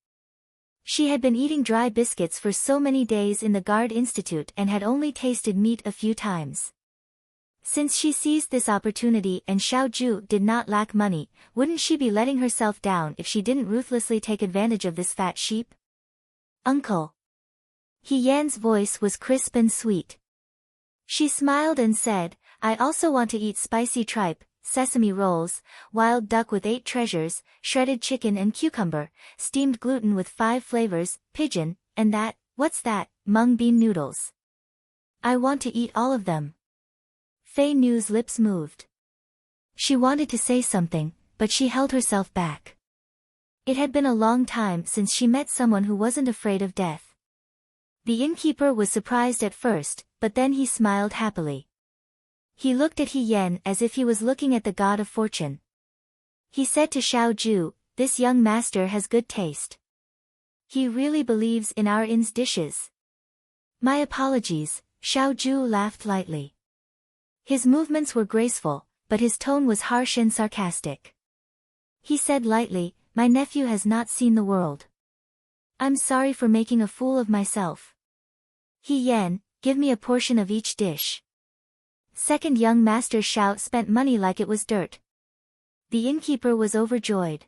Speaker 1: She had been eating dry biscuits for so many days in the Guard Institute and had only tasted meat a few times. Since she seized this opportunity and Xiao Zhu did not lack money, wouldn't she be letting herself down if she didn't ruthlessly take advantage of this fat sheep? Uncle. He Yan's voice was crisp and sweet. She smiled and said, I also want to eat spicy tripe, sesame rolls, wild duck with 8 treasures, shredded chicken and cucumber, steamed gluten with 5 flavors, pigeon, and that, what's that, mung bean noodles. I want to eat all of them. Fei Nu's lips moved. She wanted to say something, but she held herself back. It had been a long time since she met someone who wasn't afraid of death. The innkeeper was surprised at first, but then he smiled happily. He looked at He Yan as if he was looking at the god of fortune. He said to Xiao Zhu, this young master has good taste. He really believes in our inn's dishes. My apologies, Xiao Zhu laughed lightly. His movements were graceful, but his tone was harsh and sarcastic. He said lightly, my nephew has not seen the world. I'm sorry for making a fool of myself. He Yan, give me a portion of each dish. Second young Master Xiao spent money like it was dirt. The innkeeper was overjoyed.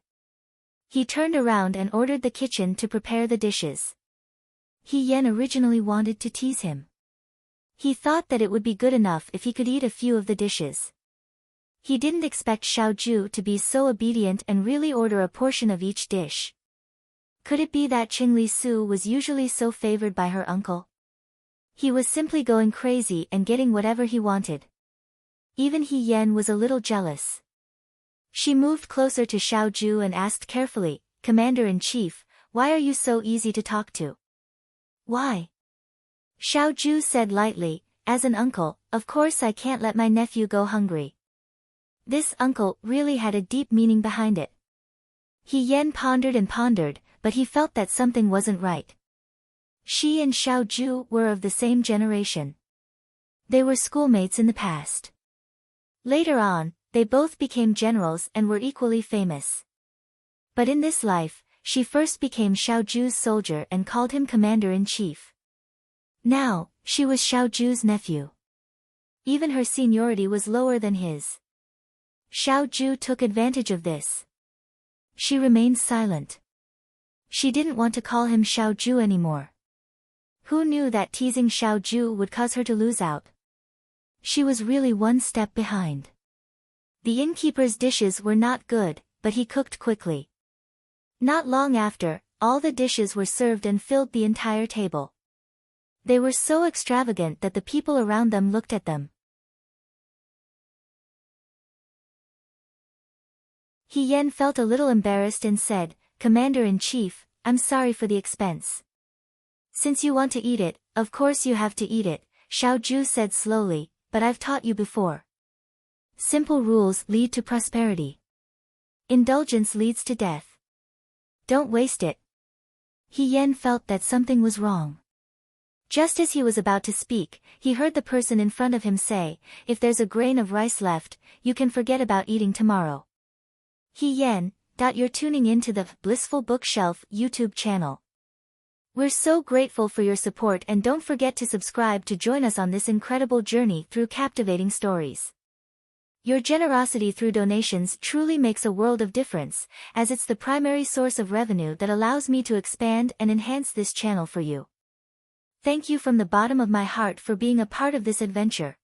Speaker 1: He turned around and ordered the kitchen to prepare the dishes. He Yan originally wanted to tease him. He thought that it would be good enough if he could eat a few of the dishes. He didn't expect Xiao Zhu to be so obedient and really order a portion of each dish. Could it be that Qing Lisu was usually so favored by her uncle? He was simply going crazy and getting whatever he wanted. Even He Yan was a little jealous. She moved closer to Xiao Zhu and asked carefully, Commander-in-Chief, why are you so easy to talk to? Why? Xiao Zhu said lightly, as an uncle, of course I can't let my nephew go hungry. This uncle really had a deep meaning behind it. He Yan pondered and pondered, but he felt that something wasn't right. She and Xiao Zhu were of the same generation. They were schoolmates in the past. Later on, they both became generals and were equally famous. But in this life, she first became Xiao Zhu's soldier and called him Commander-in-Chief. Now, she was Xiao Zhu's nephew. Even her seniority was lower than his. Xiao Zhu took advantage of this. She remained silent. She didn't want to call him Xiao Zhu anymore. Who knew that teasing Xiao Zhu would cause her to lose out? She was really one step behind. The innkeeper's dishes were not good, but he cooked quickly. Not long after, all the dishes were served and filled the entire table. They were so extravagant that the people around them looked at them. He Yan felt a little embarrassed and said, Commander-in-Chief, I'm sorry for the expense. Since you want to eat it, of course you have to eat it, Xiao Zhu said slowly, but I've taught you before. Simple rules lead to prosperity. Indulgence leads to death. Don't waste it. He Yan felt that something was wrong. Just as he was about to speak, he heard the person in front of him say, if there's a grain of rice left, you can forget about eating tomorrow. He Yan, you're tuning into the Blissful Bookshelf YouTube channel. We're so grateful for your support and don't forget to subscribe to join us on this incredible journey through captivating stories. Your generosity through donations truly makes a world of difference, as it's the primary source of revenue that allows me to expand and enhance this channel for you. Thank you from the bottom of my heart for being a part of this adventure.